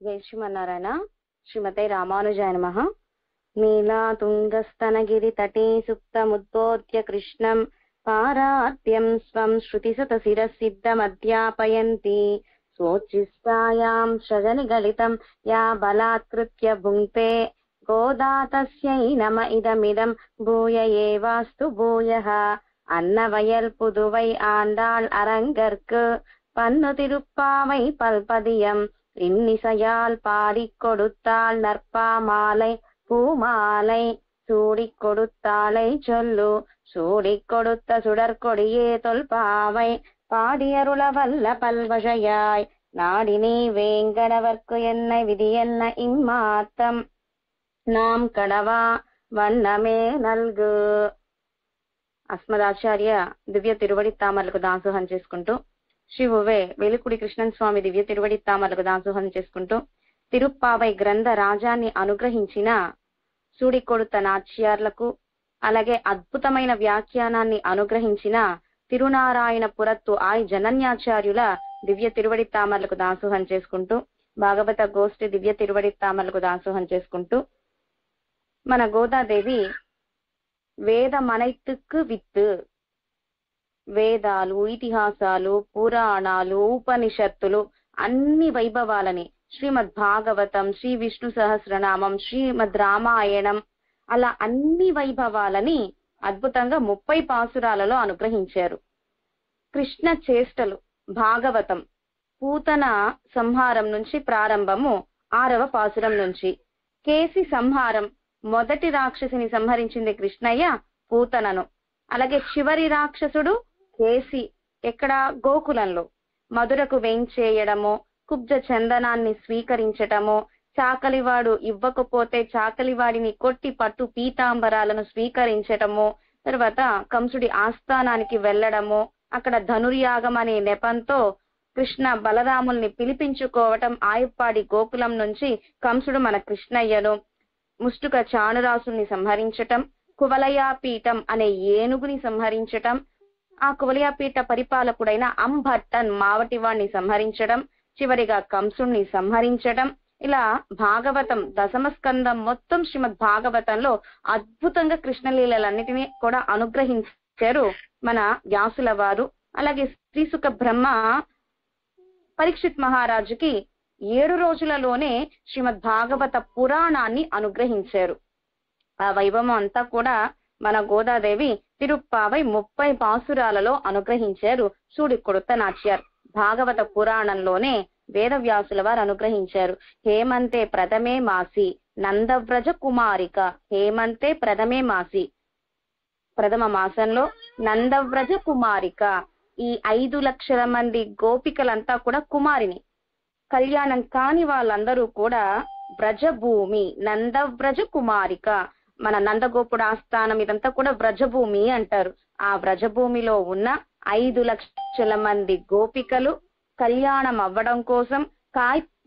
జై శ్రీమన్నారాయణ. శ్రీమతే రామానుజాయ నమః. నీలాతుంగస్తనగిరి తటే సుప్తముద్బోధ్య కృష్ణం పారాత్యం స్వం శృతిసుత శిరసిద్ధమధ్యాపయంతి స్వోచ్ఛిష్టాయాం సృజనిగలితం యా బలాత్కృత్య భుంక్తే గోదా తస్యై నమ ఇదమిదం భూయ ఏవాస్తు భూయః. అన్నవయల్ పుదువై ఆండాళ్ அரங்கற்கு பன்னு திருப்பாவை பல்பதியம் இன்னிசையால் பாடிக் கொடுத்தாள் நற்பாமாலை பூமாலை சூடிக் கொடுத்தாளை சொல்லு சூடிக் கொடுத்த சுடற்கொடியே தொல்பாவை பாடியருள வல்ல பல்வகையாய் நாடினே வேங்கடவர்க்கு என்ன விதி என்ன இம்மாத்தம் நாம் கடவா వన్నమే నల్గు. అస్మదాచార్య దివ్య తిరువడి తామలకు దాసోహం చేసుకుంటూ శివువే వెలుకుడి కృష్ణన్ స్వామి దివ్య తిరువడి తామలకు దాసోహం చేసుకుంటూ తిరుప్పావై గ్రంథ రాజాన్ని అనుగ్రహించిన సూడికొడుత నాచ్యార్లకు అలాగే అద్భుతమైన వ్యాఖ్యానాన్ని అనుగ్రహించిన తిరునారాయణ పురత్తు ఆయ్ జనన్యాచార్యుల దివ్య తిరువడి తామలకు దాసోహం చేసుకుంటూ భాగవత గోష్ఠి దివ్య తిరువడి తామలకు దాసోహం చేసుకుంటూ మన గోదాదేవి వేదమనైతుకు విత్తు, వేదాలు, ఇతిహాసాలు, పురాణాలు, ఉపనిషత్తులు అన్ని వైభవాలని శ్రీమద్ భాగవతం, శ్రీ విష్ణు సహస్రనామం, శ్రీమద్ రామాయణం అలా అన్ని వైభవాలని అద్భుతంగా 30 పాసురాలలో అనుగ్రహించారు. కృష్ణ చేష్టలు భాగవతం పూతన సంహారం నుంచి ప్రారంభము 6వ పాసురం నుంచి. కేసి సంహారం మొదటి రాక్షసిని సంహరించింది కృష్ణయ్య పూతనను. అలాగే చివరి రాక్షసుడు కేసి ఎక్కడ గోకులంలో మధురకు వేంచేయడము, కుబ్జ చందనాన్ని స్వీకరించటము, చాకలివాడు ఇవ్వకపోతే చాకలివాడిని కొట్టి పట్టు పీతాంబరాలను స్వీకరించటము, తర్వాత కంసుడి ఆస్థానానికి వెళ్లడము, అక్కడ ధనుర్యాగం అనే నెపంతో కృష్ణ బలరాముల్ని పిలిపించుకోవటం, ఆయుప్పాడి గోకులం నుంచి కంసుడు మన కృష్ణయ్యను, ముష్టుక చాణురాసుల్ని సంహరించటం, కువలయాపీఠం అనే ఏనుగుని సంహరించటం, ఆ కువలయాపీఠ పరిపాలకుడైన అంభట్టన్ మావటివాణ్ణి సంహరించడం, చివరిగా కంసుణ్ణి సంహరించడం. ఇలా భాగవతం దశమ స్కందం మొత్తం శ్రీమద్ భాగవతంలో అద్భుతంగా కృష్ణలీలలన్నిటినీ కూడా అనుగ్రహించారు మన వ్యాసుల వారు. అలాగే శ్రీసుక బ్రహ్మ పరీక్షిత్ మహారాజుకి 7 రోజులలోనే శ్రీమద్ భాగవత పురాణాన్ని అనుగ్రహించారు. ఆ వైభవం అంతా కూడా మన గోదాదేవి తిరుప్పావై 30 పాసురాలలో అనుగ్రహించారు. సూడికొడుత నాచ్యార్ భాగవత పురాణంలోనే వేదవ్యాసుల వారు అనుగ్రహించారు. హేమంతే ప్రథమే మాసి నందవ్రజ కుమారిక, హేమంతే ప్రథమే మాసి ప్రథమ మాసంలో నందవ్రజ కుమారిక, ఈ 5 లక్షల మంది గోపికలంతా కూడా కుమారిని, కళ్యాణం కాని వాళ్ళందరూ కూడా వ్రజభూమి నందవ్రజ కుమారిక, మన నందగోపుడు ఆస్థానం ఇదంతా కూడా వ్రజభూమి అంటారు. ఆ వ్రజభూమిలో ఉన్న 5 లక్షల మంది గోపికలు కళ్యాణం అవ్వడం కోసం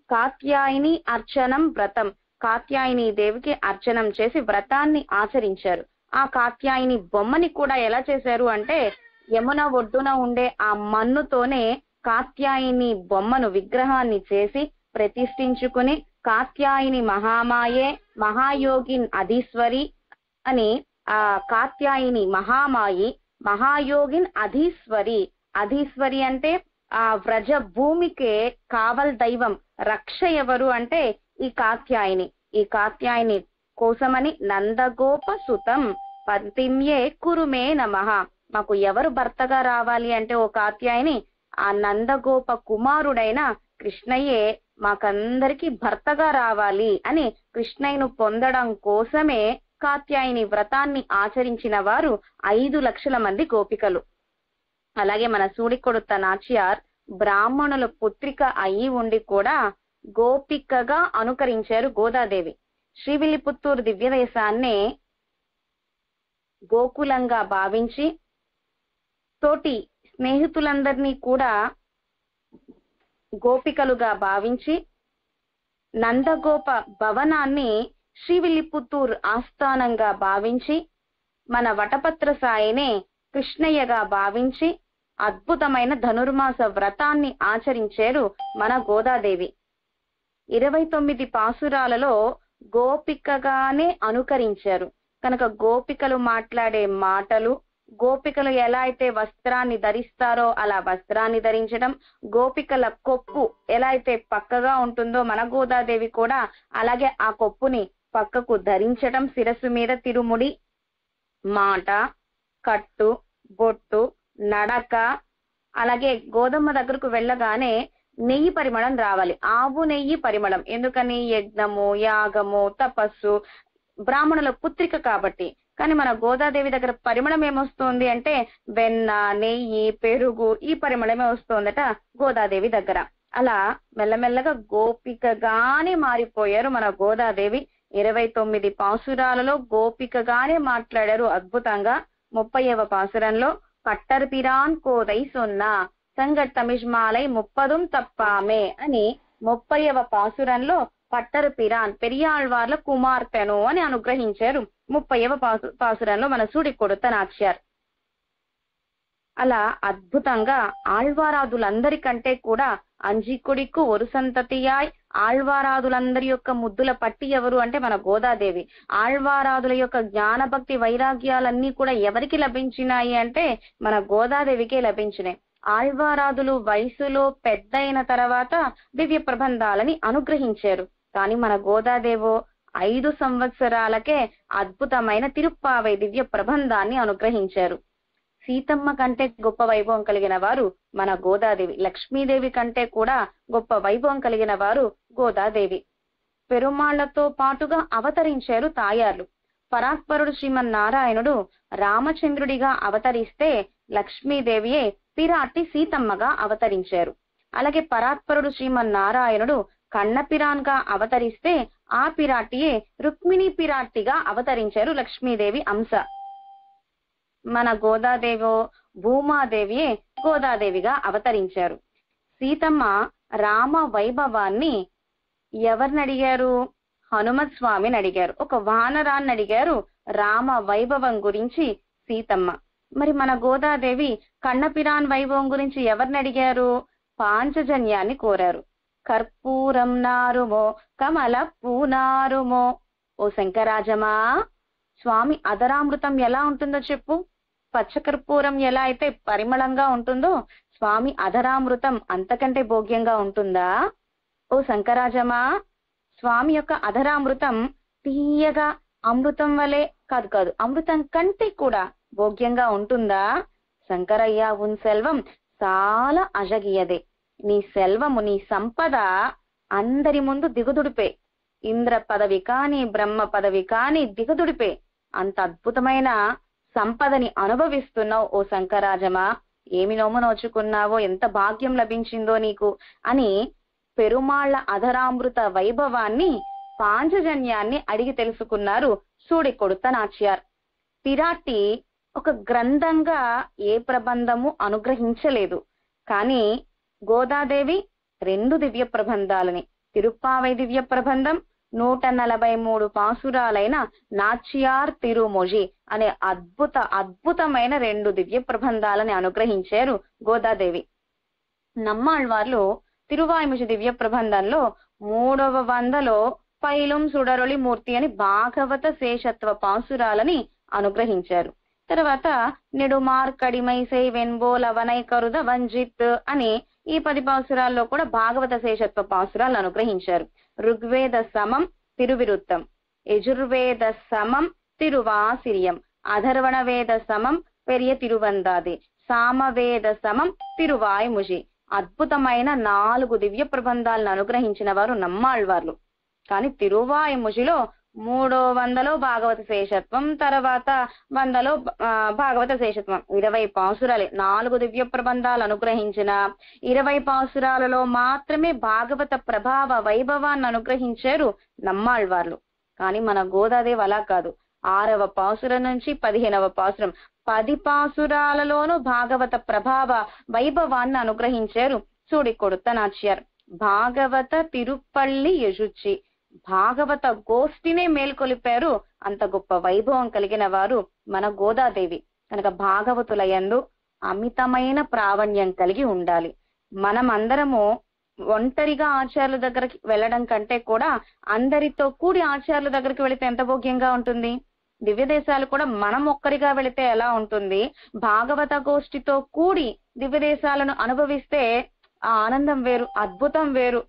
కాత్యాయని అర్చనం వ్రతం, కాత్యాయని దేవికి అర్చనం చేసి వ్రతాన్ని ఆచరించారు. ఆ కాత్యాయని బొమ్మని కూడా ఎలా చేశారు అంటే యమున ఒడ్డున ఉండే ఆ మన్నుతోనే కాత్యాయని బొమ్మను విగ్రహాన్ని చేసి ప్రతిష్ఠించుకుని కాత్యాయని మహామాయే మహాయోగిన్ అధీశ్వరి అని, ఆ కాత్యాయని మహామాయి మహాయోగిన్ అధీశ్వరి, అధీశ్వరి అంటే ఆ వ్రజ భూమికే కావల్ దైవం, రక్ష ఎవరు అంటే ఈ కాత్యాయని. ఈ కాత్యాయని కోసమని నందగోప సుతం పంతిమ్యే కురుమే నమః, మాకు ఎవరు భర్తగా రావాలి అంటే ఓ కాత్యాయని ఆ నందగోప కుమారుడైన కృష్ణయ్యే మాకందరికి భర్తగా రావాలి అని కృష్ణయ్యను పొందడం కోసమే కాత్యాయని వ్రతాన్ని ఆచరించిన వారు 5 లక్షల మంది గోపికలు. అలాగే మన సూడికొడుత నాచ్యార్ బ్రాహ్మణుల పుత్రిక అయి ఉండి కూడా గోపికగా అనుకరించారు గోదాదేవి. శ్రీవిల్లిపుత్తూరు దివ్యదేశాన్నే గోకులంగా భావించి తోటి స్నేహితులందరినీ కూడా గోపికలుగా భావించి నందగోప భవనాన్ని శ్రీవిల్లిపుత్తూరు ఆస్థానంగా భావించి మన వటపత్ర సాయినే కృష్ణయ్యగా భావించి అద్భుతమైన ధనుర్మాస వ్రతాన్ని ఆచరించారు మన గోదాదేవి. 29 పాసురాలలో గోపికగానే అనుకరించారు. కనుక గోపికలు మాట్లాడే మాటలు, గోపికలు ఎలా అయితే వస్త్రాన్ని ధరిస్తారో అలా వస్త్రాన్ని ధరించడం, గోపికల కొప్పు ఎలా అయితే పక్కగా ఉంటుందో మన గోదాదేవి కూడా అలాగే ఆ కొప్పుని పక్కకు ధరించడం, శిరస్సు మీద తిరుముడి, మాట, కట్టు, బొట్టు, నడక, అలాగే గోదమ్మ దగ్గరకు వెళ్ళగానే నెయ్యి పరిమళం రావాలి, ఆవు నెయ్యి పరిమళం. ఎందుకని? యజ్ఞము, యాగము, తపస్సు, బ్రాహ్మణుల పుత్రిక కాబట్టి. కానీ మన గోదాదేవి దగ్గర పరిమళం ఏమొస్తుంది అంటే వెన్న, నెయ్యి, పెరుగు, ఈ పరిమళమే వస్తుందట గోదాదేవి దగ్గర. అలా మెల్లమెల్లగా గోపికగానే మారిపోయారు మన గోదాదేవి. 29 పాసురాలలో గోపికగానే మాట్లాడారు అద్భుతంగా. 30వ పాసురంలో పట్టర్ పిరాన్ కోదై సొన్నా సంగట్ తమిష్మాలై 30 తప్పామే అని 30వ పాసురంలో పట్టర్ పిరాన్ పెరియాళ్వార్ల కుమార్తెను అని అనుగ్రహించారు. 30వ పాసురంలో మన సూడి కొడుత నాచ్యార్. అలా అద్భుతంగా ఆళ్వారాదులందరికంటే కూడా అంజికుడికు ఒరు సంతతియాయ్ ఆళ్వారాదులందరి యొక్క ముద్దుల పట్టి ఎవరు అంటే మన గోదాదేవి. ఆళ్వారాదుల యొక్క జ్ఞాన భక్తి వైరాగ్యాలన్నీ కూడా ఎవరికి లభించినాయి అంటే మన గోదాదేవికే లభించినాయి. ఆళ్వారాదులు వయసులో పెద్దయిన తర్వాత దివ్య ప్రబంధాలని అనుగ్రహించారు. కానీ మన గోదాదేవో 5 సంవత్సరాలకే అద్భుతమైన తిరుప్పావై దివ్య ప్రబంధాన్ని అనుగ్రహించారు. సీతమ్మ కంటే గొప్ప వైభవం కలిగిన వారు మన గోదాదేవి. లక్ష్మీదేవి కంటే కూడా గొప్ప వైభవం కలిగిన వారు గోదాదేవి. పెరుమాళ్లతో పాటుగా అవతరించారు తాయార్లు. పరాత్పరుడు శ్రీమన్నారాయణుడు రామచంద్రుడిగా అవతరిస్తే లక్ష్మీదేవియే పిరాటి సీతమ్మగా అవతరించారు. అలాగే పరాత్పరుడు శ్రీమన్నారాయణుడు కన్నపిరాన్ గా అవతరిస్తే ఆ పిరాటియే రుక్మిణి పిరాటిగా అవతరించారు లక్ష్మీదేవి అంశ. మన గోదాదేవో భూమాదేవియే గోదాదేవిగా అవతరించారు. సీతమ్మ రామ వైభవాన్ని ఎవరిని అడిగారు? హనుమత్ స్వామిని అడిగారు. ఒక వానరాన్ని అడిగారు రామ వైభవం గురించి సీతమ్మ. మరి మన గోదాదేవి కన్నపిరాన్ వైభవం గురించి ఎవరిని అడిగారు? పాంచజన్యాన్ని కోరారు. కర్పూరం నారుమో కమల పూనారుమో. ఓ శంకరాజమా, స్వామి అధరామృతం ఎలా ఉంటుందో చెప్పు. పచ్చకర్పూరం ఎలా అయితే పరిమళంగా ఉంటుందో స్వామి అధరామృతం అంతకంటే భోగ్యంగా ఉంటుందా? ఓ శంకరాజమా, స్వామి యొక్క అధరామృతం తీయగా అమృతం వలె కాదు అమృతం కంటే కూడా భోగ్యంగా ఉంటుందా? శంకరయ్య ఉన్ సెల్వం చాలా అజగియదే. నీ సెల్వము, నీ సంపద అందరి ముందు దిగుదుడిపే. ఇంద్ర పదవి కాని బ్రహ్మ పదవి కాని దిగుదుడిపే. అంత అద్భుతమైన సంపదని అనుభవిస్తున్నావు ఓ శంకరాజమా. ఏమి నోము నోచుకున్నావో, ఎంత భాగ్యం లభించిందో నీకు అని పెరుమాళ్ల అధరామృత వైభవాన్ని పాంచజన్యాన్ని అడిగి తెలుసుకున్నారు సూడి కొడుత నాచ్యార్. పిరాటి ఒక గ్రంథంగా ఏ ప్రబంధము అనుగ్రహించలేదు. కానీ గోదాదేవి 2 దివ్య ప్రబంధాలని, తిరుప్పావై దివ్య ప్రబంధం, 143 పాసురాలైన నాచ్యార్ తిరుమొజి అనే అద్భుతమైన 2 దివ్య ప్రబంధాలని అనుగ్రహించారు గోదాదేవి. నమ్మాళ్వార్లు తిరువాయిముషి దివ్య ప్రబంధంలో 3వ వందలో పైలం సుడరొళి మూర్తి అని భాగవత శేషత్వ పాసురాలని అనుగ్రహించారు. తర్వాత నెడుమార్కడిమైసై వెన్బోల్ అవనై కరుద వంజిత్ అని ఈ 10 పాసురాల్లో కూడా భాగవత శేషత్వ పాసురాలను అనుగ్రహించారు. ఋగ్వేద సమం తిరువిరుత్తం, యజుర్వేద సమం తిరువాసిరియం, అధర్వణ వేద సమం పెరియ తిరువందాది, సామవేద సమం తిరువాయిముషి. అద్భుతమైన 4 దివ్య ప్రబంధాలను అనుగ్రహించిన వారు నమ్మాళ్వార్లు. కానీ తిరువాయిముషిలో 300లో భాగవత శేషత్వం, తర్వాత 100లో భాగవత శేషత్వం, 20 పాసురాలే. 4 దివ్య ప్రబంధాలు అనుగ్రహించిన 20 పాసురాలలో మాత్రమే భాగవత ప్రభావ వైభవాన్ని అనుగ్రహించారు నమ్మాళ్వార్లు. కానీ మన గోదాదేవి అలా కాదు. 6వ పాసురం నుంచి 15వ పాసురం 10 పాసురాలలోనూ భాగవత ప్రభావ వైభవాన్ని అనుగ్రహించారు సూడి కొడుత నాచ్యార్. భాగవత తిరుపల్లి యజుచ్చి, భాగవత గోష్ఠినే మేల్కొలిపారు. అంత గొప్ప వైభవం కలిగిన వారు మన గోదాదేవి. కనుక భాగవతుల యందు అమితమైన ప్రావణ్యం కలిగి ఉండాలి. మనమందరము ఒంటరిగా ఆచార్యుల దగ్గరికి వెళ్ళడం కంటే కూడా అందరితో కూడి ఆచార్యుల దగ్గరికి వెళితే ఎంత భోగ్యంగా ఉంటుంది. దివ్య దేశాలు కూడా మనం ఒక్కరిగా వెళితే ఎలా ఉంటుంది, భాగవత గోష్ఠితో కూడి దివ్య దేశాలను అనుభవిస్తే ఆ ఆనందం వేరు, అద్భుతం వేరు.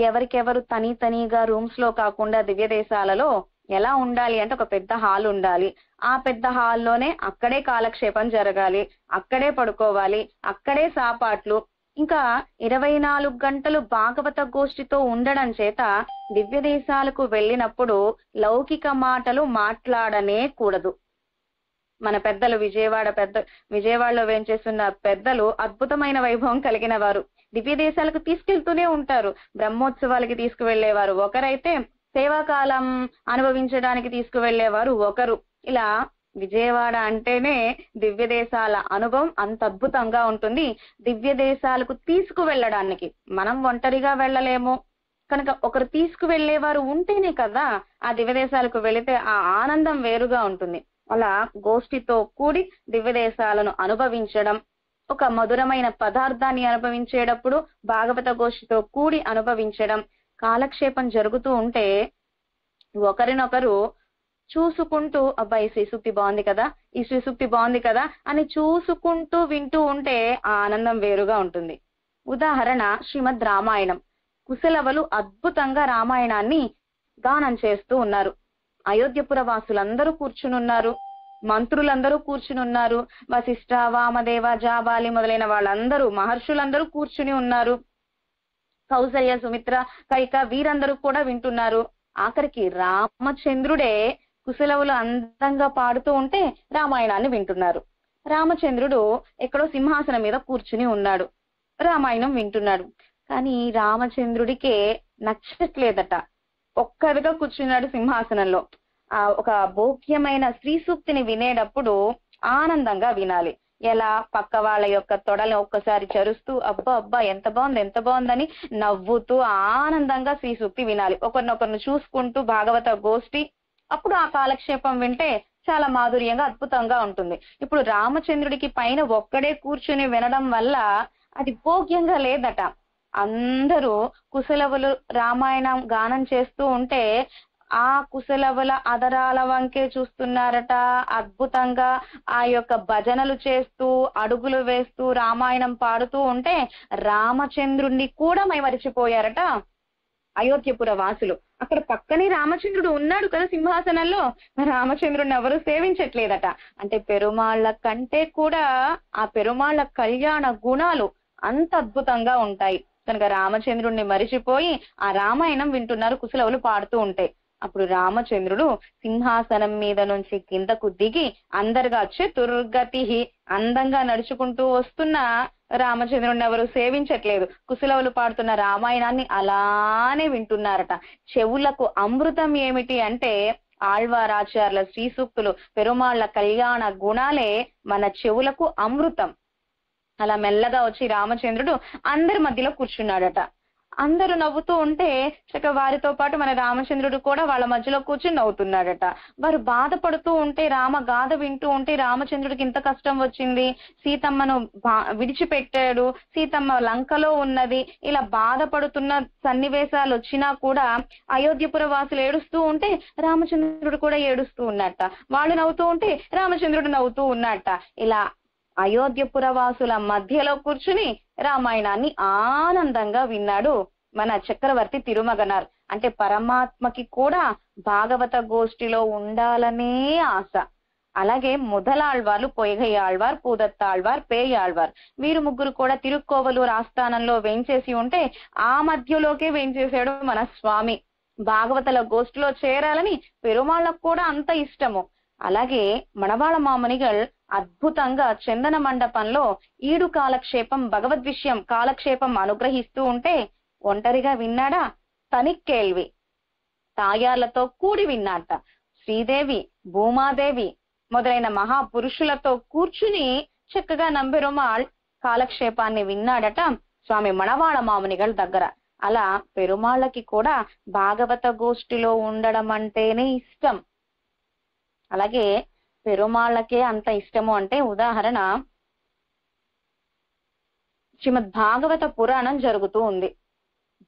ఎవరికెవరు తనీగా రూమ్స్ లో కాకుండా దివ్య దేశాలలో ఎలా ఉండాలి అంటే ఒక పెద్ద హాల్ ఉండాలి. ఆ పెద్ద హాల్లోనే అక్కడే కాలక్షేపం జరగాలి, అక్కడే పడుకోవాలి, అక్కడే సాపాట్లు. ఇంకా 24 గంటలు భాగవత గోష్ఠితో ఉండడం చేత దివ్య దేశాలకు వెళ్ళినప్పుడు లౌకిక మాటలు మాట్లాడనే కూడదు. మన పెద్దలు విజయవాడలో వేంచేస్తున్న పెద్దలు అద్భుతమైన వైభవం కలిగిన వారు. దివ్య దేశాలకు తీసుకెళ్తూనే ఉంటారు. బ్రహ్మోత్సవాలకి తీసుకువెళ్లేవారు ఒకరైతే, సేవాకాలం అనుభవించడానికి తీసుకువెళ్లేవారు ఒకరు. ఇలా విజయవాడ అంటేనే దివ్య దేశాల అనుభవం అంత అద్భుతంగా ఉంటుంది. దివ్య దేశాలకు తీసుకువెళ్ళడానికి మనం ఒంటరిగా వెళ్ళలేము కనుక ఒకరు తీసుకువెళ్లేవారు ఉంటేనే కదా ఆ దివ్య దేశాలకు వెళితే ఆ ఆనందం వేరుగా ఉంటుంది. అలా గోష్ఠితో కూడి దివ్య దేశాలను అనుభవించడం, ఒక మధురమైన పదార్థాన్ని అనుభవించేటప్పుడు భాగవత గోష్ఠితో కూడి అనుభవించడం, కాలక్షేపం జరుగుతూ ఉంటే ఒకరినొకరు చూసుకుంటూ అబ్బా ఈ శ్రీసూక్తి బాగుంది కదా, ఈ శ్రీసూక్తి బాగుంది కదా అని చూసుకుంటూ వింటూ ఉంటే ఆ ఆనందం వేరుగా ఉంటుంది. ఉదాహరణ శ్రీమద్ రామాయణం. కుశలవలు అద్భుతంగా రామాయణాన్ని గానం చేస్తూ ఉన్నారు. అయోధ్యపుర వాసులందరూ కూర్చునున్నారు, మంత్రులందరూ కూర్చునున్నారు, వశిష్ఠ, వామదేవ, జాబాలి మొదలైన వాళ్ళందరూ మహర్షులందరూ కూర్చుని ఉన్నారు. కౌసల్య, సుమిత్ర, కైక వీరందరూ కూడా వింటున్నారు. ఆఖరికి రామచంద్రుడే కుశలవులు అందంగా పాడుతూ ఉంటే రామాయణాన్ని వింటున్నారు. రామచంద్రుడు ఎక్కడో సింహాసనం మీద కూర్చుని ఉన్నాడు, రామాయణం వింటున్నాడు. కానీ రామచంద్రుడికే నచ్చట్లేదట. ఒక్కరిగా కూర్చున్నాడు సింహాసనంలో. ఒక భోగ్యమైన స్త్రీ సూక్తిని వినేటప్పుడు ఆనందంగా వినాలి. ఎలా పక్క వాళ్ళ యొక్క తొడల్ని ఒక్కసారి చరుస్తూ అబ్బా అబ్బా ఎంత బాగుందని నవ్వుతూ ఆనందంగా శ్రీ సూక్తి వినాలి. ఒకరినొకరిని చూసుకుంటూ భాగవత గోష్ఠి, అప్పుడు ఆ కాలక్షేపం వింటే చాలా మాధుర్యంగా అద్భుతంగా ఉంటుంది. ఇప్పుడు రామచంద్రుడికి పైన ఒక్కడే కూర్చుని వినడం వల్ల అది భోగ్యంగా లేదట. అందరూ కుశలవులు రామాయణం గానం చేస్తూ ఉంటే ఆ కుశలవుల అదరాల వంకే చూస్తున్నారట. అద్భుతంగా ఆ యొక్క భజనలు చేస్తూ అడుగులు వేస్తూ రామాయణం పాడుతూ ఉంటే రామచంద్రుణ్ణి కూడా మైమరిచిపోయారట అయోధ్యపుర వాసులు. అక్కడ పక్కనే రామచంద్రుడు ఉన్నాడు కదా సింహాసనంలో, రామచంద్రుడిని ఎవరు సేవించట్లేదట. అంటే పెరుమాళ్ళ కంటే కూడా ఆ పెరుమాళ్ళ కళ్యాణ గుణాలు అంత అద్భుతంగా ఉంటాయి కనుక రామచంద్రుడిని మరిచిపోయి ఆ రామాయణం వింటున్నారు కుశలవులు పాడుతూ ఉంటే. అప్పుడు రామచంద్రుడు సింహాసనం మీద నుంచి కిందకు దిగి అందరుగా చతుర్గతి అందంగా నడుచుకుంటూ వస్తున్న రామచంద్రుడిని ఎవరు సేవించట్లేదు. కుశలవులు పాడుతున్న రామాయణాన్ని అలానే వింటున్నారట. చెవులకు అమృతం ఏమిటి అంటే ఆళ్వారాచార్యుల శ్రీ సూక్తులు, పెరుమాళ్ల కళ్యాణ గుణాలే మన చెవులకు అమృతం. అలా మెల్లగా వచ్చి రామచంద్రుడు అందరి మధ్యలో కూర్చున్నాడట. అందరూ నవ్వుతూ ఉంటే చక్క వారితో పాటు మన రామచంద్రుడు కూడా వాళ్ళ మధ్యలో కూర్చుని నవ్వుతున్నాడట. వారు బాధపడుతూ ఉంటే, రామ గాథ వింటూ ఉంటే రామచంద్రుడికి ఇంత కష్టం వచ్చింది, సీతమ్మను విడిచిపెట్టాడు, సీతమ్మ లంకలో ఉన్నది, ఇలా బాధపడుతున్న సన్నివేశాలు వచ్చినా కూడా అయోధ్యపుర వాసులు ఏడుస్తూ ఉంటే రామచంద్రుడు కూడా ఏడుస్తూ ఉన్నట్ట. వాళ్ళు నవ్వుతూ ఉంటే రామచంద్రుడు నవ్వుతూ ఉన్నట్ట. ఇలా అయోధ్యపుర వాసుల మధ్యలో కూర్చుని రామాయణాన్ని ఆనందంగా విన్నాడు మన చక్రవర్తి తిరుమగనార్. అంటే పరమాత్మకి కూడా భాగవత గోష్ఠిలో ఉండాలనే ఆశ. అలాగే మొదలాళ్వార్లు పొయ్గై ఆళ్వార్, పూదత్తాళ్వార్, పేయాళ్వార్ వీరు ముగ్గురు కూడా తిరుక్కోవలూరు ఆస్థానంలో వేంచేసి ఉంటే ఆ మధ్యలోకే వేంచేశాడు మన స్వామి. భాగవతల గోష్ఠిలో చేరాలని పెరుమాళ్ళకు కూడా అంత ఇష్టము. అలాగే మణవాళ మామునిగల్ అద్భుతంగా చందన మండపంలో ఈడు కాలక్షేపం, భగవద్విషయం కాలక్షేపం అనుగ్రహిస్తూ ఉంటే ఒంటరిగా విన్నాడా, తనిక్కేల్వి తాయార్లతో కూడి విన్నాట. శ్రీదేవి, భూమాదేవి మొదలైన మహాపురుషులతో కూర్చుని చక్కగా నంబెరుమాళ్ కాలక్షేపాన్ని విన్నాడట స్వామి మణవాళ మామునిగల్ దగ్గర. అలా పెరుమాళ్ళకి కూడా భాగవత గోష్ఠిలో ఉండడం అంటేనే ఇష్టం. అలాగే పెరుమాళ్ళకే అంత ఇష్టము అంటే ఉదాహరణ శ్రీమద్ భాగవత పురాణం జరుగుతూ ఉంది.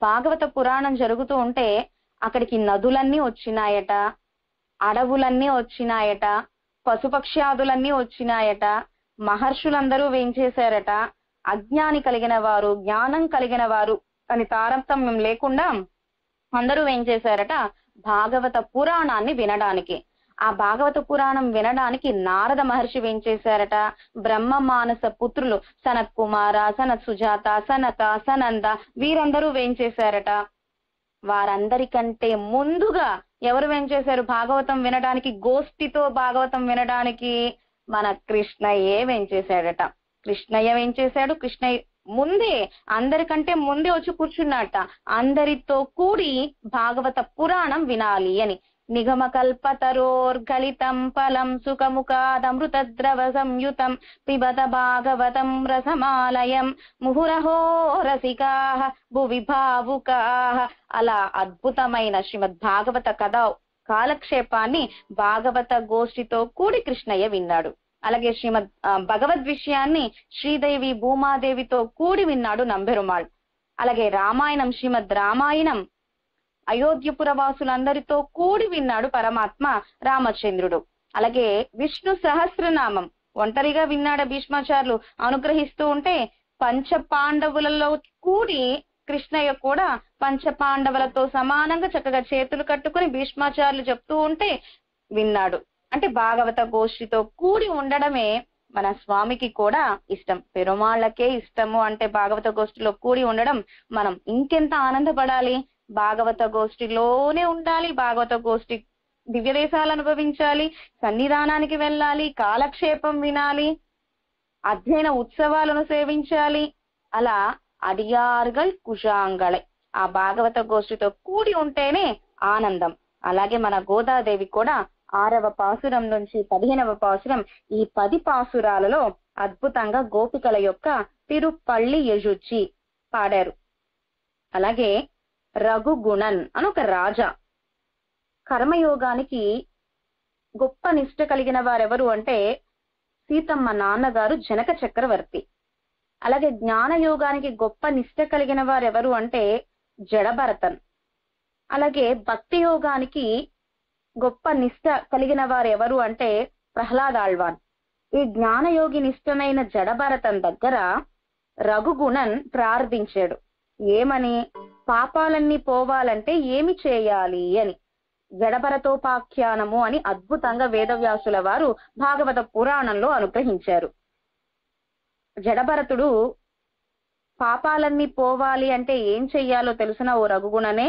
భాగవత పురాణం జరుగుతూ ఉంటే అక్కడికి నదులన్నీ వచ్చినాయట, అడవులన్నీ వచ్చినాయట, పశుపక్ష్యాదులన్నీ వచ్చినాయట, మహర్షులందరూ వేంచేశారట. అజ్ఞాని కలిగిన వారు, జ్ఞానం కలిగిన వారు అని తారతమ్యం లేకుండా అందరూ వేంచేశారట భాగవత పురాణాన్ని వినడానికి. ఆ భాగవత పురాణం వినడానికి నారద మహర్షి వేంచేశారట. బ్రహ్మ మానస పుత్రులు సనత్ కుమార, సనత్ సుజాత, సనత, సనంద వీరందరూ వేంచేశారట. వారందరికంటే ముందుగా ఎవరు వేంచేశారు భాగవతం వినడానికి, గోష్ఠితో భాగవతం వినడానికి? మన కృష్ణయ్యే వేంచేశాడట. కృష్ణయ్య వేంచేశాడు. కృష్ణయ్య ముందే, అందరికంటే ముందే వచ్చి కూర్చున్నట్ట, అందరితో కూడి భాగవత పురాణం వినాలి అని. నిగమ కల్పతరోర్గలితం ఫలం సుఖముఖాదమృత ద్రవ సంయుతం పిబత భాగవతం రసమాలయం ముహురహో రసికాః భువి భావుకాః. అలా అద్భుతమైన శ్రీమద్ భాగవత కథ కాలక్షేపాన్ని భాగవత గోష్ఠితో కూడి కృష్ణయ్య విన్నాడు. అలాగే శ్రీమద్ భగవద్ విషయాన్ని శ్రీదేవి భూమాదేవితో కూడి విన్నాడు నంబెరుమాళ్. అలాగే రామాయణం, శ్రీమద్ రామాయణం అయోధ్యపుర వాసులందరితో కూడి విన్నాడు పరమాత్మ రామచంద్రుడు. అలాగే విష్ణు సహస్రనామం ఒంటరిగా విన్నాడు భీష్మాచార్యులు అనుగ్రహిస్తూ ఉంటే, పంచ పాండవులలో కూడి కృష్ణయ్య కూడా పంచ పాండవులతో సమానంగా చక్కగా చేతులు కట్టుకుని భీష్మాచార్యులు చెప్తూ ఉంటే విన్నాడు. అంటే భాగవత గోష్ఠితో కూడి ఉండడమే మన స్వామికి కూడా ఇష్టం. పెరుమాళ్ళకే ఇష్టము అంటే భాగవత గోష్ఠిలో కూడి ఉండడం మనం ఇంకెంత ఆనందపడాలి. భాగవత గోష్ఠిలోనే ఉండాలి, భాగవత గోష్ఠి దివ్య దేశాలు అనుభవించాలి, సన్నిధానానికి వెళ్ళాలి, కాలక్షేపం వినాలి, అధ్యయన ఉత్సవాలను సేవించాలి. అలా అడియార్గల్ కుషాంగళై ఆ భాగవత గోష్ఠితో కూడి ఉంటేనే ఆనందం. అలాగే మన గోదాదేవి కూడా 6వ పాసురం నుంచి 15వ పాసురం, ఈ 10 పాసురాలలో అద్భుతంగా గోపికల యొక్క తిరుపల్లి యజుచి పాడారు. అలాగే రఘుగుణన్ అని ఒక రాజా, కర్మయోగానికి గొప్ప నిష్ట కలిగిన వారెవరు అంటే సీతమ్మ నాన్నగారు జనక చక్రవర్తి. అలాగే జ్ఞానయోగానికి గొప్ప నిష్ట కలిగిన వారెవరు అంటే జడభరతన్. అలాగే భక్తి యోగానికి గొప్ప నిష్ట కలిగిన వారు ఎవరు అంటే ప్రహ్లాదాళ్వాన్. ఈ జ్ఞానయోగి నిష్ఠనైన జడభరతన్ దగ్గర రఘుగుణన్ ప్రార్థించాడు. ఏమని? పాపాలన్నీ పోవాలంటే ఏమి చేయాలి అని. జడభరతోపాఖ్యానము అని అద్భుతంగా వేదవ్యాసుల వారు భాగవత పురాణంలో అనుగ్రహించారు. జడభరతుడు పాపాలన్నీ పోవాలి అంటే ఏం చెయ్యాలో తెలుసునా ఓ రఘుగుణనే?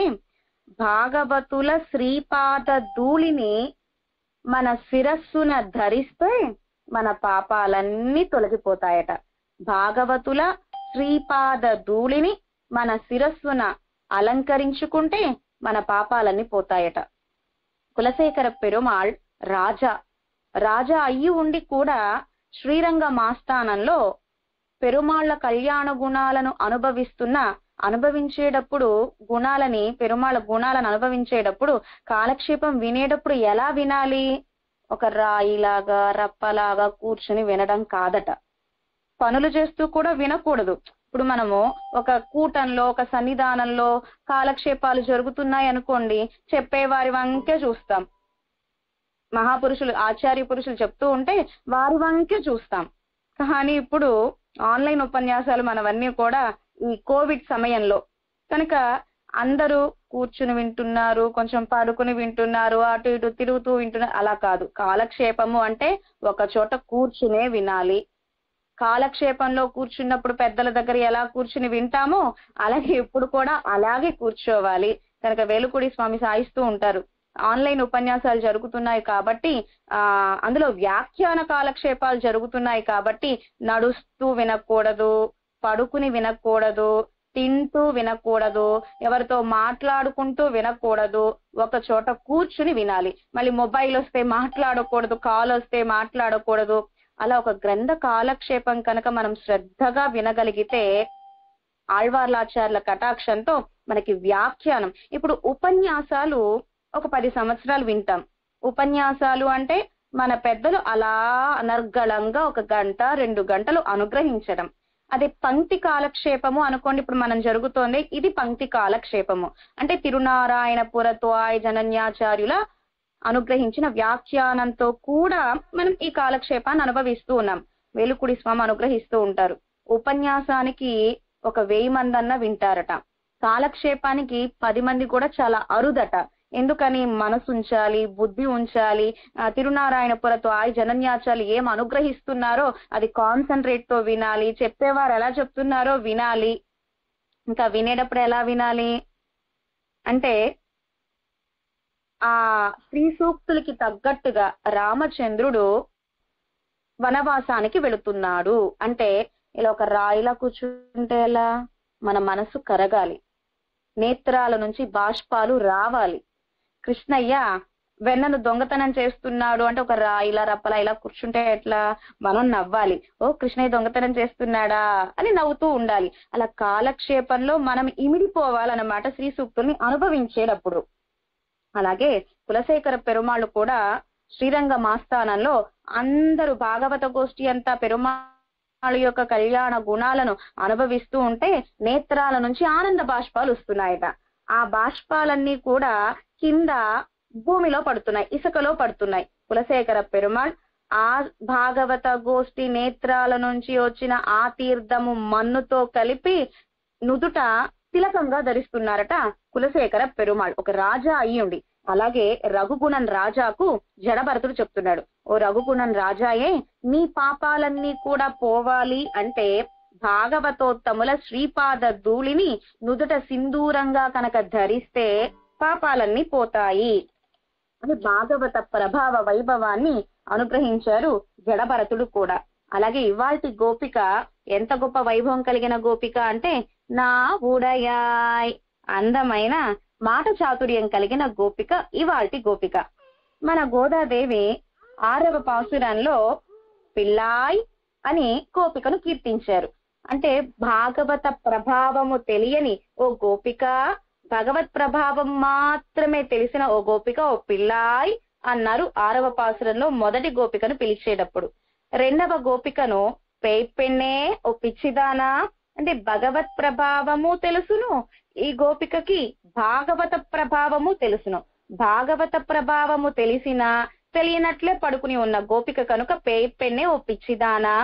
భాగవతుల శ్రీపాద ధూళిని మన శిరస్సున ధరిస్తే మన పాపాలన్నీ తొలగిపోతాయట. భాగవతుల శ్రీపాద ధూళిని మన శిరస్సున అలంకరించుకుంటే మన పాపాలన్నీ పోతాయట. కులశేఖర పెరుమాళ్ రాజా అయ్యి ఉండి కూడా శ్రీరంగం ఆస్థానంలో పెరుమాళ్ల కళ్యాణ గుణాలను అనుభవించేటప్పుడు పెరుమాళ గుణాలను అనుభవించేటప్పుడు కాలక్షేపం వినేటప్పుడు ఎలా వినాలి? ఒక రాయిలాగా రప్పలాగా కూర్చుని వినడం కాదట. పనులు చేస్తూ కూడా వినకూడదు. ఇప్పుడు మనము ఒక కూటంలో, ఒక సన్నిధానంలో కాలక్షేపాలు జరుగుతున్నాయి అనుకోండి, చెప్పేవారి వంకే చూస్తాం. మహాపురుషులు, ఆచార్య పురుషులు చెప్తూ ఉంటే వారి వంకే చూస్తాం. కానీ ఇప్పుడు ఆన్లైన్ ఉపన్యాసాలు మనవన్నీ కూడా ఈ కోవిడ్ సమయంలో కనుక అందరూ కూర్చుని వింటున్నారు, కొంచెం పడుకుని వింటున్నారు, అటు ఇటు తిరుగుతూ వింటున్నారు. అలా కాదు. కాలక్షేపము అంటే ఒక చోట కూర్చునే వినాలి. కాలక్షేపంలో కూర్చున్నప్పుడు పెద్దల దగ్గర ఎలా కూర్చుని వింటామో అలాగే ఇప్పుడు కూడా అలాగే కూర్చోవాలి. కనుక వేలుకుడి స్వామి సాయిస్తూ ఉంటారు, ఆన్లైన్ ఉపన్యాసాలు జరుగుతున్నాయి కాబట్టి అందులో వ్యాఖ్యాన కాలక్షేపాలు జరుగుతున్నాయి కాబట్టి నడుస్తూ వినకూడదు, పడుకుని వినకూడదు, తింటూ వినకూడదు, ఎవరితో మాట్లాడుకుంటూ వినకూడదు, ఒక చోట కూర్చుని వినాలి. మళ్ళీ మొబైల్ వస్తే మాట్లాడకూడదు, కాల్ వస్తే మాట్లాడకూడదు. అలా ఒక గ్రంథ కాలక్షేపం కనుక మనం శ్రద్ధగా వినగలిగితే ఆళ్వార్లాచార్యుల కటాక్షంతో మనకి వ్యాఖ్యానం. ఇప్పుడు ఉపన్యాసాలు ఒక 10 సంవత్సరాలు వింటాం. ఉపన్యాసాలు అంటే మన పెద్దలు అలా అనర్గళంగా 1 గంట 2 గంటలు అనుగ్రహించడం. అది పంక్తి కాలక్షేపము అనుకోండి. ఇప్పుడు మనం జరుగుతోంది ఇది పంక్తి కాలక్షేపము. అంటే తిరునారాయణపురత్వాయ్ జనన్యాచార్యుల అనుగ్రహించిన వ్యాఖ్యానంతో కూడా మనం ఈ కాలక్షేపాన్ని అనుభవిస్తూ ఉన్నాం. వేలుకుడి స్వామి అనుగ్రహిస్తూ ఉంటారు. ఉపన్యాసానికి 1000 మందన్న వింటారట. కాలక్షేపానికి 10 మంది కూడా చాలా అరుదట. ఎందుకని? మనసు ఉంచాలి, బుద్ధి ఉంచాలి. తిరునారాయణపురతో ఆ జనన్యాచార్యులు ఏం అనుగ్రహిస్తున్నారో అది కాన్సన్ట్రేట్ తో వినాలి. చెప్పేవారు ఎలా చెప్తున్నారో వినాలి. ఇంకా వినేటప్పుడు ఎలా వినాలి అంటే ఆ శ్రీ సూక్తులకి తగ్గట్టుగా రామచంద్రుడు వనవాసానికి వెళుతున్నాడు అంటే ఇలా ఒక రాయిలా కూర్చుంటే ఎలా? మన మనసు కరగాలి, నేత్రాల నుంచి బాష్పాలు రావాలి. కృష్ణయ్య వెన్నను దొంగతనం చేస్తున్నాడు అంటే ఒక రాయిలా రప్పలా ఇలా కూర్చుంటే ఎట్లా? మనం నవ్వాలి. ఓ కృష్ణయ్య దొంగతనం చేస్తున్నాడా అని నవ్వుతూ ఉండాలి. అలా కాలక్షేపంలో మనం ఇమిడిపోవాలన్నమాట శ్రీ సూక్తుల్ని అనుభవించేటప్పుడు. అలాగే కులశేఖర పెరుమాళ్ళు కూడా శ్రీరంగ మాస్థానంలో అందరూ భాగవత గోష్ఠి అంతా పెరుమాళ్ యొక్క కళ్యాణ గుణాలను అనుభవిస్తూ ఉంటే నేత్రాల నుంచి ఆనంద బాష్పాలు వస్తున్నాయట. ఆ బాష్పాలన్నీ కూడా కింద భూమిలో పడుతున్నాయి, ఇసుకలో పడుతున్నాయి. కులశేఖర పెరుమాళ్ ఆ భాగవత గోష్ఠి నేత్రాల నుంచి వచ్చిన ఆ తీర్థము మన్నుతో కలిపి నుదుట తిలకంగా ధరిస్తున్నారట కులశేఖర పెరుమాళ్, ఒక రాజా అయ్యుండి. అలాగే రఘుగుణన్ రాజాకు జడభరతుడు చెప్తున్నాడు, ఓ రఘుగుణన్ రాజాయే, నీ పాపాలన్నీ కూడా పోవాలి అంటే భాగవతోత్తముల శ్రీపాద ధూళిని నుదుట సింధూరంగా కనుక ధరిస్తే పాపాలన్నీ పోతాయి అని భాగవత ప్రభావ వైభవాన్ని అనుగ్రహించారు జడభరతుడు కూడా. అలాగే ఇవాల్టి గోపిక ఎంత గొప్ప వైభవం కలిగిన గోపిక అంటే నా ఉడయాయ్, అందమైన మాట చాతుర్యం కలిగిన గోపిక ఇవాల్టి గోపిక. మన గోదాదేవి 6వ పాసురంలో పిల్లాయ్ అని గోపికను కీర్తించారు. అంటే భాగవత ప్రభావము తెలియని ఓ గోపిక, భగవత్ ప్రభావం మాత్రమే తెలిసిన ఓ గోపిక, ఓ పిల్లాయ్ అన్నారు 6వ పాసురంలో మొదటి గోపికను పిలిచేటప్పుడు. 2వ గోపికను పెన్నె, ఓ పిచ్చిదానా అంటే భగవత్ ప్రభావము తెలుసును, ఈ గోపికకి భాగవత ప్రభావము తెలుసును. భాగవత ప్రభావము తెలిసినా తెలియనట్లే పడుకుని ఉన్న గోపిక కనుక పెన్నె, ఓ పిచ్చిదానా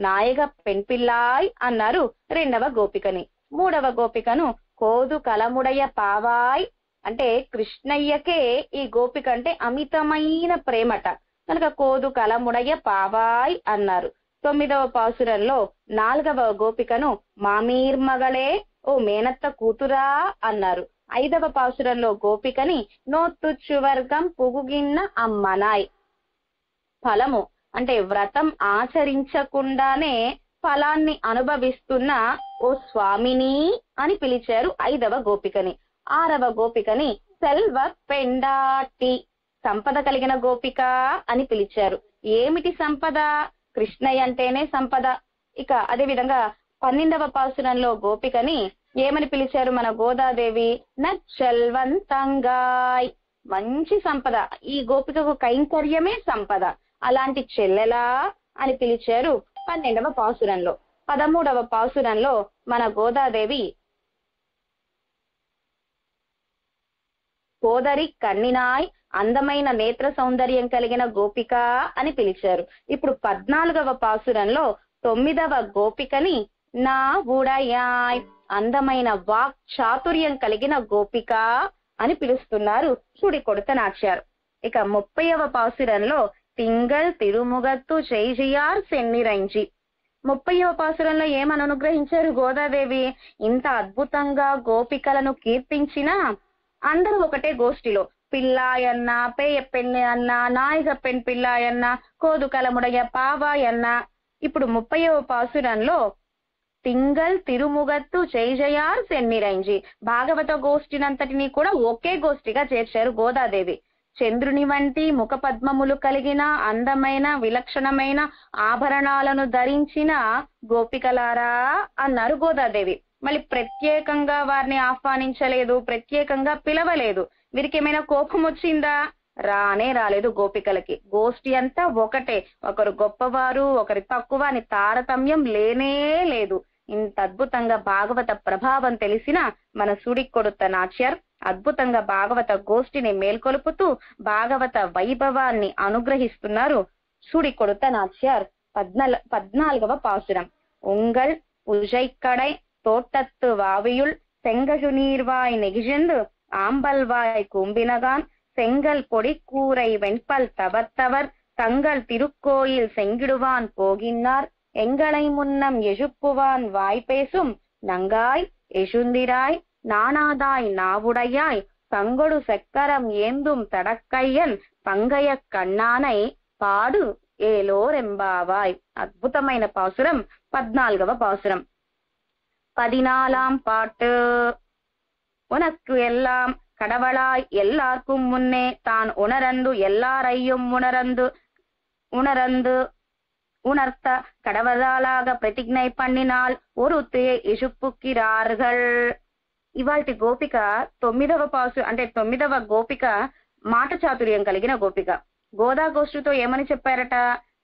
నాయగ పెన్పిల్లాయ్ అన్నారు 2వ గోపికని. 3వ గోపికను కోదు కలముడయ పావాయ్ అంటే కృష్ణయ్యకే ఈ గోపిక అంటే అమితమైన ప్రేమట కనుక కోదు కలముడయ పావాయ్ అన్నారు. 9వ పాసురంలో 4వ గోపికను మామీర్మగళే, ఓ మేనత్త కూతురా అన్నారు. 5వ పాసురంలో గోపికని నోట్టుచువర్గం పుగుగిన్న అమ్మనాయ్, ఫలము అంటే వ్రతం ఆచరించకుండానే ఫలాన్ని అనుభవిస్తున్న ఓ స్వామిని అని పిలిచారు 5వ గోపికని. 6వ గోపికని సెల్వ పెండాటి, సంపద కలిగిన గోపిక అని పిలిచారు. ఏమిటి సంపద? కృష్ణయ్య అంటేనే సంపద. ఇక అదే విధంగా 12వ పాసురంలో గోపికని ఏమని పిలిచారు మన గోదాదేవి? నచ్చల్వంతంగాయ్, మంచి సంపద. ఈ గోపికకు కైంకర్యమే సంపద, అలాంటి చెల్లెలా అని పిలిచారు 12వ పాసురంలో. 13వ పాసురంలో మన గోదాదేవి కోదరి కన్నినాయ్, అందమైన నేత్ర సౌందర్యం కలిగిన గోపిక అని పిలిచారు. ఇప్పుడు 14వ పాసురంలో 9వ గోపికని నా ఉడయాయ్, అందమైన వాక్ చాతుర్యం కలిగిన గోపిక అని పిలుస్తున్నారు సుడి కొడతనాచారు. ఇక 30వ పాసురంలో తింగల్ తిరుముగత్తు చేయియార్ సెన్నిరంజి, 30వ పాసురంలో ఏమని అనుగ్రహించారు గోదాదేవి? ఇంత అద్భుతంగా గోపికలను కీర్తించిన అందరూ ఒకటే గోష్ఠిలో పిల్లాయన్న, పేయ పెన్నె అన్న, నాయక పెన్ పిల్లాయన్న, కోదు కలముడయ పావాయన్న. ఇప్పుడు 30వ పాసురంలో తింగల్ తిరుముగత్తు చేయియార్ సెన్నిరంజి, భాగవత గోష్ఠినంతటినీ కూడా ఒకే గోష్ఠిగా చేర్చారు గోదాదేవి. చంద్రుని వంటి ముఖ పద్మములు కలిగిన అందమైన విలక్షణమైన ఆభరణాలను ధరించిన గోపికలారా అన్నారు గోదాదేవి. మళ్ళీ ప్రత్యేకంగా వారిని ఆహ్వానించలేదు, ప్రత్యేకంగా పిలవలేదు. వీరికి ఏమైనా కోపం వచ్చిందా? రానే రాలేదు. గోపికలకి గోష్ఠి అంతా ఒకటే, ఒకరు గొప్పవారు ఒకరి తక్కువ అని తారతమ్యం లేనే లేదు. ఇంత అద్భుతంగా భాగవత ప్రభావం తెలిసిన మన సుడికొడుత నాచ్యర్ అద్భుతంగా భాగవత గోష్ఠిని మేల్కొలుపుతూ భాగవత వైభవాన్ని అనుగ్రహిస్తున్నారు. సుడికొడుత నాచ్యర్ 14వ పాసురం. ఉంగల్ ఉజైక్కడై தோட்டத்து வாவியுள் செங்கழு நீர்வாய் நெகிழ்ந்து ஆம்பல்வாய் கூம்பினகான் செங்கல் பொடிக்கூரை வெண்பல் தவத்தவர் தங்கள் திருக்கோயில் செங்கிடுவான் போகின்னார் எங்களை முன்னம் எழுப்புவான் வாய் பேசும் நங்காய் எசுந்திராய் நாணாதாய் நாவுடையாய் தங்கொடு செக்கரம் ஏந்தும் தடக்கையன் பங்கைய கண்ணானை పాడు ఏలోరెంబావాయ్. అద్భుతమైన పాసురం 14వ పాసురం. 14ஆம் பாட்டு. உனக்கு எல்லாம் கடவுளாய் எல்லாருக்கும் முன்னே தான் உணரந்து எல்லாரையும் உணர்த்த கடவுளாக ప్రతిజ్ఞை பண்ணினால் ஒரு ఇషుపుక్కిరార్గల్. ఇవాల్టి గోపిక 9వ పాసు అంటే 9వ గోపిక మాట చాతుర్యం కలిగిన గోపిక. గోదా గోష్ఠితో ఏమని చెప్పారట?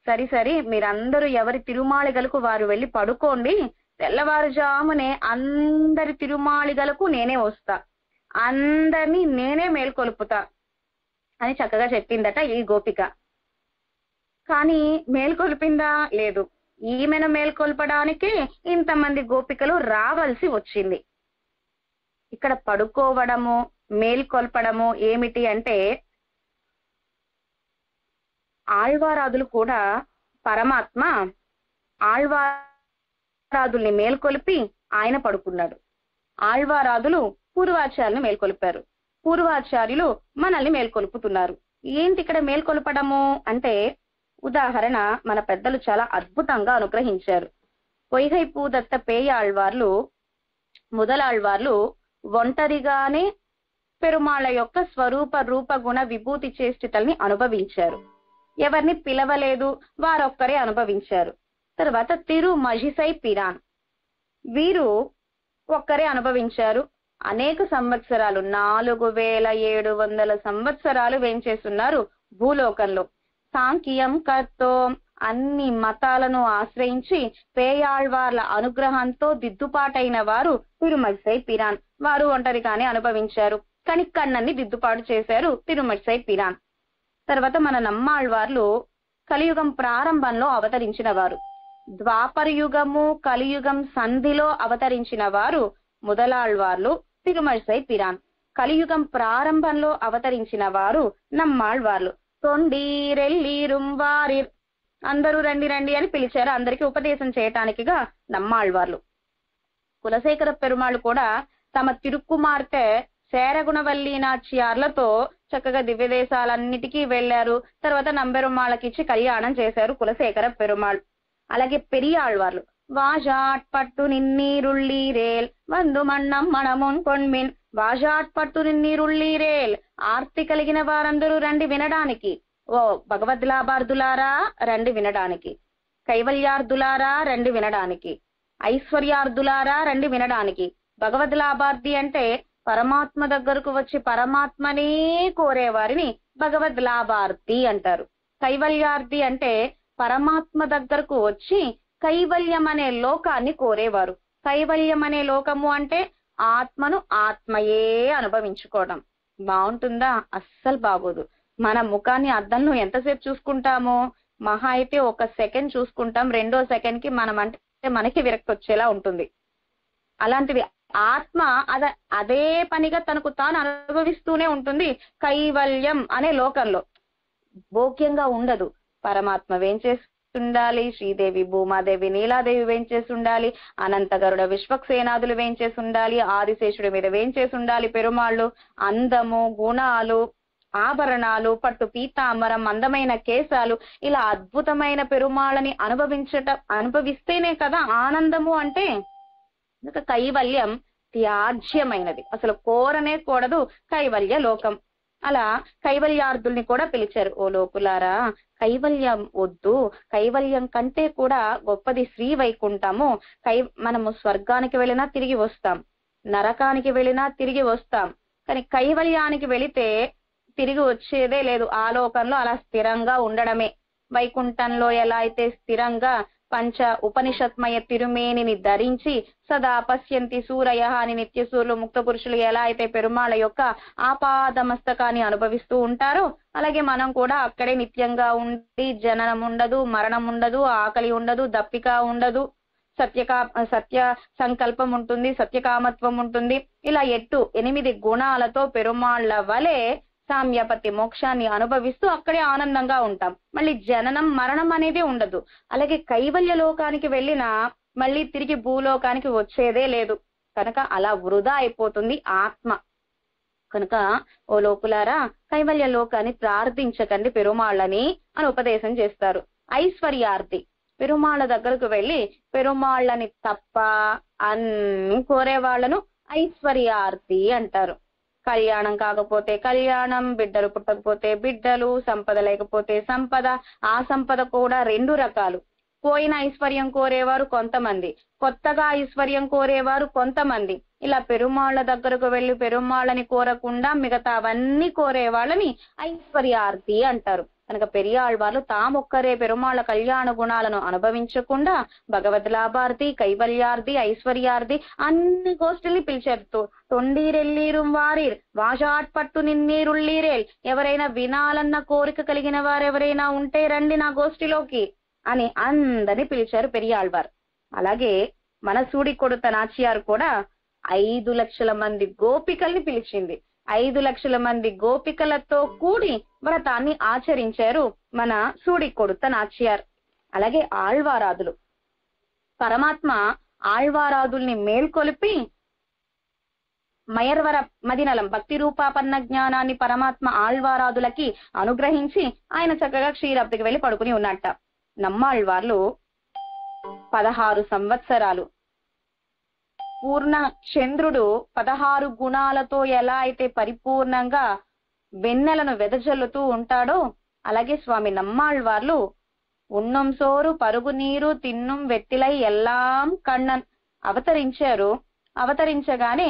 సరి మీరందరూ ఎవరి తిరుమాళిగలకు వారు వెళ్లి పడుకోండి, తెల్లవారుజామునే అందరి తిరుమాళిగలకు నేనే వస్తా, అందరినీ నేనే మేల్కొలుపుతా అని చక్కగా చెప్పిందట ఈ గోపిక. కానీ మేల్కొల్పిందా? లేదు. ఈమెను మేల్కొల్పడానికి ఇంతమంది గోపికలు రావాల్సి వచ్చింది. ఇక్కడ పడుకోవడము మేల్కొల్పడము ఏమిటి అంటే, ఆళ్వారాదులు కూడా పరమాత్మ ఆళ్వారాదుల్ని మేల్కొలిపి ఆయన పడుకున్నాడు. ఆళ్వారాదులు పూర్వాచార్యులను మేల్కొలిపారు, పూర్వాచార్యులు మనల్ని మేల్కొలుపుతున్నారు. ఏంటి ఇక్కడ మేల్కొల్పడము అంటే, ఉదాహరణ మన పెద్దలు చాలా అద్భుతంగా అనుగ్రహించారు. పొయ్గై పూదత్త పేయాళ్వార్లు మొదలాళ్వార్లు ఒంటరిగానే పెరుమాళ యొక్క స్వరూప రూప గుణ విభూతి చేష్టితల్ని అనుభవించారు. ఎవరిని పిలవలేదు, వారొక్కరే అనుభవించారు. తర్వాత తిరుమజిసై పిరాన్, వీరు ఒక్కరే అనుభవించారు. అనేక సంవత్సరాలు 4700 సంవత్సరాలు వేంచేస్తున్నారు భూలోకంలో. సాంఖ్యం కర్తో అన్ని మతాలను ఆశ్రయించి పేయాళ్వార్ల అనుగ్రహంతో దిద్దుపాటైన వారు తిరుమజిసై పిరాన్. వారు ఒంటరిగానే అనుభవించారు, కానీ కన్నన్ని దిద్దుపాటు చేశారు తిరుమజిసై పిరాన్. తర్వాత మన నమ్మాళ్వార్లు కలియుగం ప్రారంభంలో అవతరించిన వారు. ద్వాపర యుగము కలియుగం సంధిలో అవతరించిన వారు మొదలాళ్వార్లు తిరుమజిసై పిరాన్. కలియుగం ప్రారంభంలో అవతరించిన వారు నమ్మాళ్వార్లు. తొండీరెల్లీరుం వారిర్, అందరూ రండి రండి అని పిలిచారు. అందరికీ ఉపదేశం చేయటానికిగా నమ్మాళ్వార్లు. కులశేఖర పెరుమాళ్ళు కూడా తమ తిరుక్కుమార్తె శేరగుణవల్లి నాచ్యార్లతో చక్కగా దివ్యదేశాలన్నిటికీ వెళ్లారు. తర్వాత నంబెరుమాళ్ళకి ఇచ్చి కళ్యాణం చేశారు కులశేఖర పెరుమాళ్. అలాగే పెరియాళ్వార్లు వాజాట్పట్టు నిన్నీరుళ్ళీరేల్ వందు మన్నం మనమున్ కొన్మిన్. వాజాట్పట్టు నిన్నీరుళ్ళీరేల్, ఆర్తి కలిగిన వారందరూ రండి వినడానికి. ఓ భగవద్లాభార్థులారా రండి వినడానికి, కైవల్యార్థులారా రండి వినడానికి, ఐశ్వర్యార్థులారా రండి వినడానికి. భగవద్లాభార్థి అంటే పరమాత్మ దగ్గరకు వచ్చి పరమాత్మనే కోరేవారిని భగవద్లాభార్థి అంటారు. కైవల్యార్థి అంటే పరమాత్మ దగ్గరకు వచ్చి కైవల్యం అనే లోకాన్ని కోరేవారు. కైవల్యం అనే లోకము అంటే ఆత్మను ఆత్మయే అనుభవించుకోవడం. బాగుంటుందా? అస్సలు బాగోదు. మన ముఖాన్ని అద్దంలో ఎంతసేపు చూసుకుంటామో, మహా అయితే 1 సెకండ్ చూసుకుంటాం, 2వ సెకండ్ కి మనం అంటే మనకి విరక్తి వచ్చేలా ఉంటుంది. అలాంటిది ఆత్మ అదే పనిగా తనకు తాను అనుభవిస్తూనే ఉంటుంది కైవల్యం అనే లోకంలో. భోగ్యంగా ఉండదు. పరమాత్మ వేంచేస్తుండాలి, శ్రీదేవి భూమాదేవి నీలాదేవి వేంచేస్తుండాలి, అనంతగరుడ విశ్వక్సేనాదులు వేంచేస్తుండాలి, ఆదిశేషుడి మీద వేంచేస్తుండాలి పెరుమాళ్ళు. అందము, గుణాలు, ఆభరణాలు, పట్టు పీతాంబరం, అందమైన కేశాలు, ఇలా అద్భుతమైన పెరుమాళ్ళని అనుభవిస్తేనే కదా ఆనందము అంటే. కైవల్యం త్యాజ్యమైనది, అసలు కోరనే కూడదు కైవల్య లోకం. అలా కైవల్యార్థుల్ని కూడా పిలిచారు. ఓ లోకులారా, కైవల్యం వద్దు, కైవల్యం కంటే కూడా గొప్పది శ్రీ వైకుంఠము. మనము స్వర్గానికి వెళ్ళినా తిరిగి వస్తాం, నరకానికి వెళ్ళినా తిరిగి వస్తాం, కానీ కైవల్యానికి వెళితే తిరిగి వచ్చేదే లేదు. ఆ లోకంలో అలా స్థిరంగా ఉండడమే. వైకుంఠంలో ఎలా అయితే స్థిరంగా పంచ ఉపనిషత్మయ తిరుమేనిని ధరించి సదా పశ్యంతి సూరయ అని నిత్య సూర్యులు ముక్త పురుషులు ఎలా అయితే పెరుమాళ యొక్క ఆపాదమస్తకాన్ని అనుభవిస్తూ ఉంటారో అలాగే మనం కూడా అక్కడే నిత్యంగా ఉండి జననం ఉండదు, మరణం ఉండదు, ఆకలి ఉండదు, దప్పిక ఉండదు, సత్య సంకల్పం ఉంటుంది, సత్యకామత్వం ఉంటుంది. ఇలా 8 గుణాలతో పెరుమాళ్ల వలె సామ్యపతి మోక్షాన్ని అనుభవిస్తూ అక్కడే ఆనందంగా ఉంటాం. మళ్ళీ జననం మరణం అనేది ఉండదు. అలాగే కైవల్య లోకానికి వెళ్ళినా మళ్ళీ తిరిగి భూలోకానికి వచ్చేదే లేదు. కనుక అలా వృధా అయిపోతుంది ఆత్మ. కనుక ఓ లోకులారా, కైవల్య లోకాన్ని ప్రార్థించకండి పెరుమాళ్ళని అని ఉపదేశం చేస్తారు. ఐశ్వర్యార్థి పెరుమాళ్ళ దగ్గరకు వెళ్ళి పెరుమాళ్ళని తప్ప అన్ని కోరే వాళ్ళను ఐశ్వర్యార్థి అంటారు. కళ్యాణం కాకపోతే కళ్యాణం, బిడ్డలు పుట్టకపోతే బిడ్డలు, సంపద లేకపోతే సంపద. ఆ సంపద కూడా 2 రకాలు. పోయిన ఐశ్వర్యం కోరేవారు కొంతమంది, కొత్తగా ఐశ్వర్యం కోరేవారు కొంతమంది. ఇలా పెరుమాళ్ళ దగ్గరకు వెళ్ళి పెరుమాళ్ళని కోరకుండా మిగతావన్నీ కోరే వాళ్ళని ఐశ్వర్యార్థి అంటారు. కనుక పెరియాళ్వార్లు తామొక్కరే పెరుమాళ్ళ కళ్యాణ గుణాలను అనుభవించకుండా భగవద్ లాభార్థి, కైవల్యార్థి, ఐశ్వర్యార్థి అన్ని గోష్ఠుల్ని పిలిచారు. తొండీరెల్లీరుం వారీర్ వాజాట్పట్టు నిన్నీరుళ్ళీరేల్, ఎవరైనా వినాలన్న కోరిక కలిగిన వారెవరైనా ఉంటే రండి నా గోష్ఠిలోకి అని అందరిని పిలిచారు పెరియాళ్వార్. అలాగే మన సూడి కొడుత నాచియారు కూడా 5 లక్షల మంది గోపికల్ని పిలిచింది. 5 లక్షల మంది గోపికలతో కూడి వ్రతాన్ని ఆచరించారు మన సూడి కొడుత నాచియార్. అలాగే ఆళ్వారాదులు, పరమాత్మ ఆళ్వారాదుల్ని మేల్కొలిపి మయర్వర మదినలం భక్తి రూపాపన్న జ్ఞానాన్ని పరమాత్మ ఆళ్వారాదులకి అనుగ్రహించి ఆయన చక్కగా క్షీరాబ్దికి వెళ్లి పడుకుని ఉన్నట్ట. నమ్మాళ్వార్లు 16 సంవత్సరాలు పూర్ణ చంద్రుడు 16 గుణాలతో ఎలా అయితే పరిపూర్ణంగా వెన్నెలను వెదజల్లుతూ ఉంటాడో అలాగే స్వామి నమ్మాళ్వార్లు ఉన్నం సోరు పరుగు నీరు తిన్నుం వెట్టిలై ఎల్లాం కണ്ണన్ అవతరించారు. అవతరించగానే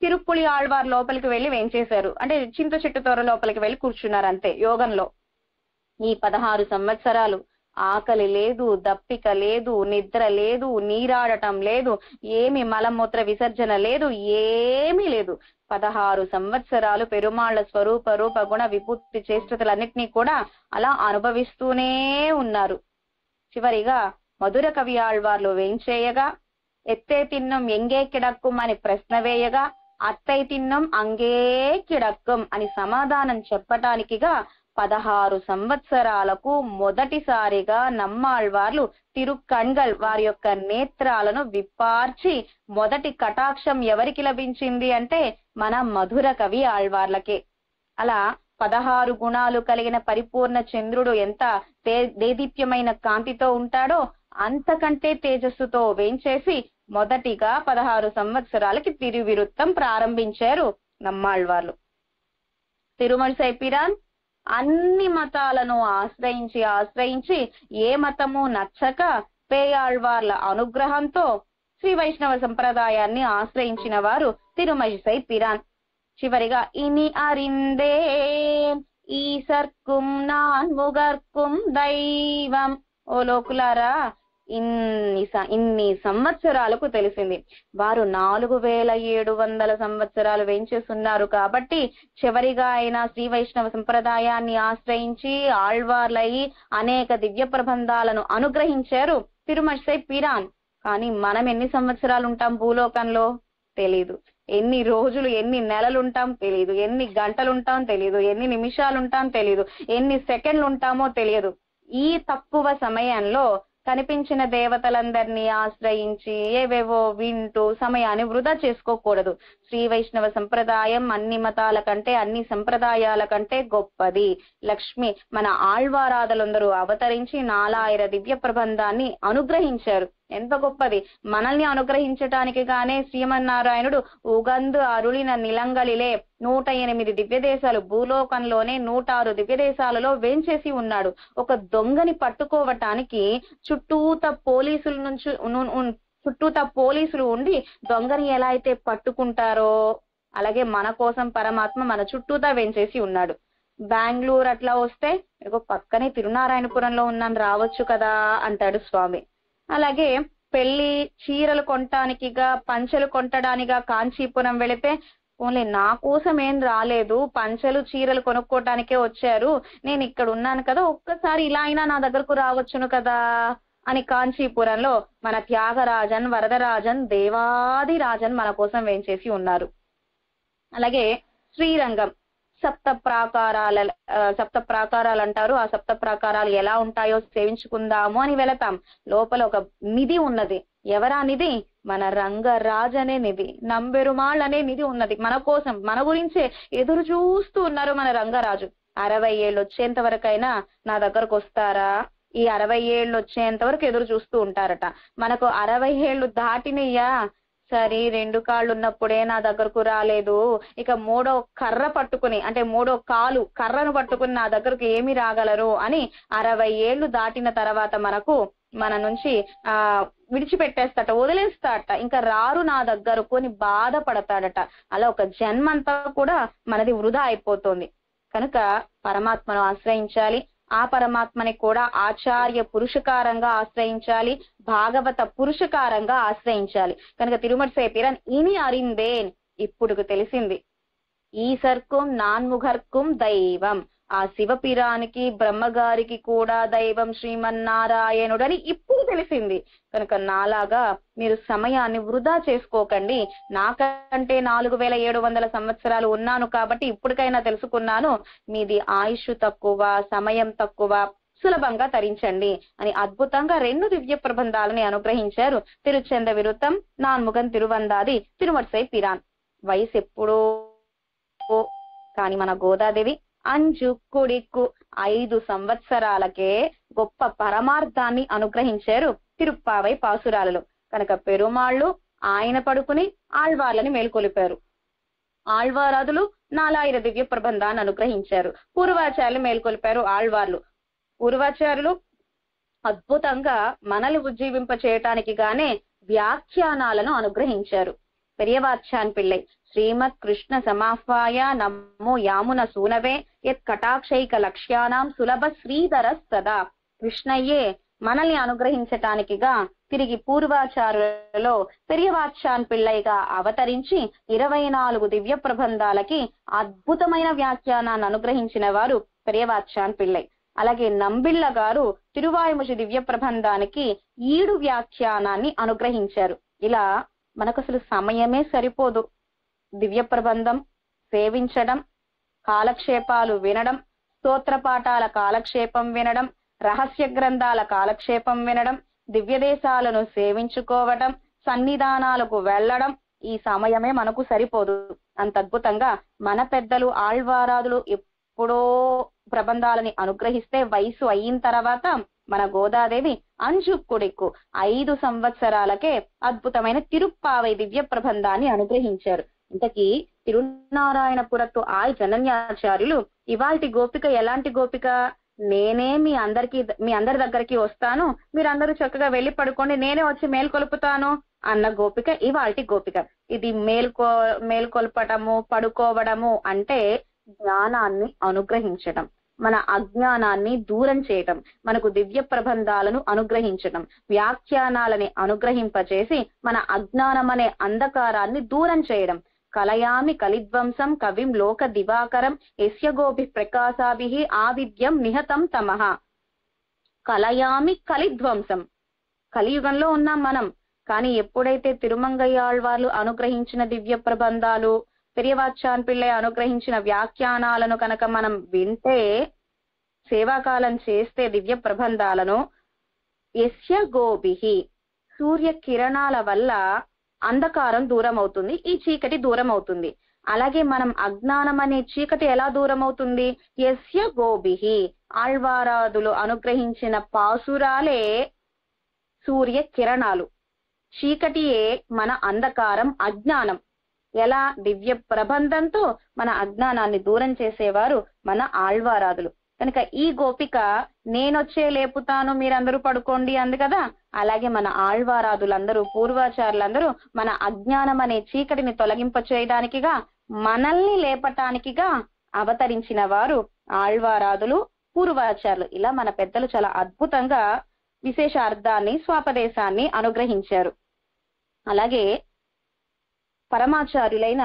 తిరుప్పులి ఆళ్వార్ లోపలికి వెళ్లి వేంచేశారు. అంటే చింత చెట్టు తోర లోపలికి వెళ్లి కూర్చున్నారు అంతే యోగంలో. ఈ 16 సంవత్సరాలు ఆకలి లేదు, దప్పిక లేదు, నిద్ర లేదు, నీరాడటం లేదు, ఏమి మలమూత్ర విసర్జన లేదు, ఏమీ లేదు. 16 సంవత్సరాలు పెరుమాళ్ల స్వరూప రూప గుణ విభూతి చేష్టతలన్నిటినీ కూడా అలా అనుభవిస్తూనే ఉన్నారు. చివరిగా మధుర కవి ఆళ్వార్లు వేంచేయగా ఎత్తే తిన్నం ఎంగే కిడక్కుం అని ప్రశ్న వేయగా అత్తై తిన్నం అంగే కిడక్కం అని సమాధానం చెప్పటానికిగా 16 సంవత్సరాలకు మొదటిసారిగా నమ్మాళ్వార్లు తిరుక్కణ్గల్ వారి యొక్క నేత్రాలను విప్పార్చి మొదటి కటాక్షం ఎవరికి లభించింది అంటే మన మధుర కవి ఆళ్వార్లకే. అలా 16 గుణాలు కలిగిన పరిపూర్ణ చంద్రుడు ఎంత దేదీప్యమైన కాంతితో ఉంటాడో అంతకంటే తేజస్సుతో వేంచేసి మొదటిగా 16 సంవత్సరాలకి తిరువిరుత్తం ప్రారంభించారు నమ్మాళ్వార్లు. తిరుమలసై పిరాన్ అన్ని మతాలను ఆశ్రయించి ఏ మతము నచ్చక పేయాళ్వార్ల అనుగ్రహంతో శ్రీ వైష్ణవ సంప్రదాయాన్ని ఆశ్రయించిన వారు తిరుమలసై పిరాన్. చివరిగా ఇని అరిందేన్ ఈసర్కుం నాన్ ముగర్కుం దైవం. ఓ లోకులారా, ఇన్ని సంవత్సరాలకు తెలిసింది వారు 4700 సంవత్సరాలు వేంచేస్తున్నారు. కాబట్టి చివరిగా అయినా శ్రీ వైష్ణవ సంప్రదాయాన్ని ఆశ్రయించి ఆళ్వార్లయి అనేక దివ్య ప్రబంధాలను అనుగ్రహించారు తిరుమలసై పిరాన్. కానీ మనం ఎన్ని సంవత్సరాలు ఉంటాం భూలోకంలో తెలీదు. ఎన్ని రోజులు ఎన్ని నెలలు ఉంటాం తెలియదు, ఎన్ని గంటలు ఉంటాం తెలియదు, ఎన్ని నిమిషాలు ఉంటాం తెలియదు, ఎన్ని సెకండ్లు ఉంటామో తెలియదు. ఈ తక్కువ సమయంలో కనిపించిన దేవతలందరినీ ఆశ్రయించి ఏవేవో వింటూ సమయాన్ని వృధా చేసుకోకూడదు. శ్రీ వైష్ణవ సంప్రదాయం అన్ని మతాల కంటే అన్ని సంప్రదాయాల కంటే గొప్పది. లక్ష్మి మన ఆళ్వారాధలందరూ అవతరించి 4000 దివ్య ప్రబంధాన్ని అనుగ్రహించారు. ఎంత గొప్పది! మనల్ని అనుగ్రహించటానికి గానే శ్రీమన్నారాయణుడు ఉగందు అరుళిన నిలంగలిలే 108 దివ్య దేశాలు భూలోకంలోనే 106 దివ్య దేశాలలో వేంచేసి ఉన్నాడు. ఒక దొంగని పట్టుకోవటానికి చుట్టూత పోలీసులు ఉండి దొంగని ఎలా అయితే పట్టుకుంటారో అలాగే మన కోసం పరమాత్మ మన చుట్టూతా వేంచేసి ఉన్నాడు. బెంగళూరు అట్లా వస్తే పక్కనే తిరునారాయణపురంలో ఉన్నాను రావచ్చు కదా అంటాడు స్వామి. అలాగే పెళ్లి చీరలు కొనటానికిగా పంచెలు కొంటడానిగా కాంచీపురం వెళితే ఓన్లీ నా కోసం ఏం రాలేదు, పంచెలు చీరలు కొనుక్కోటానికే వచ్చారు, నేను ఇక్కడ ఉన్నాను కదా, ఒక్కసారి ఇలా అయినా నా దగ్గరకు రావచ్చును కదా అని కాంచీపురంలో మన త్యాగరాజన్ వరదరాజన్ దేవాది రాజన్ మన కోసం వేంచేసి ఉన్నారు. అలాగే శ్రీరంగం సప్త ప్రాకారాలు అంటారు. ఆ సప్త ప్రాకారాలు ఎలా ఉంటాయో సేవించుకుందాము అని వెళతాం. లోపల ఒక నిధి ఉన్నది. ఎవరా నిధి? మన రంగరాజ్ అనే నిధి, నంబెరుమాళ్ అనే నిధి ఉన్నది. మన కోసం, మన గురించే ఎదురు చూస్తూ ఉన్నారు మన రంగరాజు. 60 ఏళ్ళు వచ్చేంత వరకైనా నా దగ్గరకు వస్తారా, ఈ 60 ఏళ్ళు వచ్చేంత వరకు ఎదురు చూస్తూ ఉంటారట. మనకు 60 ఏళ్ళు దాటినయ్యా, సరే 2 కాళ్ళు ఉన్నప్పుడే నా దగ్గరకు రాలేదు, ఇక 3వ కర్ర పట్టుకుని, అంటే 3వ కాలు కర్రను పట్టుకుని నా దగ్గరకు ఏమి రాగలరు అని 60 ఏళ్ళు దాటిన తర్వాత మన నుంచి విడిచిపెట్టేస్తాట, వదిలేస్తాట, ఇంకా రారు నా దగ్గరకు అని బాధపడతాడట. అలా ఒక జన్మంతా కూడా మనది వృధా అయిపోతుంది. కనుక పరమాత్మను ఆశ్రయించాలి. ఆ పరమాత్మని కూడా ఆచార్య పురుషకారంగా ఆశ్రయించాలి, భాగవత పురుషకారంగా ఆశ్రయించాలి. కనుక తిరుమల సేపిరన్ ఇని అరిందేన్, ఇప్పుడు తెలిసింది, ఈసర్కుం నాన్ముఖర్కుం దైవం, ఆ శివపిరానికి బ్రహ్మగారికి కూడా దైవం శ్రీమన్నారాయణుడని ఇప్పుడు తెలిసింది. కనుక నాలాగా మీరు సమయాన్ని వృధా చేసుకోకండి. నాకంటే 4700 సంవత్సరాలు ఉన్నాను కాబట్టి ఇప్పటికైనా తెలుసుకున్నాను, మీది ఆయుష్ తక్కువ, సమయం తక్కువ, సులభంగా తరించండి అని అద్భుతంగా 2 దివ్య ప్రబంధాలని అనుగ్రహించారు తిరుచెంద విరుత్తం, నాన్ముగన్ తిరువందాది తిరుమర్సై పిరాన్. వయసు ఎప్పుడో కాని మన గోదాదేవి అంజు కుడిక్కు 5 సంవత్సరాలకే గొప్ప పరమార్థాన్ని అనుగ్రహించారు తిరుప్పావై పాసురాలలో. కనుక పెరుమాళ్ళు ఆయన పడుకుని ఆళ్వార్లని మేల్కొలిపారు. ఆళ్వారాదులు 4000 దివ్య ప్రబంధాన్ని అనుగ్రహించారు. పూర్వాచార్యులు మేల్కొలిపారు ఆళ్వార్లు. పూర్వాచార్యులు అద్భుతంగా మనల్ని ఉజ్జీవింప చేయటానికి గానే వ్యాఖ్యానాలను అనుగ్రహించారు. పెరియవాచ్యాన్ పిళ్ళై శ్రీమద్ కృష్ణ సమాహ్వాయ నమో యామున సూనవే యత్ కటాక్షైక లక్ష్యానాం సులభ శ్రీధర సదా. కృష్ణయ్యే మనల్ని అనుగ్రహించటానికిగా తిరిగి పూర్వాచారులలో పెరియవాచ్యాన్ పిళ్ళైగా అవతరించి 24 దివ్య ప్రబంధాలకి అద్భుతమైన వ్యాఖ్యానాన్ని అనుగ్రహించిన వారు పెరియవాచ్యాన్ పిళ్ళై. అలాగే నంబిళ్ళ గారు తిరువాయుముషి దివ్య ప్రబంధానికి 7 వ్యాఖ్యానాన్ని అనుగ్రహించారు. ఇలా మనకు అసలు సమయమే సరిపోదు. దివ్య ప్రబంధం సేవించడం, కాలక్షేపాలు వినడం, స్తోత్రపాఠాల కాలక్షేపం వినడం, రహస్య గ్రంథాల కాలక్షేపం వినడం, దివ్యదేశాలను సేవించుకోవడం, సన్నిధానాలకు వెళ్ళడం, ఈ సమయమే మనకు సరిపోదు. అంత అద్భుతంగా మన పెద్దలు ఆళ్వారాదులు ఎప్పుడో ప్రబంధాలని అనుగ్రహిస్తే వయసు అయిన తర్వాత మన గోదాదేవి అంజుక్కుడిక్కు 5 సంవత్సరాలకే అద్భుతమైన తిరుప్పావై దివ్య ప్రబంధాన్ని అనుగ్రహించారు. ఇంతకీ తిరునారాయణపురత్తు ఆయ్ జనన్యాచార్యులు ఇవాల్టి గోపిక ఎలాంటి గోపిక? నేనే మీ అందరి దగ్గరికి వస్తాను, మీరందరూ చక్కగా వెళ్లి పడుకోండి, నేనే వచ్చి మేల్కొలుపుతాను అన్న గోపిక ఇవాల్టి గోపిక. ఇది మేల్కొల్పటము, పడుకోవడము అంటే జ్ఞానాన్ని అనుగ్రహించడం, మన అజ్ఞానాన్ని దూరం చేయటం, మనకు దివ్య ప్రబంధాలను అనుగ్రహించటం, వ్యాఖ్యానాలని అనుగ్రహింపచేసి మన అజ్ఞానం అనే అంధకారాన్ని దూరం చేయడం. కలయామి కలిధ్వంసం కవిం లోక దివాకరం యస్య గోపి ప్రకాశాభిః ఆవిద్యం నిహతం తమః. కలయామి కలిధ్వంసం, కలియుగంలో ఉన్నాం మనం. కానీ ఎప్పుడైతే తిరుమంగయ్యాళ్వార్లు అనుగ్రహించిన దివ్య ప్రబంధాలు, పెరియవాచ్యాన్ పిళ్ళై అనుగ్రహించిన వ్యాఖ్యానాలను కనుక మనం వింటే, సేవాకాలం చేస్తే దివ్య ప్రబంధాలను, యస్య గోభిః, సూర్య కిరణాల వల్ల అంధకారం దూరం అవుతుంది, ఈ చీకటి దూరం అవుతుంది. అలాగే మనం అజ్ఞానం అనే చీకటి ఎలా దూరం అవుతుంది? యస్య గోభిః, ఆళ్వారాదులు అనుగ్రహించిన పాసురాలే సూర్య కిరణాలు, చీకటియే మన అంధకారం, అజ్ఞానం. ఎలా? దివ్య ప్రబంధంతో మన అజ్ఞానాన్ని దూరం చేసేవారు మన ఆళ్వారాదులు. కనుక ఈ గోపిక నేనొచ్చే లేపుతాను, మీరందరూ పడుకోండి అంది కదా. అలాగే మన ఆళ్వారాదులందరూ, పూర్వాచారులందరూ మన అజ్ఞానం అనే చీకటిని తొలగింప చేయడానికిగా, మనల్ని లేపటానికిగా అవతరించిన వారు ఆళ్వారాదులు, పూర్వాచారులు. ఇలా మన పెద్దలు చాలా అద్భుతంగా విశేషార్థాన్ని స్వాపదేశాన్ని అనుగ్రహించారు. అలాగే పరమాచార్యులైన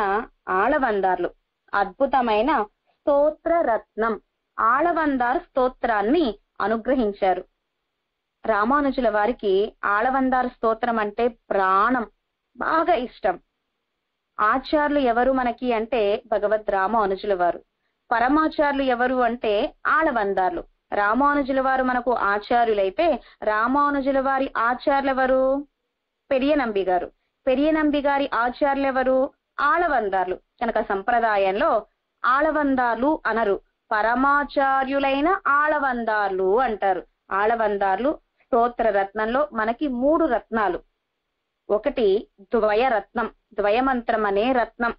ఆళవందార్లు అద్భుతమైన స్తోత్ర రత్నం ఆళవందార్ స్తోత్రాన్ని అనుగ్రహించారు. రామానుజుల వారికి ఆళవందార్ స్తోత్రం అంటే ప్రాణం, బాగా ఇష్టం. ఆచార్యులు ఎవరు మనకి అంటే భగవద్ రామానుజుల వారు. పరమాచార్యులు ఎవరు అంటే ఆళవందార్లు. రామానుజుల వారు మనకు ఆచార్యులైతే రామానుజుల వారి ఆచార్యులు ఎవరు? పెరియనంబి గారు. పెరియనంబి గారి ఆచార్యులు ఎవరు? ఆళవందార్లు. కనుక సంప్రదాయంలో ఆళవందార్లు అనరు, పరమాచార్యులైన ఆళవందార్లు అంటారు. ఆళవందార్లు స్తోత్ర రత్నంలో మనకి 3 రత్నాలు. ఒకటి ద్వయ రత్నం, ద్వయమంత్రం అనే రత్నం.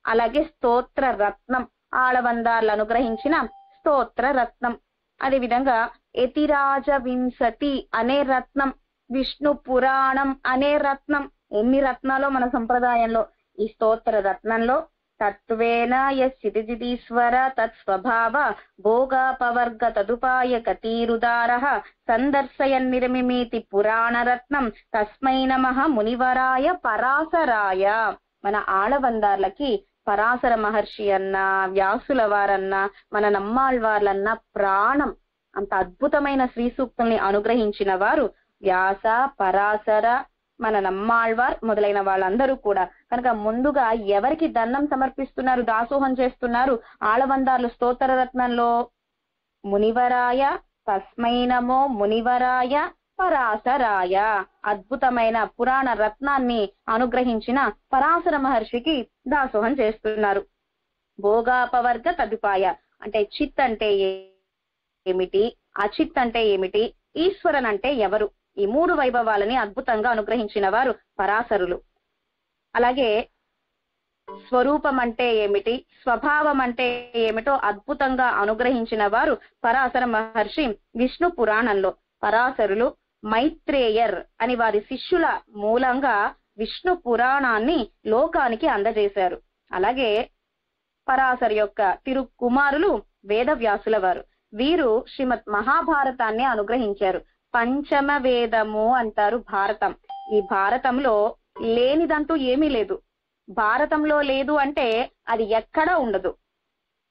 అలాగే స్తోత్ర రత్నం, ఆళవందార్లు అనుగ్రహించిన స్తోత్ర రత్నం. అదే విధంగా యతిరాజ వింశతి అనే రత్నం, విష్ణు పురాణం అనే రత్నం. ఎన్ని రత్నాలో మన సంప్రదాయంలో. ఈ స్తోత్ర రత్నంలో తత్వేన యసితిజిదీశ్వర తత్స్వభావ భోగాపవర్గ తదుపాయ కతీరుదార సందర్శయన్ నిర్మిమీతి పురాణ రత్నం తస్మై నమః మునివరాయ పరాశరాయ. మన ఆళవందార్లకి పరాశర మహర్షి అన్న, వ్యాసుల వారన్న, మన నమ్మాళ్వార్లన్న ప్రాణం. అంత అద్భుతమైన శ్రీ సూక్తుల్ని అనుగ్రహించిన వారు వ్యాస, పరాశర, మన నమ్మాళ్వార్ మొదలైన వాళ్ళందరూ కూడా. కనుక ముందుగా ఎవరికి దండం సమర్పిస్తున్నారు, దాసోహం చేస్తున్నారు? ఆళవందార్లు స్తోత్ర రత్నంలో మునివరాయ, తస్మై నమో మునివరాయ పరాశరాయ. అద్భుతమైన పురాణ రత్నాన్ని అనుగ్రహించిన పరాశర మహర్షికి దాసోహం చేస్తున్నారు. భోగాపవర్గ తదుపాయ అంటే చిత్ అంటే ఏమిటి, అచిత్ అంటే ఏమిటి, ఈశ్వరన్ అంటే ఎవరు, ఈ 3 వైభవాలని అద్భుతంగా అనుగ్రహించిన వారు పరాశరులు. అలాగే స్వరూపం అంటే ఏమిటి, స్వభావం అంటే ఏమిటో అద్భుతంగా అనుగ్రహించిన వారు పరాశర మహర్షి విష్ణు పురాణంలో. పరాశరులు మైత్రేయర్ అని వారి శిష్యుల మూలంగా విష్ణు పురాణాన్ని లోకానికి అందజేశారు. అలాగే పరాశర్ యొక్క తిరుకుమారులు వేదవ్యాసుల వారు. వీరు శ్రీమద్ మహాభారతాన్ని అనుగ్రహించారు. పంచమ వేదము అంటారు భారతం. ఈ భారతంలో లేనిదంటూ ఏమీ లేదు. భారతంలో లేదు అంటే అది ఎక్కడా ఉండదు.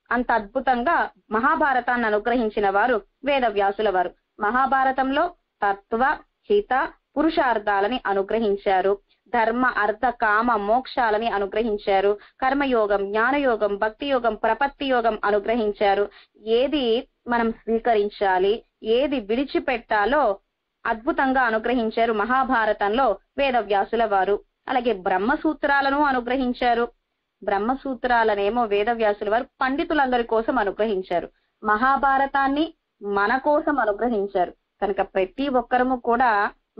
అంత అద్భుతంగా మహాభారతాన్ని అనుగ్రహించిన వారు వేదవ్యాసుల వారు. మహాభారతంలో తత్వ, హిత, పురుషార్థాలని అనుగ్రహించారు. ధర్మ, అర్థ, కామ, మోక్షాలని అనుగ్రహించారు. కర్మయోగం, జ్ఞానయోగం, భక్తి యోగం, ప్రపత్తి యోగం అనుగ్రహించారు. ఏది మనం స్వీకరించాలి, ఏది విడిచిపెట్టాలో అద్భుతంగా అనుగ్రహించారు మహాభారతంలో వేదవ్యాసుల వారు. అలాగే బ్రహ్మసూత్రాలను అనుగ్రహించారు. బ్రహ్మసూత్రాలనేమో వేదవ్యాసుల వారు పండితులందరి కోసం అనుగ్రహించారు. మహాభారతాన్ని మన కోసం అనుగ్రహించారు. కనుక ప్రతి ఒక్కరము కూడా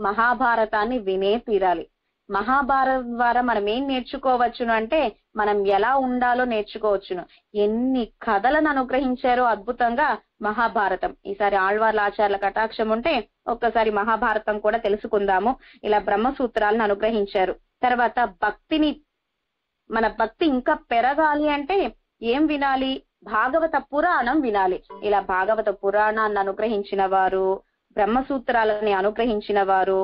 మహాభారతాన్ని వినే తీరాలి. మహాభారతం ద్వారా మనం ఏం నేర్చుకోవచ్చును అంటే మనం ఎలా ఉండాలో నేర్చుకోవచ్చును. ఎన్ని కథలను అనుగ్రహించారో అద్భుతంగా మహాభారతం. ఈసారి ఆళ్వార్ల ఆచార్యుల కటాక్షం ఉంటే ఒక్కసారి మహాభారతం కూడా తెలుసుకుందాము. ఇలా బ్రహ్మసూత్రాలను అనుగ్రహించారు. తర్వాత భక్తిని, మన భక్తి ఇంకా పెరగాలి అంటే ఏం వినాలి? భాగవత పురాణం వినాలి. ఇలా భాగవత పురాణాన్ని అనుగ్రహించిన వారు, బ్రహ్మసూత్రాలని అనుగ్రహించిన వారు,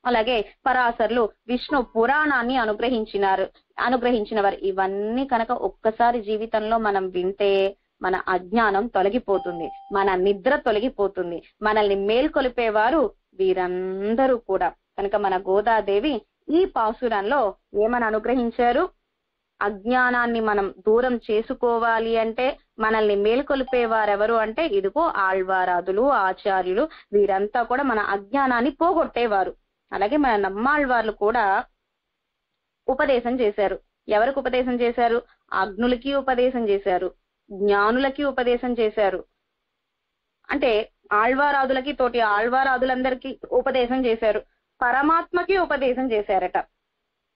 అలాగే పరాశరులు విష్ణు పురాణాన్ని అనుగ్రహించిన వారు. ఇవన్నీ కనుక ఒక్కసారి జీవితంలో మనం వింటే మన అజ్ఞానం తొలగిపోతుంది, మన నిద్ర తొలగిపోతుంది, మనల్ని మేల్కొలిపేవారు వీరందరూ కూడా. కనుక మన గోదాదేవి ఈ పాసురంలో ఏమని అనుగ్రహించారు? అజ్ఞానాన్ని మనం దూరం చేసుకోవాలి అంటే మనల్ని మేల్కొలిపేవారెవరు అంటే ఇదిగో ఆళ్వారాదులు, ఆచార్యులు. వీరంతా కూడా మన అజ్ఞానాన్ని పోగొట్టేవారు. అలాగే మన నమ్మాళ్వార్లు కూడా ఉపదేశం చేశారు. ఎవరికి ఉపదేశం చేశారు? అగ్నులకి ఉపదేశం చేశారు, జ్ఞానులకి ఉపదేశం చేశారు. అంటే ఆళ్వారాదులకి, తోటి ఆళ్వారాదులందరికీ ఉపదేశం చేశారు. పరమాత్మకి ఉపదేశం చేశారట.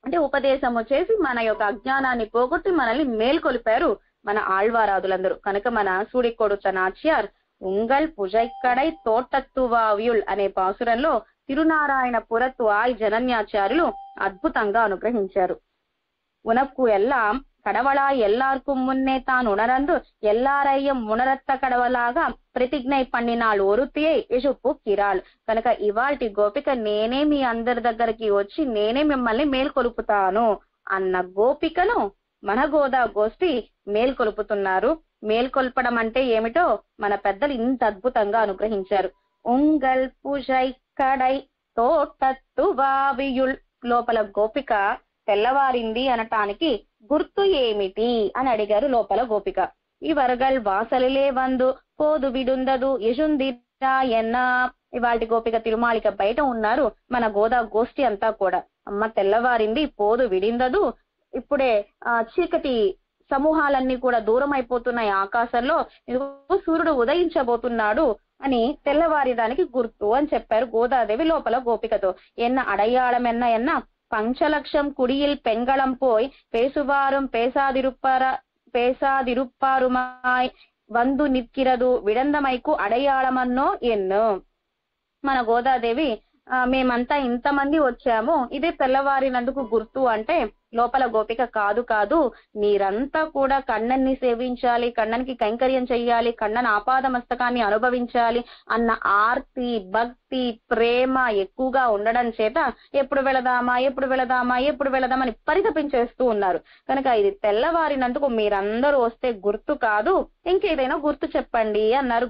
అంటే ఉపదేశము చేసి మన యొక్క అజ్ఞానాన్ని పోగొట్టి మనల్ని మేల్కొలిపారు మన ఆళ్వారాదులందరూ. కనుక మన సూడికొడుత నాచ్యార్ ఉంగల్ పుజైక్కడై తోటత్తువావ్యుల్ అనే పాసురంలో తిరునారాయణపురత్తు ఆయ్ జనన్యాచార్యులు అద్భుతంగా అనుగ్రహించారు. ఉనక్కు ఎల్లాం கடவளா எல்லாருக்கும் முன்னே தான் உணரந்து எல்லாரையும் ఉణరత్త కడవలాగా ప్రతిజ్ఞ పన్నినాள் ఒరుతియై యశుపుక్కిరాల్. కనుక ఇవాల్టి గోపిక నేనే మీ అందరి దగ్గరికి వచ్చి నేనే మిమ్మల్ని మేల్కొలుపుతాను అన్న గోపికను మన గోదా గోష్ఠి మేల్కొలుపుతున్నారు. మేల్కొల్పడం అంటే ఏమిటో మన పెద్దలు ఇంత అద్భుతంగా అనుగ్రహించారు. ఉంగల్ పూజై కడై తోటత్తు వావియుల్. లోపల గోపిక తెల్లవారింది అనటానికి గుర్తు ఏమిటి అని అడిగారు లోపల గోపిక. ఇవరగల్ వాసలిలే వందు పోదు విడుందదు యశుందిరాయన్న. ఇవాళ గోపిక తిరుమాళిక బయట ఉన్నారు. మన గోదా గోష్ఠి అంతా కూడా అమ్మ తెల్లవారింది పోదు విడిందదు, ఇప్పుడే చీకటి సమూహాలన్నీ కూడా దూరం అయిపోతున్నాయి ఆకాశంలో, ఇదిగో సూర్యుడు ఉదయించబోతున్నాడు అని తెల్లవారి దానికి గుర్తు అని చెప్పారు గోదాదేవి లోపల గోపికతో. ఎన్న అడయాళం ఎన్న పంచలక్షం కుడియిల్ పెంగళం పోయ్ పేసువారం పేసాదిరుప్పారుమాయ్ వందు నిక్కిరదు విడందమైకు అడయాళమన్నో ఎన్నో. మన గోదాదేవి మేమంతా ఇంతమంది వచ్చాము, ఇదే తెల్లవారినందుకు గుర్తు అంటే లోపల గోపిక కాదు మీరంతా కూడా కண்ணన్ని సేవించాలి, కண்ணనికి కైంకర్యం చెయ్యాలి, కണ്ണన్ ఆపాద మస్తకాన్ని అనుభవించాలి అన్న ఆర్తి భక్తి ప్రేమ ఎక్కువగా ఉండడం చేత ఎప్పుడు వెళదామని పరితపించేస్తూ ఉన్నారు. కనుక ఇది తెల్లవారినందుకు మీరందరూ వస్తే గుర్తు కాదు, ఇంకేదైనా గుర్తు చెప్పండి అన్నారు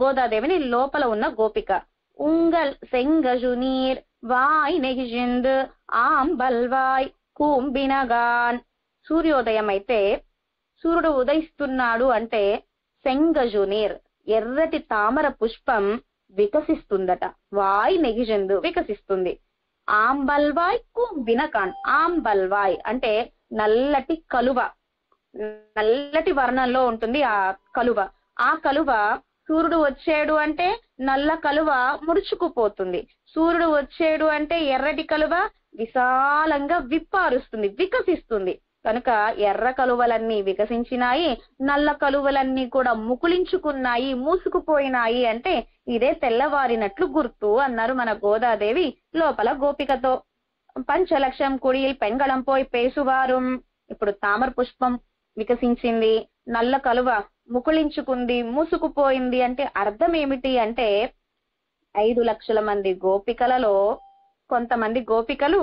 గోదాదేవిని లోపల ఉన్న గోపిక. ఉంగల్ సెంగజునీర్ వాయ్ నెగిజింద్ ఆంబల్వాయ్ కూంబినగాన్. సూర్యోదయం అయితే సూర్యుడు ఉదయిస్తున్నాడు అంటే సెంగజునీర్ ఎర్రటి తామర పుష్పం వికసిస్తుందట. వాయ్ నెగిజింద్ వికసిస్తుంది. ఆంబల్వాయ్ కూంబినగాన్. ఆంబల్వాయ్ అంటే నల్లటి కలువ, నల్లటి వర్ణంలో ఉంటుంది ఆ కలువ. ఆ కలువ సూర్యుడు వచ్చాడు అంటే నల్ల కలువ ముడుచుకుపోతుంది, సూర్యుడు వచ్చాడు అంటే ఎర్రటి కలువ విశాలంగా విప్పారుస్తుంది, వికసిస్తుంది. కనుక ఎర్ర కలువలన్నీ వికసించినాయి, నల్ల కలువలన్నీ కూడా ముకులించుకున్నాయి, మూసుకుపోయినాయి అంటే ఇదే తెల్లవారినట్లు గుర్తు అన్నారు మన గోదాదేవి లోపల గోపికతో. పంచలక్షం కుడియిల్ పెంగళం పోయి పేసువారు. ఇప్పుడు తామర పుష్పం వికసించింది, నల్ల కలువ ముకుళించుకుంది, మూసుకుపోయింది అంటే అర్థం ఏమిటి అంటే 5 లక్షల మంది గోపికలలో కొంతమంది గోపికలు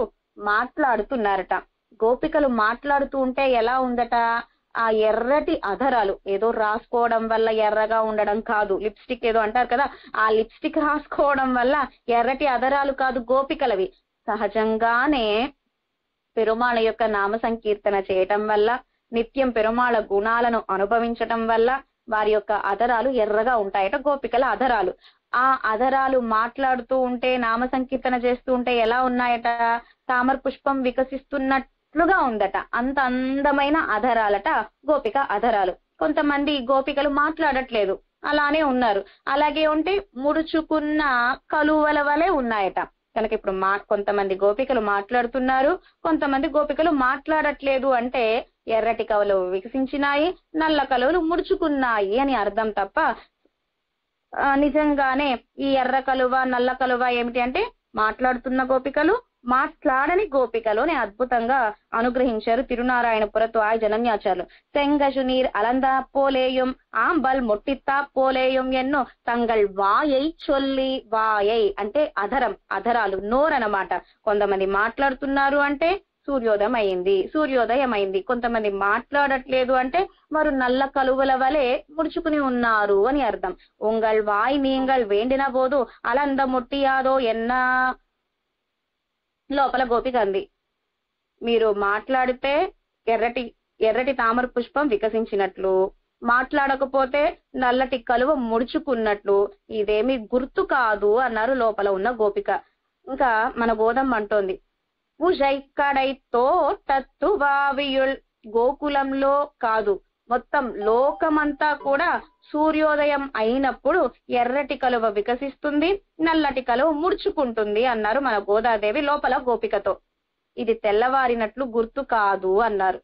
మాట్లాడుతున్నారట. గోపికలు మాట్లాడుతూ ఉంటే ఎలా ఉందట, ఆ ఎర్రటి అధరాలు ఏదో రాసుకోవడం వల్ల ఎర్రగా ఉండడం కాదు, లిప్స్టిక్ ఏదో అంటారు కదా, ఆ లిప్స్టిక్ రాసుకోవడం వల్ల ఎర్రటి అధరాలు కాదు గోపికలవి. సహజంగానే పెరుమాళ యొక్క నామ సంకీర్తన చేయటం వల్ల, నిత్యం పెరుమాళ గుణాలను అనుభవించటం వల్ల వారి యొక్క అధరాలు ఎర్రగా ఉంటాయట గోపికల అధరాలు. ఆ అధరాలు మాట్లాడుతూ ఉంటే నామ సంకీర్తన చేస్తూ ఉంటే ఎలా ఉన్నాయట, తామర పుష్పం వికసిస్తున్నట్లుగా ఉందట. అంత అందమైన అధరాలట గోపిక అధరాలు. కొంతమంది గోపికలు మాట్లాడట్లేదు, అలానే ఉన్నారు. అలాగే ఉంటే ముడుచుకున్న కలువల వలె ఉన్నాయట. కనుక ఇప్పుడు కొంతమంది గోపికలు మాట్లాడుతున్నారు, కొంతమంది గోపికలు మాట్లాడట్లేదు అంటే ఎర్రటి కలువలు వికసించినాయి, నల్ల కలువలు ముడుచుకున్నాయి అని అర్థం తప్ప నిజంగానే ఈ ఎర్ర కలువ నల్ల కలువ ఏమిటి అంటే మాట్లాడుతున్న గోపికలు, మాట్లాడని గోపికలు అని అద్భుతంగా అనుగ్రహించారు తిరునారాయణపురతు ఆయ జనన్యాచార్యులు. సెంగజునీర్ అలంద పోలేయం ఆంబల్ మొట్టిత్తా పోలేయం ఎన్నో తంగల్ వాయై చొల్లి. వాయై అంటే అధరం, అధరాలు, నోరనమాట. కొంతమంది మాట్లాడుతున్నారు అంటే సూర్యోదయం అయింది. కొంతమంది మాట్లాడట్లేదు అంటే వారు నల్ల కలువల వలె ముడుచుకుని ఉన్నారు అని అర్థం. ఉంగల్ వాయ్ నీంగల్ వేండిన పోదు అలంద ముట్టియాదో ఎన్నా. లోపల గోపిక అంది, మీరు మాట్లాడితే ఎర్రటి తామర పుష్పం వికసించినట్లు, మాట్లాడకపోతే నల్లటి కలువ ముడుచుకున్నట్లు, ఇదేమి గుర్తు కాదు అన్నారు లోపల ఉన్న గోపిక. ఇంకా మన గోదమ్మ అంటోంది, పూజైక్కడైతో తత్తు వావియుల్. గోకులంలో కాదు, మొత్తం లోకమంతా కూడా సూర్యోదయం అయినప్పుడు ఎర్రటి కలువ వికసిస్తుంది, నల్లటి కలువ ముడుచుకుంటుంది అన్నారు మన గోదాదేవి లోపల గోపికతో. ఇది తెల్లవారినట్లు గుర్తు కాదు అన్నారు.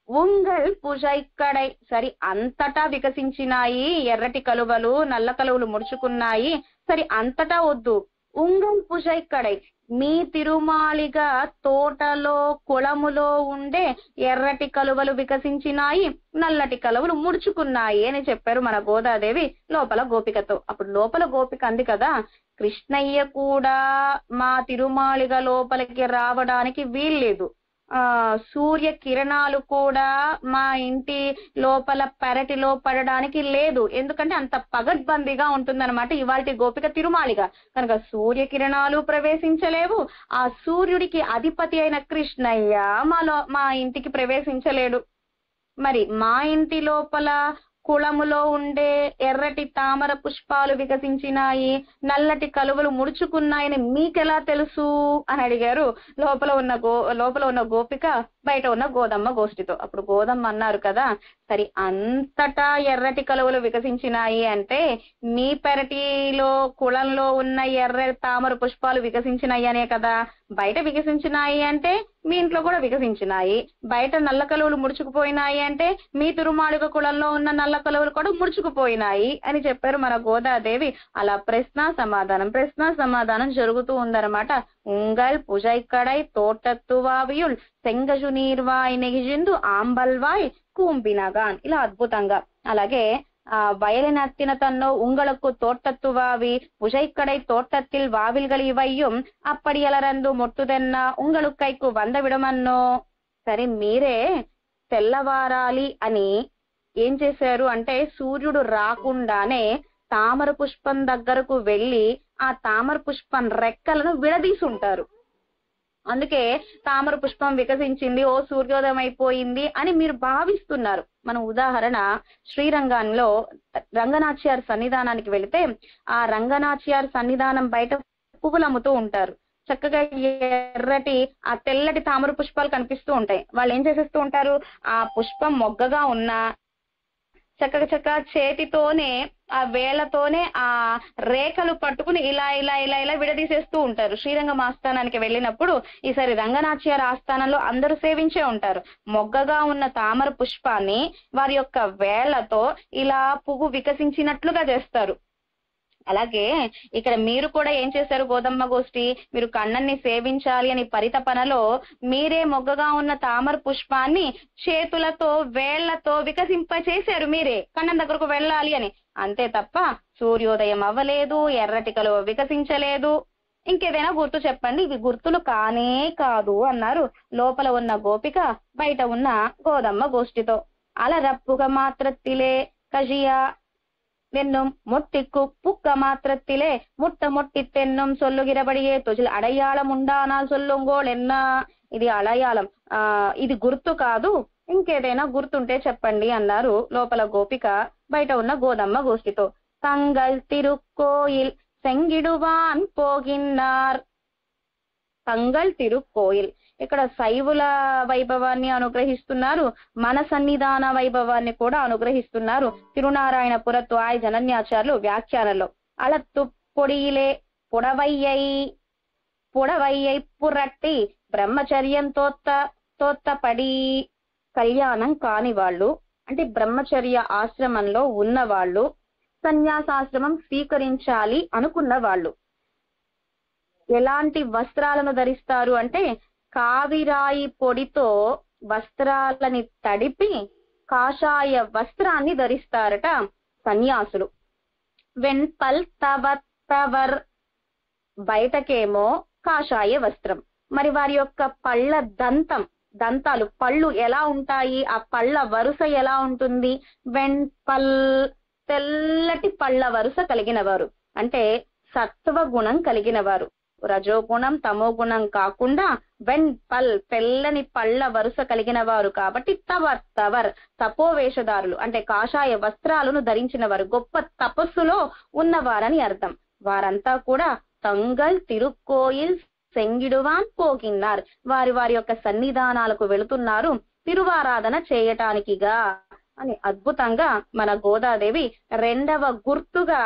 ఉంగల్ పూజైక్కడై. సరి అంతటా వికసించినాయి ఎర్రటి కలువలు, నల్ల కలువలు ముడుచుకున్నాయి, సరి అంతటా వద్దు. ఉంగల్ పూజైక్కడై మీ తిరుమాళిగ తోటలో కుళములో ఉండే ఎర్రటి కలువలు వికసించినాయి, నల్లటి కలువలు ముడుచుకున్నాయి అని చెప్పారు మన గోదాదేవి లోపల గోపికతో. అప్పుడు లోపల గోపిక అంది కదా, కృష్ణయ్య కూడా మా తిరుమాళిగ లోపలికి రావడానికి వీల్లేదు, సూర్య కిరణాలు కూడా మా ఇంటి లోపల పెరటిలో పడడానికి లేదు, ఎందుకంటే అంత పగడ్బందీగా ఉంటుందన్నమాట ఇవాళ గోపిక తిరుమాళిగ. కనుక సూర్య కిరణాలు ప్రవేశించలేవు, ఆ సూర్యుడికి అధిపతి అయిన కృష్ణయ్య మా ఇంటికి ప్రవేశించలేడు. మరి మా ఇంటి లోపల కుళములో ఉండే ఎర్రటి తామర పుష్పాలు వికసించినాయి, నల్లటి కలువలు ముడుచుకున్నాయని మీకెలా తెలుసు అని అడిగారు లోపల ఉన్న గోపిక బయట ఉన్న గోదమ్మ గోష్ఠితో. అప్పుడు గోదమ్మ అన్నారు కదా, సరే అంతటా ఎర్రటి కలువలు వికసించినాయి అంటే మీ పెరటిలో కుళంలో ఉన్న ఎర్ర తామర పుష్పాలు వికసించినాయి అనే కదా, బయట వికసించినాయి అంటే మీ ఇంట్లో కూడా వికసించినాయి, బయట నల్ల కలువలు ముడుచుకుపోయినాయి అంటే మీ తిరుమాళిగ కుళంలో ఉన్న నల్ల కలువలు కూడా ముడుచుకుపోయినాయి అని చెప్పారు మన గోదాదేవి. అలా ప్రశ్న సమాధానం జరుగుతూ ఉందన్నమాట. ఉంగల్ పుజైక్కడై తోటత్తువావియుల్ సెంగజు నీర్వాయ్ నెగిజిందు ఆంబల్వాయ్ కూంపినగాన్, ఇలా అద్భుతంగా. అలాగే வயலினத்தின தன்னோ உங்களுக்கு தோட்டத்துவாவி புஜைக்கடை தோட்டத்தில் வாவில்கள் இவையும் అప్పడియలరందు మొట్టుదెన్న ఉంగళుక్కైకు వంద విడమన్నో. సరే మీరే తెల్లవారాలి అని ఏం చేశారు అంటే సూర్యుడు రాకుండానే తామర పుష్పం దగ్గరకు వెళ్లి ఆ తామర పుష్పం రెక్కలను విడదీసుంటారు. అందుకే తామర పుష్పం వికసించింది, ఓ సూర్యోదయం అయిపోయింది అని మీరు భావిస్తున్నారు. మనం ఉదాహరణ శ్రీరంగంలో రంగనాచ్యార్ సన్నిధానానికి వెళితే ఆ రంగనాచ్యార్ సన్నిధానం బయట పువ్వులు అమ్ముతూ ఉంటారు. చక్కగా ఎర్రటి ఆ తెల్లటి తామర పుష్పాలు కనిపిస్తూ ఉంటాయి. వాళ్ళు ఏం చేసేస్తూ ఉంటారు, ఆ పుష్పం మొగ్గగా ఉన్నా చక్కగా చేతితోనే ఆ వేళ్లతోనే ఆ రేఖలు పట్టుకుని ఇలా ఇలా ఇలా ఇలా విడదీసేస్తూ ఉంటారు. శ్రీరంగం ఆస్థానానికి వెళ్ళినప్పుడు ఈసారి రంగనాచ్యార్ ఆస్థానంలో అందరూ సేవించే ఉంటారు. మొగ్గగా ఉన్న తామర పుష్పాన్ని వారి యొక్క వేళ్లతో ఇలా పువ్వు వికసించినట్లుగా చేస్తారు. అలాగే ఇక్కడ మీరు కూడా ఏం చేశారు గోదమ్మ గోష్ఠి, మీరు కన్నన్ని సేవించాలి అని పరితపనలో మీరే మొగ్గగా ఉన్న తామర పుష్పాన్ని చేతులతో వేళ్లతో వికసింపచేశారు, మీరే కన్నం దగ్గరకు వెళ్ళాలి అని. అంతే తప్ప సూర్యోదయం అవ్వలేదు, ఎర్రటి కలువ వికసించలేదు. ఇంకేదైనా గుర్తు చెప్పండి, ఇవి గుర్తులు కానే కాదు అన్నారు లోపల ఉన్న గోపిక బయట ఉన్న గోదమ్మ గోష్ఠితో. అలరప్పుగా మాత్రత్తిలే కజియా వెన్నుం మొట్టిక్కు పుక్క మాత్రత్తిలే ముట్ట మొట్టిత్తెన్నుం సొల్లుగిరబడియే తొజిల్ అడయాళం ఉండానాల్ సొల్లుంగోళెన్నా. ఇది అడయాళం, ఇది గుర్తు కాదు, ఇంకేదైనా గుర్తుంటే చెప్పండి అన్నారు లోపల గోపిక బయట ఉన్న గోదమ్మ గోష్ఠితో. తంగల్ తిరుక్కోయిల్ సెంగిడువాన్ పోగిన్నార్. తంగల్ తిరుక్కోయిల్, ఇక్కడ శైవుల వైభవాన్ని అనుగ్రహిస్తున్నారు, మన సన్నిధాన వైభవాన్ని కూడా అనుగ్రహిస్తున్నారు తిరునారాయణ పురత్వాయ్ జనన్యాచార్యులు వ్యాఖ్యానంలో. అలత్తు పొడియిలే పొడవయ్యై పురట్టి బ్రహ్మచర్యం తోత్తపడి. కళ్యాణం కాని వాళ్ళు అంటే బ్రహ్మచర్య ఆశ్రమంలో ఉన్న వాళ్ళు, సన్యాసాశ్రమం స్వీకరించాలి అనుకున్న వాళ్ళు ఎలాంటి వస్త్రాలను ధరిస్తారు అంటే కావిరాయి పొడితో వస్త్రాలని తడిపి కాషాయ వస్త్రాన్ని ధరిస్తారట సన్యాసులు. వెన్పల్ తవర్, బయటకేమో కాషాయ వస్త్రం. మరి వారి యొక్క పళ్ళ దంతాలు పళ్ళు ఎలా ఉంటాయి, ఆ పళ్ళ వరుస ఎలా ఉంటుంది, వెన్పల్ తెల్లటి పళ్ళ వరుస కలిగిన వారు అంటే సత్వ గుణం కలిగిన వారు, రజోగుణం తమో గుణం కాకుండా వెన్పల్ తెల్లని పళ్ళ వరుస కలిగిన వారు కాబట్టి తవర్ తపోవేషధారులు అంటే కాషాయ వస్త్రాలను ధరించిన వారు, గొప్ప తపస్సులో ఉన్నవారని అర్థం. వారంతా కూడా తంగల్ తిరుక్కోయిల్ సెంగిడువాన్ పోగిన్నారు, వారి యొక్క సన్నిధానాలకు వెళుతున్నారు తిరువారాధన చేయటానికిగా అని అద్భుతంగా మన గోదాదేవి రెండవ గుర్తుగా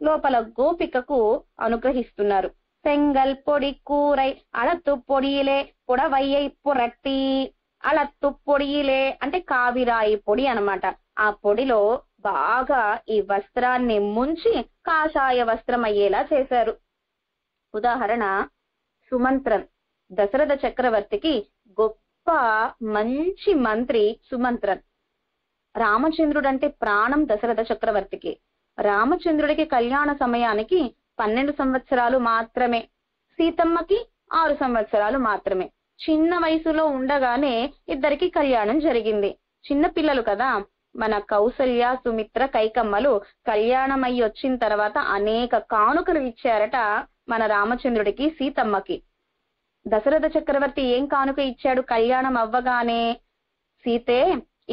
లోపల గోపికకు అనుగ్రహిస్తున్నారు. సెంగల్ పొడి కూరై అళత్తు పొడియిలే పొడవయ్యై పురట్టి. అళత్తు పొడియిలే అంటే కావిరాయి పొడి అన్నమాట. ఆ పొడిలో బాగా ఈ వస్త్రాన్ని ముంచి కాషాయ వస్త్రం అయ్యేలా చేశారు. ఉదాహరణ సుమంత్రన్. దశరథ చక్రవర్తికి గొప్ప మంచి మంత్రి సుమంత్రన్. రామచంద్రుడు అంటే ప్రాణం దశరథ చక్రవర్తికి. రామచంద్రుడికి కళ్యాణ సమయానికి 12 సంవత్సరాలు మాత్రమే, సీతమ్మకి 6 సంవత్సరాలు మాత్రమే. చిన్న వయసులో ఉండగానే ఇద్దరికి కళ్యాణం జరిగింది. చిన్న పిల్లలు కదా. మన కౌసల్య, సుమిత్ర, కైకమ్మలు కళ్యాణం అయ్యి వచ్చిన తర్వాత అనేక కానుకలు ఇచ్చారట మన రామచంద్రుడికి, సీతమ్మకి. దశరథ చక్రవర్తి ఏం కానుక ఇచ్చాడు కళ్యాణం అవ్వగానే? సీతే,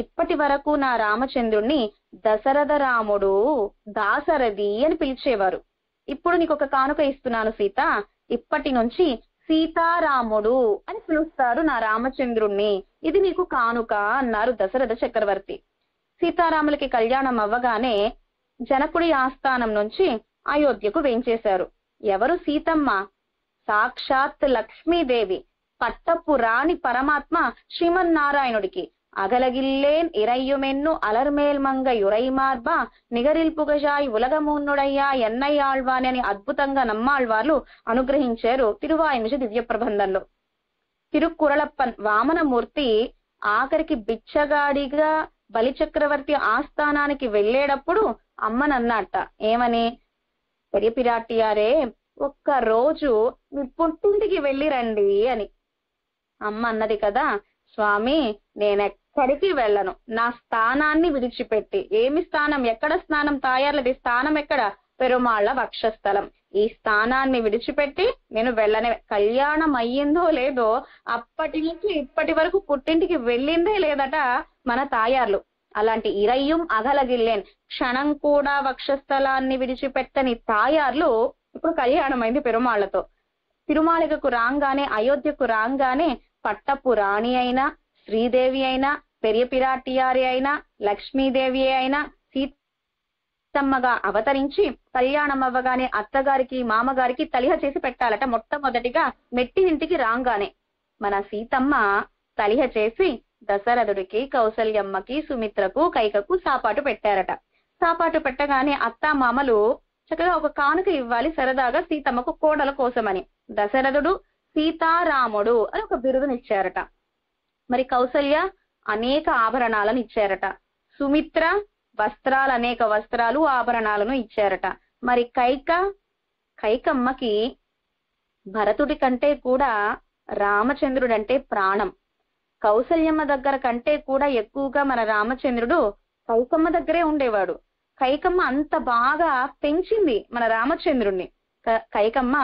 ఇప్పటి వరకు నా రామచంద్రుణ్ణి దశరథ రాముడు, దాశరథి అని పిలిచేవారు. ఇప్పుడు నీకు ఒక కానుక ఇస్తున్నాను సీత, ఇప్పటి నుంచి సీతారాముడు అని పిలుస్తారు నా రామచంద్రుణ్ణి, ఇది నీకు కానుక అన్నారు దశరథ చక్రవర్తి. సీతారాములకి కళ్యాణం అవ్వగానే జనకుడి ఆస్థానం నుంచి అయోధ్యకు వేంచేశారు. ఎవరు సీతమ్మ? సాక్షాత్ లక్ష్మీదేవి, పట్టపు రాణి పరమాత్మ శ్రీమన్నారాయణుడికి. అగలగిల్లేన్ ఇరయ్యుమెన్ను అలర్మేల్ మంగ యురైమార్బా నిగరిల్పుగజాయి ఉలగమూన్నుడయ్యా ఎన్నయ్యాళ్వాని అని అద్భుతంగా నమ్మాళ్వార్లు అనుగ్రహించారు తిరువాయిమిష దివ్య ప్రబంధంలో. తిరుక్కురళప్పన్ వామనమూర్తి ఆఖరికి బిచ్చగాడిగా బలిచక్రవర్తి ఆస్థానానికి వెళ్లేటప్పుడు అమ్మనన్నట్ట, ఏమని? పెరియ పిరాటియారే, ఒక్క రోజు మీ పుట్టింటికి వెళ్ళి రండి అని. అమ్మ అన్నది కదా, స్వామి నేనెక్కడికి వెళ్ళను, నా స్థానాన్ని విడిచిపెట్టి. ఏమి స్థానం? ఎక్కడ స్నానం? తాయార్లది స్థానం ఎక్కడ? పెరుమాళ్ల వక్షస్థలం. ఈ స్థానాన్ని విడిచిపెట్టి నేను వెళ్ళనే. కళ్యాణం అయ్యిందో లేదో అప్పటి నుంచి ఇప్పటి వరకు పుట్టింటికి వెళ్ళిందే లేదట మన తాయార్లు. అలాంటి ఇరయ్యం అగలగిల్లేన్, క్షణం కూడా వక్షస్థలాన్ని విడిచిపెట్టని తాయార్లు ఇప్పుడు కళ్యాణం అయింది పెరుమాళ్లతో. తిరుమాళికకు రాగానే, అయోధ్యకు రాగానే పట్టపు రాణి అయినా, శ్రీదేవి అయినా, పెరియ పిరాటియారి అయినా, లక్ష్మీదేవి అయినా సీతమ్మగా అవతరించి కళ్యాణం అవ్వగానే అత్తగారికి, మామగారికి తలిహ చేసి పెట్టాలట. మొట్టమొదటిగా మెట్టినింటికి రాగానే మన సీతమ్మ తలిహ చేసి దశరథుడికి, కౌసల్యమ్మకి, సుమిత్రకు, కైకకు సాపాటు పెట్టారట. సాపాటు పెట్టగానే అత్తా మామలు చక్కగా ఒక కానుక ఇవ్వాలి సరదాగా సీతమ్మకు కోడల కోసమని. దశరథుడు సీతారాముడు అని ఒక బిరుదునిచ్చారట. మరి కౌసల్య అనేక ఆభరణాలను ఇచ్చారట. సుమిత్ర వస్త్రాలు, అనేక వస్త్రాలు, ఆభరణాలను ఇచ్చారట. మరి కైకమ్మకి భరతుడి కంటే కూడా రామచంద్రుడంటే ప్రాణం. కౌసల్యమ్మ దగ్గర కంటే కూడా ఎక్కువగా మన రామచంద్రుడు కైకమ్మ దగ్గరే ఉండేవాడు. కైకమ్మ అంత బాగా పెంచింది మన రామచంద్రుణ్ణి. కైకమ్మ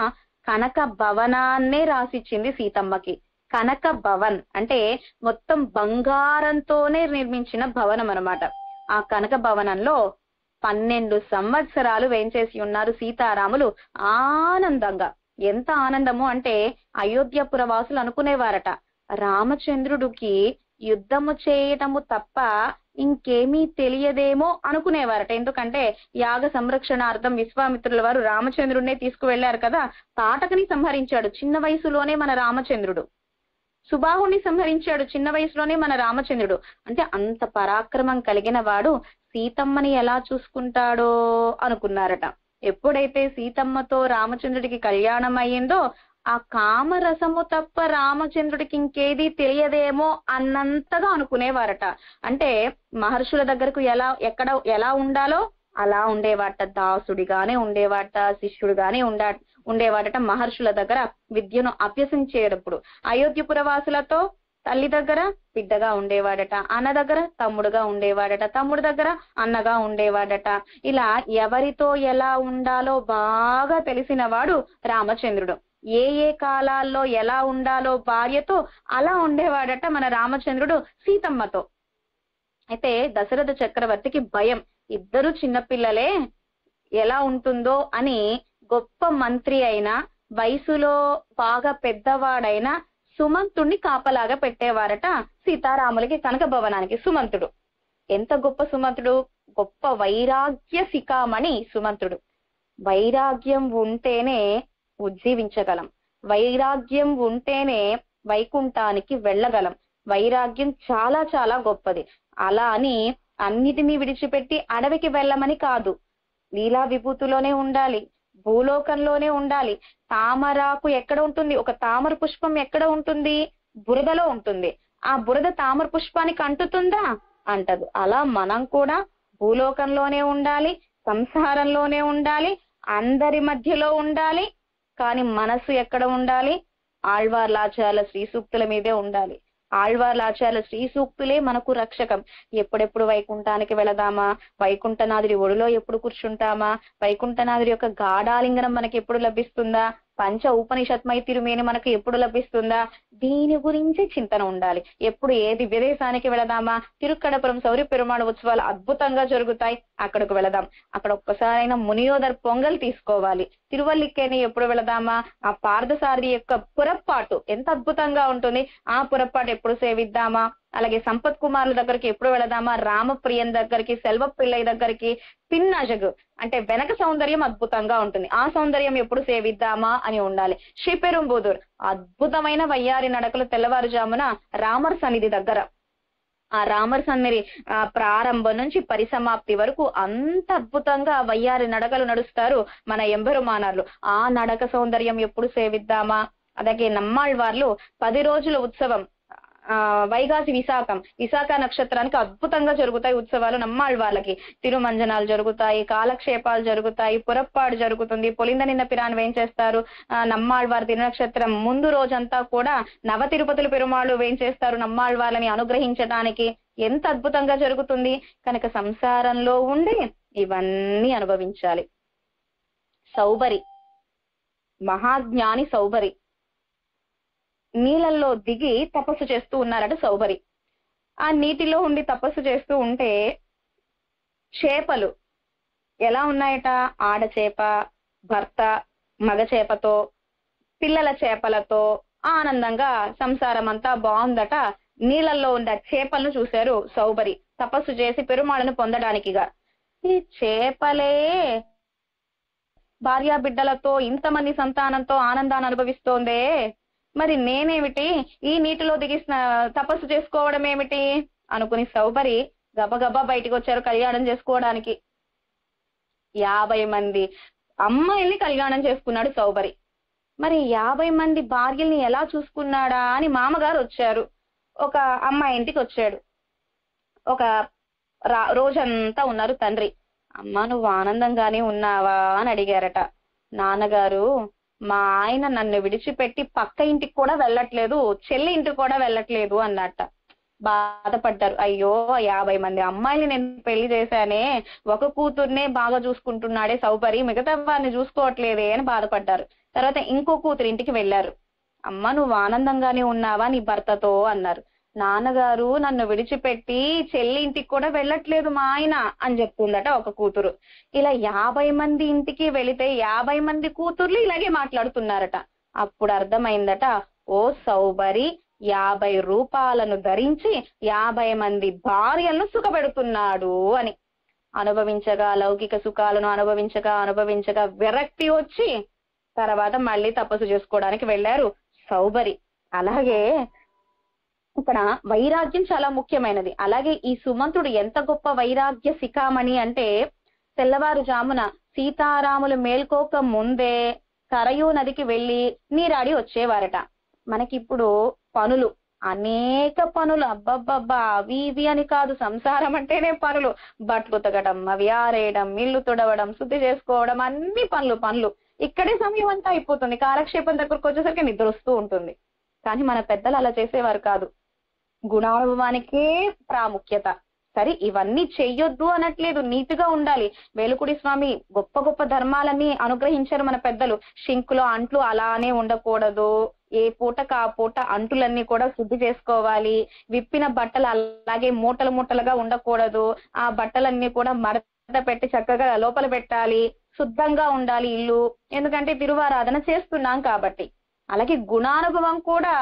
కనక భవనాన్నే రాసిచ్చింది సీతమ్మకి. కనక భవన్ అంటే మొత్తం బంగారంతోనే నిర్మించిన భవనం అన్నమాట. ఆ కనక భవనంలో 12 సంవత్సరాలు వేంచేసి ఉన్నారు సీతారాములు ఆనందంగా. ఎంత ఆనందము అంటే అయోధ్యపుర వాసులు అనుకునేవారట, రామచంద్రుడికి యుద్ధము చేయటము తప్ప ఇంకేమీ తెలియదేమో అనుకునేవారట. ఎందుకంటే యాగ సంరక్షణార్థం విశ్వామిత్రుల వారు రామచంద్రుడినే తీసుకువెళ్లారు కదా. తాటకని సంహరించాడు చిన్న వయసులోనే మన రామచంద్రుడు. సుబాహుణ్ణి సంహరించాడు చిన్న వయసులోనే మన రామచంద్రుడు. అంటే అంత పరాక్రమం కలిగిన వాడు సీతమ్మని ఎలా చూసుకుంటాడో అనుకున్నారట. ఎప్పుడైతే సీతమ్మతో రామచంద్రుడికి కళ్యాణం అయ్యిందో ఆ కామరసము తప్ప రామచంద్రుడికి ఇంకేది తెలియదేమో అన్నంతగా అనుకునేవారట. అంటే మహర్షుల దగ్గరకు ఎలా ఉండాలో అలా ఉండేవాట. దాసుడిగానే ఉండేవాట, శిష్యుడిగానే ఉండేవాడట. మహర్షుల దగ్గర విద్యను అభ్యసించేటప్పుడు అయోధ్యపుర వాసులతో తల్లి దగ్గర బిడ్డగా ఉండేవాడట, అన్న దగ్గర తమ్ముడుగా ఉండేవాడట, తమ్ముడు దగ్గర అన్నగా ఉండేవాడట. ఇలా ఎవరితో ఎలా ఉండాలో బాగా తెలిసిన వాడు రామచంద్రుడు. ఏ కాలాల్లో ఎలా ఉండాలో భార్యతో అలా ఉండేవాడట మన రామచంద్రుడు సీతమ్మతో. అయితే దశరథ చక్రవర్తికి భయం, ఇద్దరు చిన్నపిల్లలే, ఎలా ఉంటుందో అని గొప్ప మంత్రి అయినా, వయసులో బాగా పెద్దవాడైనా సుమంతుడిని కాపలాగా పెట్టేవారట సీతారాములకి కనక భవనానికి. సుమంతుడు ఎంత గొప్ప సుమంతుడు! గొప్ప వైరాగ్య శిఖామణి సుమంతుడు. వైరాగ్యం ఉంటేనే ఉజ్జీవించగలం, వైరాగ్యం ఉంటేనే వైకుంఠానికి వెళ్ళగలం. వైరాగ్యం చాలా చాలా గొప్పది. అలా అని అన్నిటినీ విడిచిపెట్టి అడవికి వెళ్ళమని కాదు, లీలా విభూతిలోనే ఉండాలి, భూలోకంలోనే ఉండాలి. తామరాకు ఎక్కడ ఉంటుంది? ఒక తామర పుష్పం ఎక్కడ ఉంటుంది? బురదలో ఉంటుంది. ఆ బురద తామర పుష్పానికి అంటుతుందా? అంటదు. అలా మనం కూడా భూలోకంలోనే ఉండాలి, సంసారంలోనే ఉండాలి, అందరి మధ్యలో ఉండాలి. కానీ మనసు ఎక్కడ ఉండాలి? ఆళ్వార్లాచార్యుల శ్రీ సూక్తుల మీదే ఉండాలి. ఆళ్వార్లాచార్యుల శ్రీ సూక్తులే మనకు రక్షకం. ఎప్పుడెప్పుడు వైకుంఠానికి వెళదామా, వైకుంఠనాథుడి ఒడిలో ఎప్పుడు కూర్చుంటామా, వైకుంఠనాథుడి యొక్క గాఢాలింగనం మనకి ఎప్పుడు లభిస్తుందా, పంచ ఉపనిషత్మై తిరుమేని మనకు ఎప్పుడు లభిస్తుందా, దీని గురించి చింతన ఉండాలి. ఎప్పుడు ఏ దివ్యదేశానికి వెళదామా, తిరుక్కడపురం సౌరి పెరుమాళ ఉత్సవాలు అద్భుతంగా జరుగుతాయి, అక్కడికి వెళదాం. అక్కడ ఒక్కసారైనా మునియోదర్ పొంగల్ తీసుకోవాలి. తిరువల్లికేని ఎప్పుడు వెళదామా, ఆ పార్థసారథి యొక్క పురప్పాటు ఎంత అద్భుతంగా ఉంటుంది, ఆ పురప్పాటు ఎప్పుడు సేవిద్దామా. అలాగే సంపత్ కుమారుల దగ్గరికి ఎప్పుడు వెళదామా, రామప్రియన్ దగ్గరికి, సెల్వ పిల్లయ్య దగ్గరికి. పిన్నజగు అంటే వెనక సౌందర్యం అద్భుతంగా ఉంటుంది, ఆ సౌందర్యం ఎప్పుడు సేవిద్దామా అని ఉండాలి. శ్రీపెరుంబుదూర్ అద్భుతమైన వయ్యారి నడకలు తెల్లవారుజామున రామర్ సన్నిధి దగ్గర. ఆ రామర్ సన్నిధి ప్రారంభం నుంచి పరిసమాప్తి వరకు అంత అద్భుతంగా వయ్యారి నడకలు నడుస్తారు మన ఎంబెరుమానార్లు. ఆ నడక సౌందర్యం ఎప్పుడు సేవిద్దామా. అలాగే నమ్మాళ్వార్లు 10 రోజుల ఉత్సవం, వైగాసి విశాఖ నక్షత్రానికి అద్భుతంగా జరుగుతాయి ఉత్సవాలు. నమ్మాళ్వార్లకి తిరుమంజనాలు జరుగుతాయి, కాలక్షేపాలు జరుగుతాయి, పురప్పాడు జరుగుతుంది. పొలింద నిన్న పిరాన్ వేయించేస్తారు. నమ్మాళ్వారి తిరునక్షత్రం ముందు రోజంతా కూడా నవ తిరుపతులు పెరుమాళ్ళు వేయించేస్తారు నమ్మాళ్వార్లని అనుగ్రహించడానికి. ఎంత అద్భుతంగా జరుగుతుంది. కనుక సంసారంలో ఉండి ఇవన్నీ అనుభవించాలి. సౌబరి, మహాజ్ఞాని సౌబరి నీళ్ళల్లో దిగి తపస్సు చేస్తూ ఉన్నారట సౌబరి. ఆ నీటిలో ఉండి తపస్సు చేస్తూ ఉంటే చేపలు ఎలా ఉన్నాయట, ఆడచేప భర్త మగ చేపతో పిల్లల చేపలతో ఆనందంగా సంసారం అంతా బాగుందట. నీళ్ళల్లో ఉన్న చేపలను చూశారు సౌబరి తపస్సు చేసి పెరుమాళను పొందడానికిగా. ఈ చేపలే భార్యా బిడ్డలతో ఇంతమంది సంతానంతో ఆనందాన్ని అనుభవిస్తోందే, మరి నేనేమిటి ఈ నీటిలో దిగి తపస్సు చేసుకోవడం ఏమిటి అనుకుని సౌబరి గబగబా బయటికి వచ్చారు కళ్యాణం చేసుకోవడానికి. 50 మంది అమ్మాయిల్ని కళ్యాణం చేసుకున్నాడు సౌబరి. మరి 50 మంది భార్యల్ని ఎలా చూసుకున్నాడా అని మామగారు వచ్చారు. ఒక అమ్మాయి ఇంటికి వచ్చాడు. ఒక రోజంతా ఉన్నారు తండ్రి. అమ్మ నువ్వు ఆనందంగానే ఉన్నావా అని అడిగారట. నాన్నగారు మా ఆయన నన్ను విడిచిపెట్టి పక్క ఇంటికి కూడా వెళ్ళట్లేదు, చెల్లి ఇంటికి కూడా వెళ్ళట్లేదు అన్నట్ట. బాధపడ్డారు. అయ్యో 50 మంది అమ్మాయిని నేను పెళ్లి చేశానే, ఒక కూతుర్నే బాగా చూసుకుంటున్నాడే సౌబరి, మిగతా వారిని చూసుకోవట్లేదే అని బాధపడ్డారు. తర్వాత ఇంకో కూతురు ఇంటికి వెళ్ళారు. అమ్మ నువ్వు ఆనందంగానే ఉన్నావా నీ భర్తతో అన్నారు. నాన్నగారు నన్ను విడిచిపెట్టి చెల్లి ఇంటికి కూడా వెళ్ళట్లేదు మా ఆయన అని చెప్తుందట ఒక కూతురు. ఇలా 50 మంది ఇంటికి వెళితే 50 మంది కూతుర్లు ఇలాగే మాట్లాడుతున్నారట. అప్పుడు అర్థమైందట, ఓ సౌబరి 50 రూపాలను ధరించి 50 మంది భార్యలను సుఖపెడుతున్నాడు అని. అనుభవించగా లౌకిక సుఖాలను అనుభవించగా విరక్తి వచ్చి తర్వాత మళ్ళీ తపస్సు చేసుకోవడానికి వెళ్ళారు సౌబరి. అలాగే ఇక్కడ వైరాగ్యం చాలా ముఖ్యమైనది. అలాగే ఈ సుమంతుడు ఎంత గొప్ప వైరాగ్య శిఖామణి అంటే తెల్లవారుజామున సీతారాములు మేల్కోక ముందే సరయూ నదికి వెళ్లి నీరాడి వచ్చేవారట. మనకిప్పుడు పనులు, అనేక పనులు, అబ్బబ్బబ్బా అవి ఇవి అని కాదు, సంసారం అంటేనే పనులు. బట్టలు ఉతకడం, అవి ఆరేయడం, ఇల్లు తుడవడం, శుద్ధి చేసుకోవడం, అన్ని పనులు. ఇక్కడే సమయం అంతా అయిపోతుంది. కాలక్షేపం దగ్గరకు వచ్చేసరికి నిద్ర వస్తూ ఉంటుంది. కానీ మన పెద్దలు అలా చేసేవారు కాదు. గుణానుభవానికే ప్రాముఖ్యత. సరే ఇవన్నీ చెయ్యొద్దు అనట్లేదు, నీతిగా ఉండాలి. వేలుకుడి స్వామి గొప్ప గొప్ప ధర్మాలన్నీ అనుగ్రహించారు మన పెద్దలు. షింకులో అంట్లు అలానే ఉండకూడదు, ఏ పూటకు ఆ పూట అంటులన్నీ కూడా శుద్ధి చేసుకోవాలి. విప్పిన బట్టలు అలాగే మూటలుగా ఉండకూడదు, ఆ బట్టలన్నీ కూడా మడత పెట్టి చక్కగా లోపల పెట్టాలి. శుద్ధంగా ఉండాలి ఇల్లు, ఎందుకంటే తిరువారాధన చేస్తున్నాం కాబట్టి. అలాగే గుణానుభవం కూడా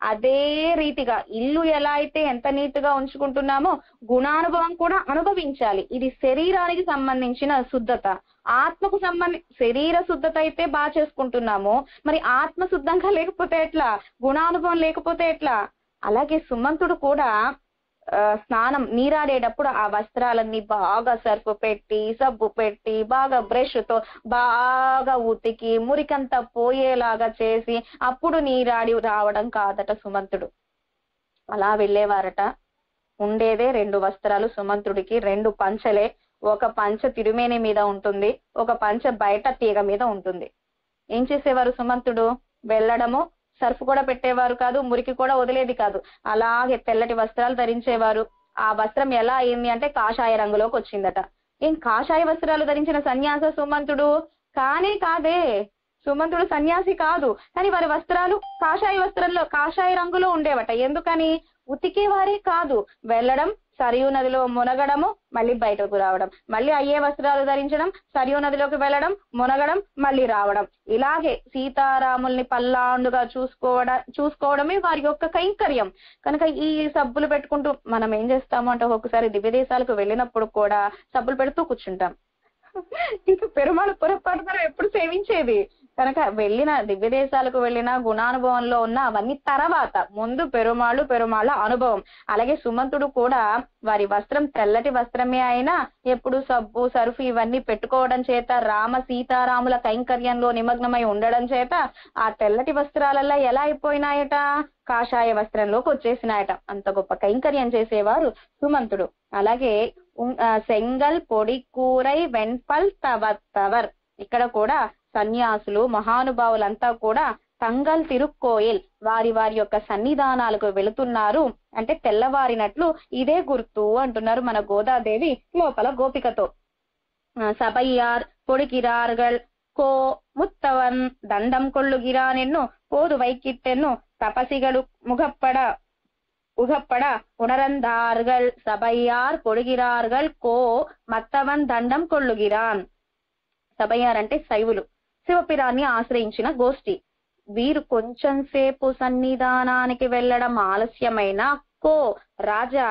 అదే రీతిగా ఇల్లు ఎలా అయితే ఎంత నీట్ గా ఉంచుకుంటున్నామో గుణానుభవం కూడా అనుభవించాలి. ఇది శరీరానికి సంబంధించిన శుద్ధత. ఆత్మకు శరీర శుద్ధత అయితే బాగా చేసుకుంటున్నాము, మరి ఆత్మ శుద్ధంగా లేకపోతే ఎట్లా, గుణానుభవం లేకపోతే ఎట్లా. అలాగే సుమంతుడు కూడా స్నానం నీరాడేటప్పుడు ఆ వస్త్రాలన్నీ బాగా సర్ఫ్ పెట్టి సబ్బు పెట్టి బాగా బ్రష్ తో బాగా ఉతికి మురికంతా పోయేలాగా చేసి అప్పుడు నీరాడి రావడం కాదట సుమంతుడు. అలా వెళ్ళేవారట. ఉండేదే 2 వస్త్రాలు సుమంతుడికి, 2 పంచలే. ఒక పంచ తిరుమేని మీద ఉంటుంది, ఒక పంచ బయట తీగ మీద ఉంటుంది. ఏం చేసేవారు సుమంతుడు? వెళ్ళడము, సర్ఫ్ కూడా పెట్టేవారు కాదు, మురికి కూడా వదిలేది కాదు. అలాగే తెల్లటి వస్త్రాలు ధరించేవారు. ఆ వస్త్రం ఎలా అయింది అంటే కాషాయ రంగులోకి వచ్చిందట. ఏం కాషాయ వస్త్రాలు ధరించిన సన్యాస సుమంతుడు? కానే కాదే, సుమంతుడు సన్యాసి కాదు. కానీ వారి వస్త్రాలు కాషాయ రంగులో ఉండేవట. ఎందుకని? ఉతికేవారే కాదు, వెళ్ళడం, సరియు నదిలో మునగడము, మళ్ళీ బయటకు రావడం, మళ్ళీ అయ్యే వస్త్రాలు ధరించడం, సరియు నదిలోకి వెళ్ళడం, మునగడం, మళ్ళీ రావడం. ఇలాగే సీతారాముల్ని పల్లాండుగా చూసుకోవడమే వారి యొక్క కైంకర్యం. కనుక ఈ సబ్బులు పెట్టుకుంటూ మనం ఏం చేస్తాము అంటే ఒక్కొక్కసారి దివ్య దేశాలకు వెళ్ళినప్పుడు కూడా సబ్బులు పెడుతూ కూర్చుంటాం. ఇంకా పెరుమాళ పొరపాటున ఎప్పుడు సేవించేది. కనుక దివ్య దేశాలకు వెళ్ళిన గుణానుభవంలో ఉన్న అవన్నీ తర్వాత, ముందు పెరుమాళ్ళ అనుభవం. అలాగే సుమంతుడు కూడా వారి వస్త్రం తెల్లటి వస్త్రమే అయినా ఎప్పుడు సబ్బు సర్ఫ్ ఇవన్నీ పెట్టుకోవడం చేత, రామ సీతారాముల కైంకర్యంలో నిమగ్నమై ఉండడం చేత ఆ తెల్లటి వస్త్రాలల్లా ఎలా అయిపోయినాయట? కాషాయ వస్త్రంలోకి వచ్చేసినాయట. అంత గొప్ప కైంకర్యం చేసేవారు సుమంతుడు. అలాగే సెంగల్ పొడి కూరై వెన్పల్ తవర్, ఇక్కడ కూడా సన్యాసులు మహానుభావులంతా కూడా తంగల్ తిరుక్కోయిల్ వారి యొక్క సన్నిధానాలకు వెళుతున్నారు అంటే తెల్లవారినట్లు ఇదే గుర్తు అంటున్నారు మన గోదాదేవి లోపల గోపికతో. సబయ్యార్ పొడిగిరార్గల్ కో ముత్తవన్ దండం కొల్లుగిరానెన్ను పోదు వైకిట్టెన్ను తపసిగలు உகப்பட உணர்ந்தார்கள். சபையார் పొడిగిరార్గల్ కో మత్తవన్ దండం కొల్లుగిరాన్. సబయ్యార్ అంటే శైవులు, శివపిరాన్ని ఆశ్రయించిన గోష్ఠి. వీరు కొంచెం సేపు సన్నిధానానికి వెళ్ళడం ఆలస్యమైన కో రాజా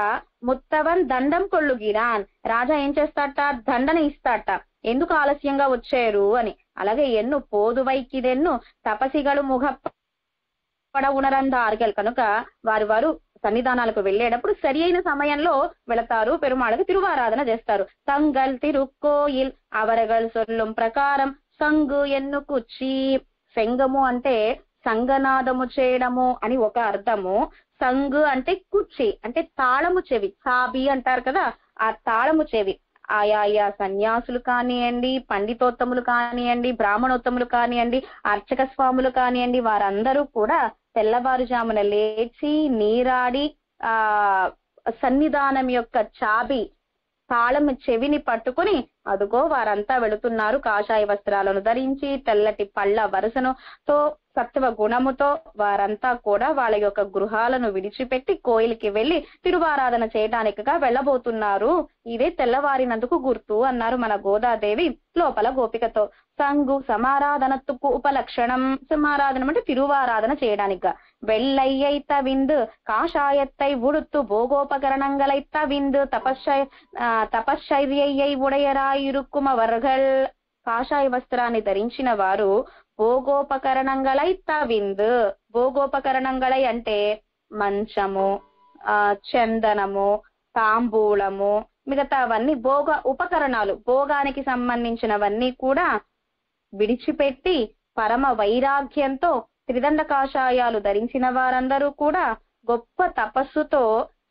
ముత్తవన్ దండం కొల్లుగిరాన్, రాజా ఏం చేస్తాట? దండన ఇస్తాట. ఎందుకు ఆలస్యంగా వచ్చారు అని. అలాగే ఎన్ను పోదువైకిదెన్ను తపసిగలు ముగప్పడ ఉణరందార్గల్, కనుక వారు సన్నిధానాలకు వెళ్ళేటప్పుడు సరి అయిన సమయంలో వెళతారు, పెరుమాళకు తిరువారాధన చేస్తారు. తంగల్ తిరుక్కోయిల్ అవరగల్ సొల్లుం ప్రకారం సంగు ఎన్ను కుచ్చి, శంగము అంటే సంగనాదము చేయడము అని ఒక అర్థము. సంగు అంటే కుర్చీ అంటే తాళము చెవి, సాబి అంటారు కదా, ఆ తాళము చెవి. ఆయా సన్యాసులు కానివ్వండి, పండితోత్తములు కానివ్వండి, బ్రాహ్మణోత్తములు కానివ్వండి, అర్చక స్వాములు కానివ్వండి, వారందరూ కూడా తెల్లవారుజామున లేచి నీరాడి ఆ సన్నిధానం యొక్క చాబి తాళము చెవిని పట్టుకుని అదుగో వారంతా వెళుతున్నారు. కాషాయ వస్త్రాలను ధరించి తెల్లటి పళ్ళ వరుసనుతో సత్వ గుణముతో వారంతా కూడా వాళ్ళ యొక్క గృహాలను విడిచిపెట్టి కోయిలికి వెళ్లి తిరువారాధన చేయడానికిగా వెళ్ళబోతున్నారు. ఇదే తెల్లవారినందుకు గుర్తు అన్నారు మన గోదాదేవి లోపల గోపికతో. సంగు సమారాధనత్తుకు ఉపలక్షణం, సమారాధనం అంటే తిరువారాధన చేయడానికిగా. వెల్లయ్యై తవిందు కాషాయత్తై ఉడుత్తు భోగోపకరణంగలై తవిందు తపశ్చర్యై ఉడయరాయిరుక్కుమవర్గల్, కాషాయ వస్త్రాన్ని ధరించిన వారు భోగోపకరణంగలై తవిందు, భోగోపకరణంగలై అంటే మంచము, చందనము, తాంబూలము, మిగతావన్నీ భోగ ఉపకరణాలు, భోగానికి సంబంధించినవన్నీ కూడా విడిచిపెట్టి పరమ వైరాగ్యంతో త్రిదండ కాషాయాలు ధరించిన వారందరూ కూడా గొప్ప తపస్సుతో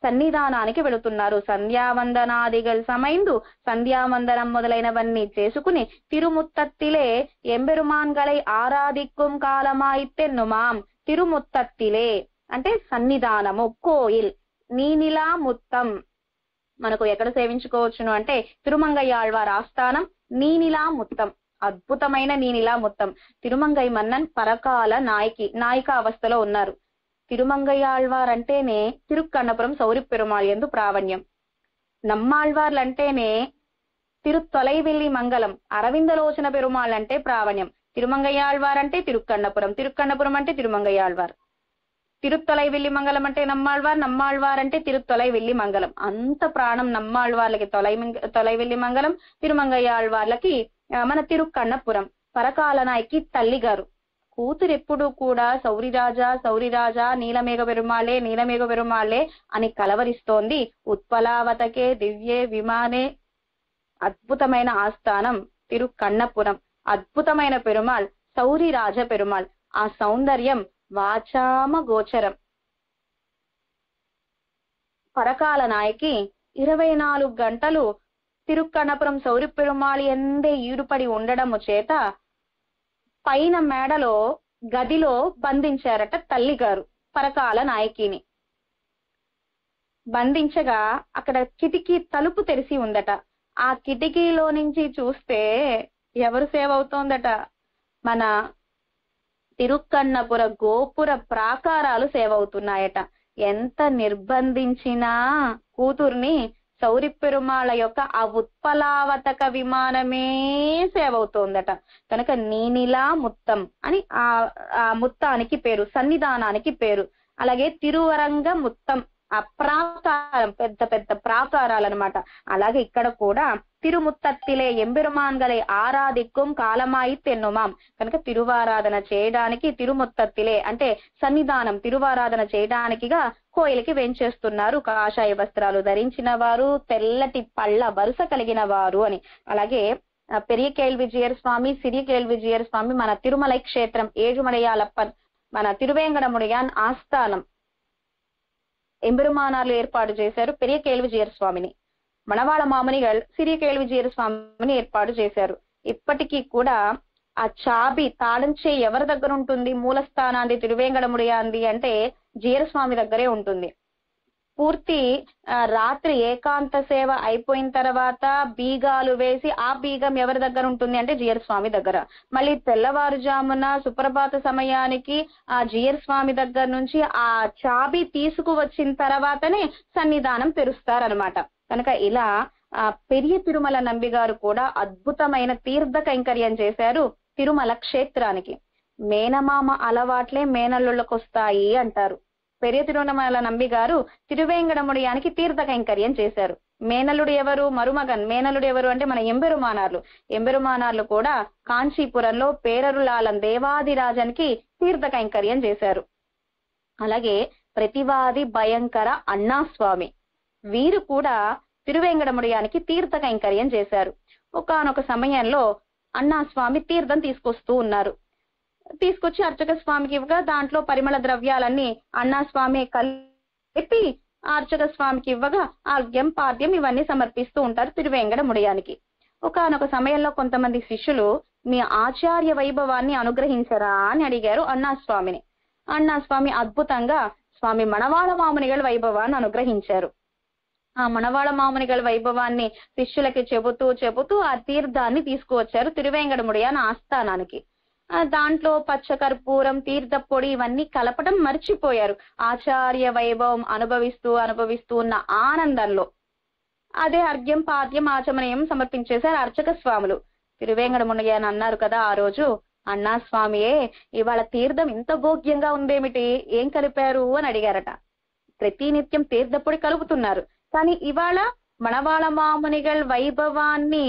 సన్నిధానానికి వెళుతున్నారు. సంధ్యావందనాదిగల్ సమైందు, సంధ్యావందనం మొదలైనవన్నీ చేసుకుని తిరుముత్తత్తిలే ఎంబెరుమాన్గలై ఆరాధిక్కుం కాలమాయిత్తెన్నుమాం. తిరుముత్తత్తిలే అంటే సన్నిధానము, కోయిల్. నీనిలా ముత్తం మనకు ఎక్కడ సేవించుకోవచ్చును అంటే తిరుమంగయ్యాళ్వార్ ఆస్థానం నీనిలా ముత్తం, అద్భుతమైన నీనిలా ముత్తం. తిరుమంగై మన్నన్ పరకాల నాయిక అవస్థలో ఉన్నారు. తిరుమంగయ్యాళ్వార్ అంటేనే తిరుక్కన్నపురం సౌరి పెరుమాళ్ యందు ప్రావణ్యం. నమ్మాళ్వార్లంటేనే తిరుత్తొలైవెల్లి మంగళం అరవిందలోచన పెరుమాళ్ అంటే ప్రావణ్యం. తిరుమంగయ్యాళ్వార్ అంటే తిరుక్కన్నపురం అంటే తిరుమంగయ్యాళ్వార్. తిరుత్తొలైవెల్లి మంగళం అంటే నమ్మాళ్వార్, నమ్మాళ్వార్ అంటే తిరుత్తొలైవెల్లి మంగళం. అంత ప్రాణం నమ్మాళ్వార్లకి తొలైవెల్లి మంగళం, తిరుమంగయ్యాళ్వార్లకి మన తిరుక్కన్నపురం. పరకాల నాయకి తల్లి గారు. కూతురు ఎప్పుడు కూడా సౌరిరాజా నీలమేఘ పెరుమాళే అని కలవరిస్తోంది. ఉత్పలావతకే దివ్యే విమానే, అద్భుతమైన ఆస్థానం తిరుకన్నపురం, అద్భుతమైన పెరుమాళ్ సౌరిరాజ పెరుమాళ్. ఆ సౌందర్యం వాచామ గోచరం. పరకాల నాయకి 24 గంటలు తిరుక్కన్నపురం సౌరి పెరుమాళి ఎందే ఈడుపడి ఉండడము చేత పైన మేడలో గదిలో బంధించారట తల్లిగారు పరకాల నాయకిని. బంధించగా అక్కడ కిటికీ తలుపు తెరిచి ఉందట. ఆ కిటికీలో నుంచి చూస్తే ఎవరు సేవ అవుతోందట? మన తిరుక్కన్నపుర గోపుర ప్రాకారాలు సేవ అవుతున్నాయట. ఎంత నిర్బంధించినా కూతుర్ని సౌరి పెరుమాళ యొక్క ఆ ఉత్పలావతక విమానమే సేవ అవుతోందట. కనుక నీనిలా ముత్తం అని ఆ ముత్తానికి పేరు, సన్నిధానానికి పేరు. అలాగే తిరువరంగ ముత్తం, ఆ ప్రాకారం, పెద్ద పెద్ద ప్రాకారాలు అనమాట. అలాగే ఇక్కడ కూడా తిరుముత్తత్తిలే ఎంబెరుమాన్గలే ఆరాధిక్కుం కాలమాయి తెన్నుమాం. కనుక తిరువారాధన చేయడానికి తిరుముత్తత్తిలే అంటే సన్నిధానం, తిరువారాధన చేయడానికిగా కోయిలకి వెంచేస్తున్నారు. కాషాయ వస్త్రాలు ధరించిన వారు, తెల్లటి పళ్ళ వరుస కలిగిన వారు అని. అలాగే పెరియ కేల్విజియర్ స్వామి, సిరియ కేల్విజియర్ స్వామి మన తిరుమలై క్షేత్రం ఏజుమలయాలప్పన్ మన తిరువేంగడముడియాన్ ఆస్థానం ఎంబెరుమానార్లు ఏర్పాటు చేశారు పెరియ కేల్విజియర్ స్వామిని. మణవాళ మామునిగల్ సిరియ కేల్విజియర్ స్వామిని ఏర్పాటు చేశారు. ఇప్పటికీ కూడా ఆ చాబి తాళం చేయి ఎవరి దగ్గర ఉంటుంది? మూలస్థానాన్ని తిరువేంగడముడియాంది అంటే జియర్ స్వామి దగ్గరే ఉంటుంది. పూర్తి రాత్రి ఏకాంత సేవ అయిపోయిన తర్వాత బీగాలు వేసి ఆ బీగం ఎవరి దగ్గర ఉంటుంది అంటే జియర్ స్వామి దగ్గర. మళ్ళీ తెల్లవారుజామున సుప్రభాత సమయానికి ఆ జియర్ స్వామి దగ్గర నుంచి ఆ చాబి తీసుకువచ్చిన తర్వాతనే సన్నిధానం తెరుస్తారనమాట. కనుక ఇలా పెరియ తిరుమల నంబి గారు కూడా అద్భుతమైన తీర్థ కైంకర్యం చేశారు తిరుమల క్షేత్రానికి. మేనమామ అలవాట్లే మేనల్లుళ్ళకు వస్తాయి అంటారు. పెరియ తిరుమల నంబి గారు తిరువేంగడముడియానికి తీర్థ కైంకర్యం చేశారు. మేనల్లుడు ఎవరు? మరుమగన్. మేనల్లుడు ఎవరు అంటే మన ఎంబెరుమానార్లు. ఎంబెరుమానార్లు కూడా కాంచీపురంలో పేరరులాలం దేవాదిరాజన్కి తీర్థ కైంకర్యం చేశారు. అలాగే ప్రతివాది భయంకర అన్నాస్వామి, వీరు కూడా తిరువేంగడముడియానికి తీర్థ కైంకర్యం చేశారు. ఒకానొక సమయంలో అన్నాస్వామి తీర్థం తీసుకొస్తూ ఉన్నారు. తీసుకొచ్చి అర్చక స్వామికి ఇవ్వగా దాంట్లో పరిమళ ద్రవ్యాలన్నీ అన్నాస్వామి కలిపి అర్చక స్వామికి ఇవ్వగా ఆర్ఘ్యం పాద్యం ఇవన్నీ సమర్పిస్తూ ఉంటారు తిరువేంగడముడియానికి. ఒకానొక సమయంలో కొంతమంది శిష్యులు మీ ఆచార్య వైభవాన్ని అనుగ్రహించరా అని అడిగారు అన్నాస్వామిని. అన్నాస్వామి అద్భుతంగా స్వామి మణవాళ మామునిగల వైభవాన్ని అనుగ్రహించారు. ఆ మణవాళ మామునిగల వైభవాన్ని శిష్యులకి చెబుతూ ఆ తీర్థాన్ని తీసుకువచ్చారు తిరువేంగడముడియాన్ ఆస్థానానికి. దాంట్లో పచ్చకర్పూరం, తీర్థ పొడి ఇవన్నీ కలపడం మర్చిపోయారు. ఆచార్య వైభవం అనుభవిస్తూ ఉన్న ఆనందంలో అదే అర్ఘ్యం పాద్యం ఆచమనీయం సమర్పించేశారు అర్చక స్వాములు. తిరువేంగడముడియాన్ అన్నారు కదా ఆ రోజు, అన్నా స్వామియే ఇవాళ తీర్థం ఇంత భోగ్యంగా ఉందేమిటి, ఏం కలిపారు అని అడిగారట. ప్రతినిత్యం తీర్థపొడి కలుపుతున్నారు, కానీ ఇవాళ మణవాళ మామునిగల్ వైభవాన్ని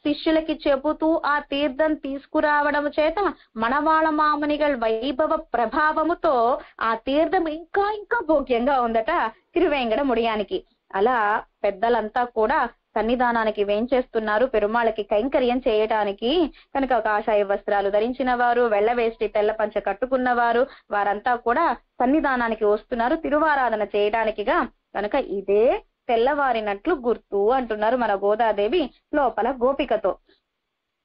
శిష్యులకి చెబుతూ ఆ తీర్థం తీసుకురావడం చేత మణవాళ మామునిగల్ వైభవ ప్రభావముతో ఆ తీర్థం ఇంకా ఇంకా భోగ్యంగా ఉందట తిరువేంగడముడియానికి. అలా పెద్దలంతా కూడా సన్నిధానానికి వేంచేస్తున్నారు పెరుమాళకి కైంకర్యం చేయటానికి. కనుక కాషాయ వస్త్రాలు ధరించిన వారు, వెళ్లవేష్టి తెల్ల పంచ కట్టుకున్నవారు వారంతా కూడా సన్నిధానానికి వస్తున్నారు తిరువారాధన చేయడానికిగా. కనుక ఇదే తెల్లవారినట్లు గుర్తు అంటున్నారు మన గోదాదేవి లోపల గోపికతో.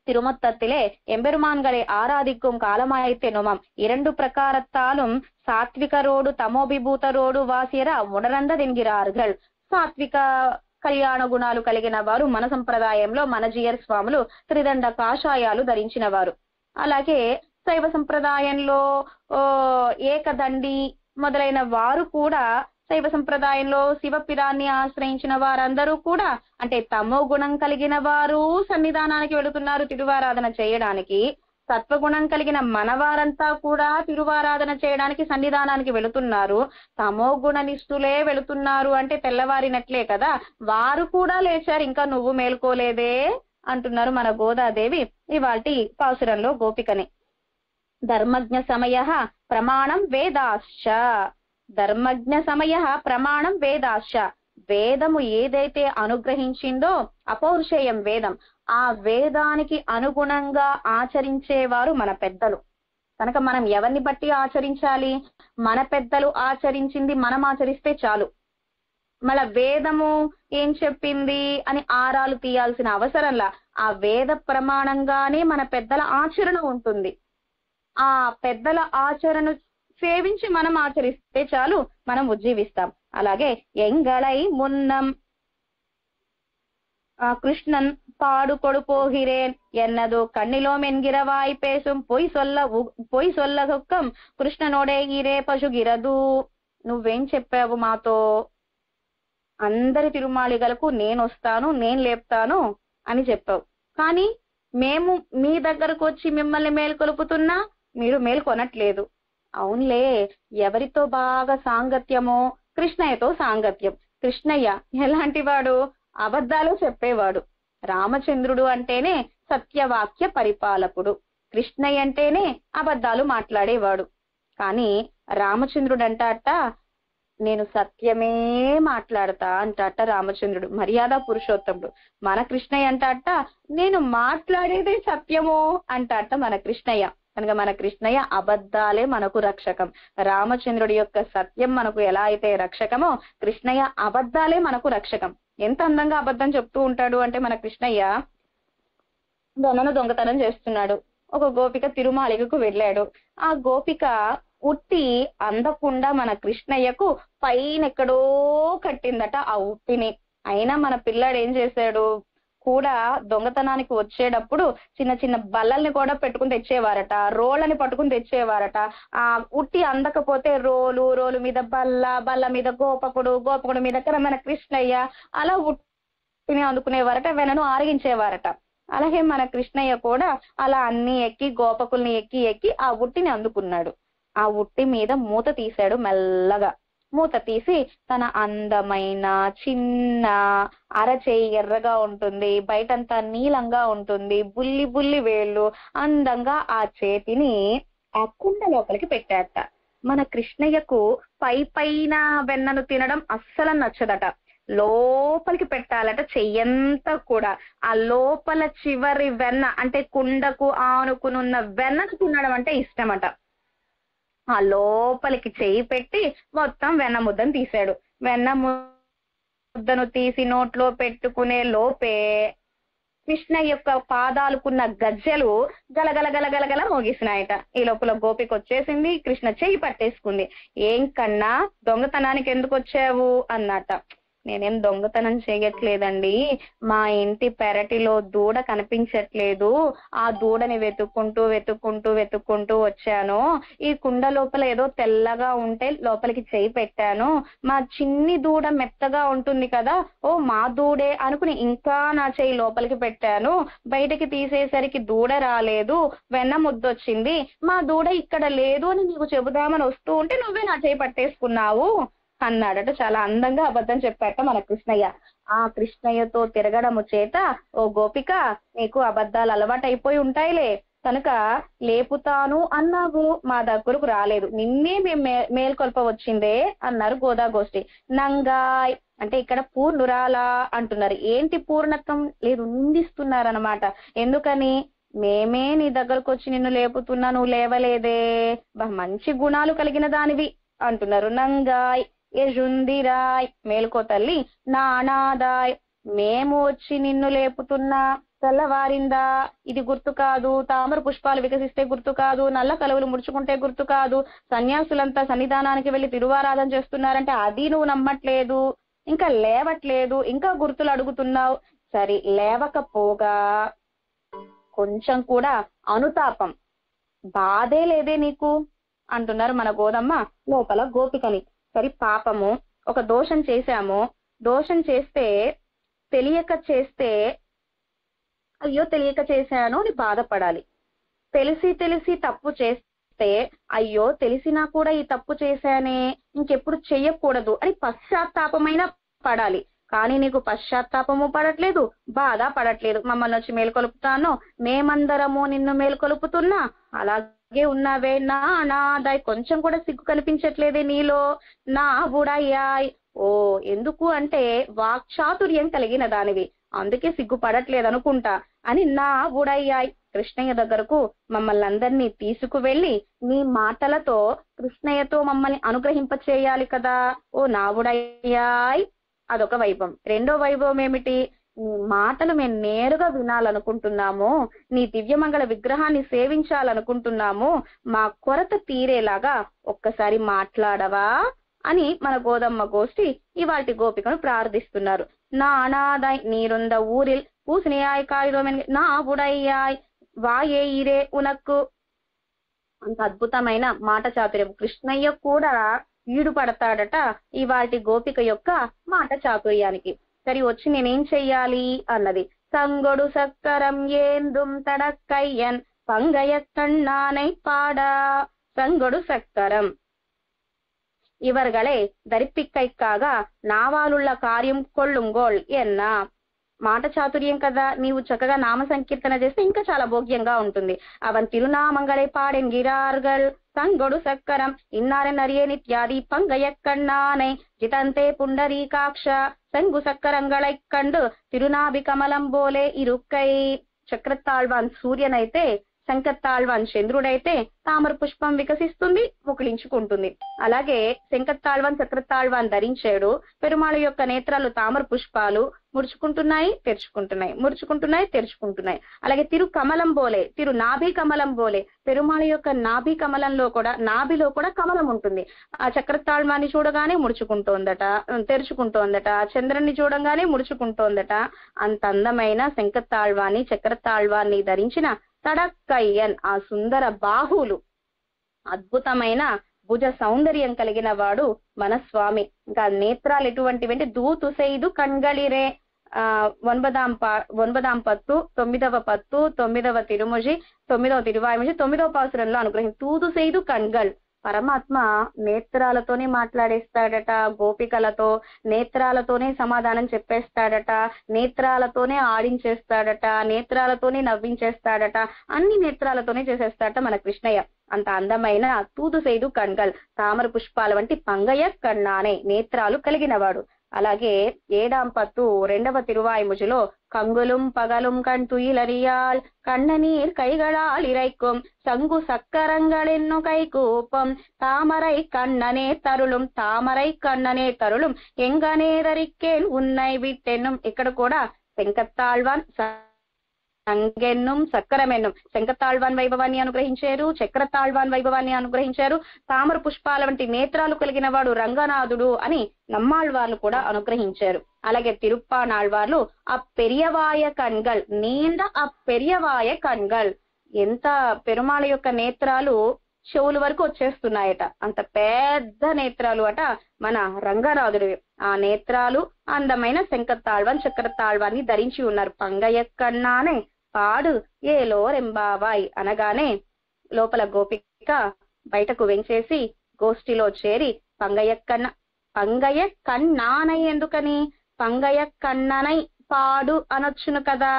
తిరుమత్తత్తిలే ఎంబెరుమాన్గలే ఆరాధిక్కుం కాలమాయితే నొమం இரண்டு பிரகாரத்தாலும் சாத்விகரோடு தமோபிபூதரோடு வாசியர உணர்ந்தదెంగిరాர்கள். సాత్విక కళ్యాణ గుణాలు కలిగిన వారు మన సంప్రదాయంలో మన జియర్ స్వాములు త్రిదండ కాషాయాలు ధరించిన వారు. అలాగే శైవ సంప్రదాయంలో ఏకదండి మొదలైన వారు కూడా, శైవ సంప్రదాయంలో శివపిరాన్ని ఆశ్రయించిన వారందరూ కూడా అంటే తమో గుణం కలిగిన వారు సన్నిధానానికి వెళుతున్నారు తిరువారాధన చేయడానికి. సత్వగుణం కలిగిన మనవారంతా కూడా తిరువారాధన చేయడానికి సన్నిధానానికి వెళుతున్నారు. తమో గుణ నిష్ఠులే వెళుతున్నారు అంటే తెల్లవారినట్లే కదా, వారు కూడా లేచారు, ఇంకా నువ్వు మేల్కోలేదే అంటున్నారు మన గోదాదేవి ఇవాల్టి పాసురంలో గోపికని. ధర్మజ్ఞ సమయ ప్రమాణం వేదాశ్చ. ధర్మజ్ఞ సమయ ప్రమాణం వేదాశ్చ. వేదము ఏదైతే అనుగ్రహించిందో అపౌరుషేయం వేదం, ఆ వేదానికి అనుగుణంగా ఆచరించేవారు మన పెద్దలు. కనుక మనం ఎవరిని బట్టి ఆచరించాలి? మన పెద్దలు ఆచరించింది మనం ఆచరిస్తే చాలు. మళ్ళా వేదము ఏం చెప్పింది అని ఆరాలు తీయాల్సిన అవసరంలా, ఆ వేద ప్రమాణంగానే మన పెద్దల ఆచరణ ఉంటుంది. ఆ పెద్దల ఆచరణ సేవించి మనం ఆచరిస్తే చాలు, మనం ఉజ్జీవిస్తాం. అలాగే ఎంగళై మున్నం కృష్ణన్ పాడు కొడుపోగిరేన్ ఎన్నదు కన్నిలో మెంగిరవాయి పేసుం పొయ్ సొల్లగొక్కం కృష్ణనోడే గిరే పశుగిరదు. నువ్వేం చెప్పావు మాతో? అందరి తిరుమాళిగలకు నేను వస్తాను, నేను లేపుతాను అని చెప్పావు. కానీ మేము మీ దగ్గరకు వచ్చి మిమ్మల్ని మేల్కొలుపుతున్నా మీరు మేల్కొనట్లేదు. అవునులే, ఎవరితో బాగా సాంగత్యమో? కృష్ణయ్యతో సాంగత్యం. కృష్ణయ్య ఎలాంటి వాడు? అబద్ధాలు చెప్పేవాడు. రామచంద్రుడు అంటేనే సత్యవాక్య పరిపాలకుడు, కృష్ణయ్య అంటేనే అబద్ధాలు మాట్లాడేవాడు. కానీ రామచంద్రుడు అంటాట, నేను సత్యమే మాట్లాడతా అంటాట రామచంద్రుడు, మర్యాద పురుషోత్తముడు. మన కృష్ణయ్య అంటాట, నేను మాట్లాడేదే సత్యమో అంటాట మన కృష్ణయ్య. కనుక మన కృష్ణయ్య అబద్ధాలే మనకు రక్షకం. రామచంద్రుడి యొక్క సత్యం మనకు ఎలా అయితే రక్షకమో, కృష్ణయ్య అబద్ధాలే మనకు రక్షకం. ఎంత అందంగా అబద్ధం చెప్తూ ఉంటాడు అంటే మన కృష్ణయ్య, దొంగను దొంగతనం చేస్తున్నాడు. ఒక గోపిక తిరుమాలికకు వెళ్ళాడు. ఆ గోపిక ఉట్టి అందకుండా మన కృష్ణయ్యకు పైన ఎక్కడో కట్టిందట ఆ ఉట్టిని. అయినా మన పిల్లాడు ఏం చేశాడు? కూడా దొంగతనానికి వచ్చేటప్పుడు చిన్న చిన్న బల్లల్ని కూడా పెట్టుకుని తెచ్చేవారట, రోళ్ళని పట్టుకుని తెచ్చేవారట. ఆ ఉట్టి అందకపోతే రోలు మీద బల్ల, బల్ల మీద గోపకుడు, గోపకుడు మీద మన కృష్ణయ్య, అలా ఉట్టిని అందుకునేవారట, వెనను ఆరగించేవారట. అలాగే మన కృష్ణయ్య కూడా అలా అన్ని ఎక్కి గోపకుల్ని ఎక్కి ఆ ఉట్టిని అందుకున్నాడు. ఆ ఉట్టి మీద మూత తీశాడు. మెల్లగా మూత తీసి తన అందమైన చిన్న అరచేయి ఎర్రగా ఉంటుంది, బయటంతా నీలంగా ఉంటుంది, బుల్లి బుల్లి వేళ్ళు, అందంగా ఆ చేతిని ఆ కుండ లోపలికి పెట్టాట. మన కృష్ణయ్యకు పైన వెన్నను తినడం అస్సలు నచ్చదట. లోపలికి పెట్టాలట చెయ్యంతా కూడా. ఆ లోపల చివరి వెన్న అంటే కుండకు ఆనుకునున్న వెన్నను తినడం అంటే ఇష్టమట. ఆ లోపలికి చెయ్యి పెట్టి మొత్తం వెన్న ముద్దను తీశాడు. వెన్న ముద్దను తీసి నోట్లో పెట్టుకునే లోపే కృష్ణ యొక్క పాదాలకున్న గజ్జలు గలగల గలగలగల మోగిసినాయట. ఈ లోపల గోపిక వచ్చేసింది, కృష్ణ చెయ్యి పట్టేసుకుంది. ఏం కన్నా దొంగతనానికి ఎందుకు వచ్చావు అన్నట. నేనేం దొంగతనం చేయట్లేదండి, మా ఇంటి పెరటిలో దూడ కనిపించట్లేదు, ఆ దూడని వెతుక్కుంటూ వచ్చాను. ఈ కుండ లోపల ఏదో తెల్లగా ఉంటే లోపలికి చేయి పెట్టాను. మా చిన్ని దూడ మెత్తగా ఉంటుంది కదా, ఓ మా దూడే అనుకుని ఇంకా నా చేయి లోపలికి పెట్టాను. బయటకి తీసేసరికి దూడ రాలేదు, వెన్న ముద్దొచ్చింది. మా దూడ ఇక్కడ లేదు అని నీకు చెబుదామని వస్తూ ఉంటే నువ్వే నా చేయి పట్టేసుకున్నావు అన్నాడట. చాలా అందంగా అబద్ధం చెప్పాట మన కృష్ణయ్య. ఆ కృష్ణయ్యతో తిరగడము చేత ఓ గోపిక, నీకు అబద్ధాలు అలవాటు అయిపోయి ఉంటాయిలే, కనుక లేపుతాను అన్నావు, మా దగ్గరకు రాలేదు, నిన్నే మేము మేల్కొల్ప వచ్చిందే అన్నారు గోదాగోష్ఠి. నంగాయ్ అంటే ఇక్కడ పూర్ణురాలా అంటున్నారు. ఏంటి పూర్ణత్వం లేదు, నిందిస్తున్నారనమాట. ఎందుకని? మేమే నీ దగ్గరకు వచ్చి నిన్ను లేపుతున్నా, నువ్వు లేవలేదే, మంచి గుణాలు కలిగిన దానివి అంటున్నారు. నంగాయ్ యజుందిరాయ్ మేల్కో తల్లి, నానాదాయ్ మేము వచ్చి నిన్ను లేపుతున్నా, తెల్లవారిందా ఇది గుర్తు కాదు, తామర పుష్పాలు వికసిస్తే గుర్తు కాదు, నల్ల కలువలు ముడుచుకుంటే గుర్తు కాదు, సన్యాసులంతా సన్నిధానానికి వెళ్లి తిరువారాధన చేస్తున్నారంటే అది నువ్వు నమ్మట్లేదు, ఇంకా లేవట్లేదు, ఇంకా గుర్తులు అడుగుతున్నావు. సరే లేవకపోగా కొంచెం కూడా అనుతాపం బాధే లేదే నీకు అంటున్నారు మన గోదమ్మ లోపల గోపికని. సరి పాపము, ఒక దోషం చేశాము, దోషం చేస్తే తెలియక చేస్తే అయ్యో తెలియక చేశాను అని బాధపడాలి. తెలిసి తప్పు చేస్తే అయ్యో తెలిసినా కూడా ఈ తప్పు చేశానే, ఇంకెప్పుడు చెయ్యకూడదు అని పశ్చాత్తాపమైన పడాలి. కానీ నీకు పశ్చాత్తాపము పడట్లేదు, బాధ పడట్లేదు. మమ్మల్ని వచ్చి మేల్కొలుపుతాను, మేమందరము నిన్ను మేల్కొలుపుతున్నా, అలా ఉన్నావే నా నాదాయ్, కొంచెం కూడా సిగ్గు కనిపించట్లేదే నీలో. నా బుడయ్యాయ్, ఓ ఎందుకు అంటే వాక్చాతుర్యం కలిగిన దానివి, అందుకే సిగ్గుపడట్లేదు అనుకుంటా అని నా బుడయ్యాయ్. కృష్ణయ్య దగ్గరకు మమ్మల్ని అందరినీ తీసుకువెళ్లి నీ మాటలతో కృష్ణయ్యతో మమ్మల్ని అనుగ్రహింప చేయాలి కదా. ఓ నా బుడయ్యాయ్, అదొక వైభవం. రెండో వైభవం ఏమిటి? నీ మాటలు మేము నేరుగా వినాలనుకుంటున్నాము, నీ దివ్యమంగళ విగ్రహాన్ని సేవించాలనుకుంటున్నాము, మా కొరత తీరేలాగా ఒక్కసారి మాట్లాడవా అని మన గోదమ్మ గోష్ఠి ఇవాల్టి గోపికను ప్రార్థిస్తున్నారు. నా అనాదాయ్ నీరుంద ఊరిల్ పూసినయాయ్ కాయులోమెన్ నా బుడయ్యాయ్ వాయే ఇరే ఉనక్కు. అంత అద్భుతమైన మాట చాతుర్యం. కృష్ణయ్య కూడా ఈడుపడతాడట ఇవాల్టి గోపిక యొక్క మాట చాతుర్యానికి. సరి వచ్చి నేనేం చెయ్యాలి అన్నది. సంగొడు సక్కరం ఏందుం తడక్కయ్యన్ పంగయ కన్నానై పాడా. సంగొడు సక్కరం ఇవర్గళే ధరిపిక్కైక్కాగ నావాలుళ్ళ కార్యం కొళ్ళుంగోళ్ ఎన్న. మాట చాతుర్యం కదా, నీవు చక్కగా నామ సంకీర్తన చేస్తే ఇంకా చాలా భోగ్యంగా ఉంటుంది. అవన్ తిరునామంగళై పాడెంగిరార్గల్ సంగొడు సక్కరం ఇన్నారెన్ అరియనిత్యాది పంగయ కన్నానై జితంతే పుండరీకాక్ష సంగు సక్కరంగళై కండు తిరునాభి కమలం బోలే ఇరుక్కై. చక్రతాళ్వాన్ సూర్యనైతే, శంఖతాళ్వాన్ చంద్రుడైతే తామర పుష్పం వికసిస్తుంది, ముకుళించుకుంటుంది. అలాగే శంఖతాళ్వాన్ చక్రతాళ్వాన్ ధరించాడు. పెరుమాళ యొక్క నేత్రాలు తామర పుష్పాలు ముడుచుకుంటున్నాయి, తెరుచుకుంటున్నాయి, ముడుచుకుంటున్నాయి, తెరుచుకుంటున్నాయి. అలాగే తిరు కమలం బోలే, తిరు నాభి కమలం బోలే, పెరుమాళ యొక్క నాభి కమలంలో కూడా, నాభిలో కూడా కమలం ఉంటుంది. ఆ చక్రతాళ్వాన్ని చూడగానే ముడుచుకుంటోందట, తెరుచుకుంటోందట. చంద్రుణ్ణి చూడగానే ముడుచుకుంటోందట. అంత అందమైన శంఖతాళ్వాన్ని చక్రతాళ్వాన్ని ధరించిన తడక్కయ్యన్ ఆ సుందర బాహువులు, అద్భుతమైన భుజ సౌందర్యం కలిగిన వాడు మన స్వామి. ఇంకా నేత్రాలు ఎటువంటివంటే దూతుసైదు కణ్గళిరే. ఒன்பదాం పత్తు, 9వ పత్తు, 9వ తిరుముజి, 9వ తిరువాయిముజి, 9వ పాసురంలో అనుగ్రహం తూదుసైదు కణ్గళ్. పరమాత్మ నేత్రాలతోనే మాట్లాడేస్తాడట గోపికలతో, నేత్రాలతోనే సమాధానం చెప్పేస్తాడట, నేత్రాలతోనే ఆడించేస్తాడట, నేత్రాలతోనే నవ్వించేస్తాడట, అన్ని నేత్రాలతోనే చేసేస్తాడట మన కృష్ణయ్య. అంత అందమైన తూదుసైదు కణ్గల్, తామర పుష్పాల వంటి పంగయ కన్నానే నేత్రాలు కలిగినవాడు. అలాగే 7వ పత్తు 2వ తిరువాయిముజిలో కంగులుం పగలుం కண் துயிலறியால் கண்ணநீர் கைகளால் இறைக்கும் சங்கு சக்கரங்களென்னு கைகூப்பம் தாமரை கண்ணனே தருளும் తామరై కన్ననే తరుళం ఎంగనేరరికేన్ ఉన్నై విట్టెన్నుం. ఇక్కడ కూడా శంఖతాళ్వాన్ సంగెన్నుం సక్కరమెన్నుం, శంఖతాళ్వాన్ వైభవాన్ని అనుగ్రహించారు, చక్రతాళ్వాన్ వైభవాన్ని అనుగ్రహించారు. తామర పుష్పాల వంటి నేత్రాలు కలిగిన వాడు రంగనాథుడు అని నమ్మాళ్వార్లు కూడా అనుగ్రహించారు. అలాగే తిరుప్పానాళ్వార్లు ఆ పెరియవాయ కణ్గల్, నీండ ఆ పెరియవాయ కణ్గల్, ఎంత పెరుమాళ యొక్క నేత్రాలు చెవుల వరకు వచ్చేస్తున్నాయట, అంత పెద్ద నేత్రాలు అట మన రంగనాథుడు. ఆ నేత్రాలు అందమైన శంఖతాళ్వాన్ చక్రతాళ్వాన్ని ధరించి ఉన్నారు. పంగయ కన్నానే పాడు ఏలో రెంబావాయ్ అనగానే లోపల గోపిక బయటకు వెంచేసి గోష్ఠిలో చేరి పంగయ కన్నానై ఎందుకని పంగయ కన్ననై పాడు అనొచ్చును కదా.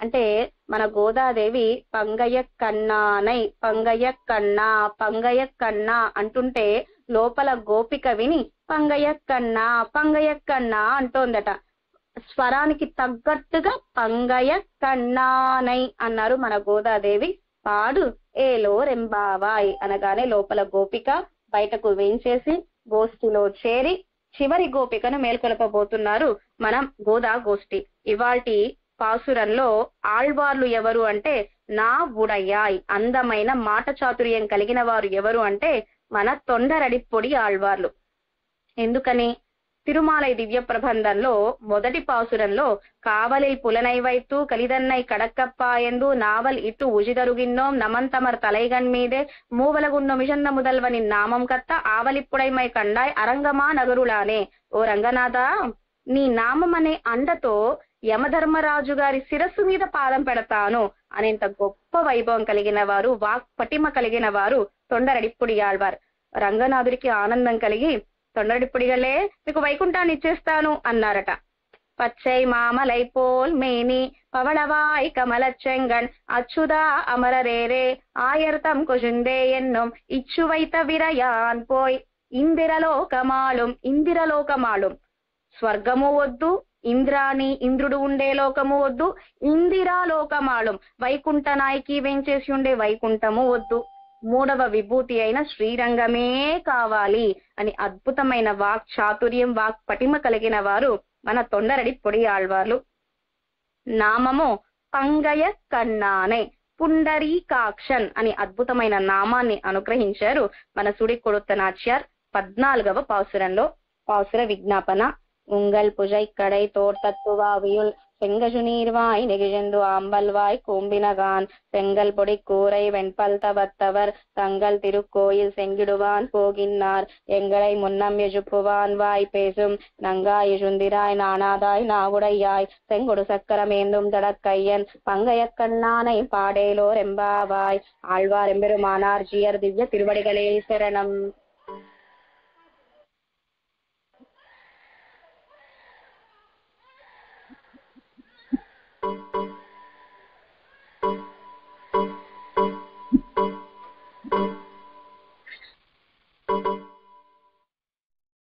అంటే మన గోదాదేవి పంగయ కన్నానై, పంగయ కన్నా, పంగయ కన్నా అంటుంటే లోపల గోపిక విని పంగయ కన్నా, పంగయ కన్నా అంటోందట. స్వరానికి తగ్గట్టుగా పంగయ కన్నానై అన్నారు మన గోదాదేవి. పాడు ఏలో రెంబావాయ్ అనగానే లోపల గోపిక బయటకు వేంచేసి గోష్ఠిలో చేరి చివరి గోపికను మేల్కొలపబోతున్నారు మనం గోదా గోష్ఠి. ఇవాల్టి పాసురంలో ఆళ్వార్లు ఎవరు అంటే నా బుడయ్యాయ్, అందమైన మాట చాతుర్యం కలిగిన వారు ఎవరు అంటే మన తొండరడిప్పొడి ఆళ్వార్లు. ఎందుకని? తిరుమాలై దివ్య ప్రబంధంలో మొదటి పాసురంలో కావలిల్ పులనైవైతూ కలిదన్నై కడక్కప్పాయందు నావల్ ఇటు ఉజిదరుగిన్నోం నమంతమర్ తలైగన్ మీదే మూవలగున్నో మిషన్న ముదల్వని నామం కత్త ఆవలిప్పుడైమై కండాయ్ అరంగమా నగరులానే. ఓ రంగనాథ, నీ నామం అనే అండతో యమధర్మరాజు గారి శిరస్సు మీద పాదం పెడతాను అనేంత గొప్ప వైభవం కలిగిన వారు, వాక్ పటిమ కలిగిన వారు తొండరడిప్పుడి ఆళ్వార్. రంగనాథుడికి ఆనందం కలిగి తొండరడిప్పుడిగలే మీకు వైకుంఠాన్ని ఇచ్చేస్తాను అన్నారట. பச்சை மாமலை போல் மேனி பவளவாய் கமலச்செங்கண் அச்சுதா அமரரேரே ஆயர்தம் கொழுந்தே என்னும் இச்சுவை தவிர யான் போய் ఇందిరలోకమాళుం స్వర్గము వద్దు, ఇంద్రాని ఇంద్రుడు ఉండే లోకము వద్దు, ఇందిరాలోకమాళుం వైకుంఠ నాయకి వెంచేసి ఉండే వైకుంఠము వద్దు, మూడవ విభూతి అయిన శ్రీరంగమే కావాలి అని అద్భుతమైన వాక్ చాతుర్యం, వాక్ పటిమ కలిగిన వారు మన తొండరడి పొడి ఆళ్వార్లు. నామము పంగయ కన్నానే పుండరీకాక్షన్ అని అద్భుతమైన నామాన్ని అనుగ్రహించారు మన సుడి కొడుతనాచ్యార్ 14వ పాసురంలో. పాసుర విజ్ఞాపన. உங்கள் புஜை கடை தோட்டத்துவாவியுள் செங்கஜு நீர்வாய் நெகிழந்து ஆம்பல்வாய் கூம்பினகான் செங்கல் பொடி கூரை வெண்பல் தவத்தவர் தங்கள் திருக்கோயில் செங்கிடுவான் போகின்னார் எங்களை முன்னம் எஜுப்புவான் வாய் பேசும் நங்காய் சுந்திராய் நானாதாய் நாவுடையாய் செங்கொடு சக்கரமேந்தும் தடக்கையன் பங்கையக்கண்ணானை பாடேலோர் எம்பாவாய். ஆழ்வார் எம்பெருமானார் ஜியர் திவ்ய திருவடிகளே சரணம்.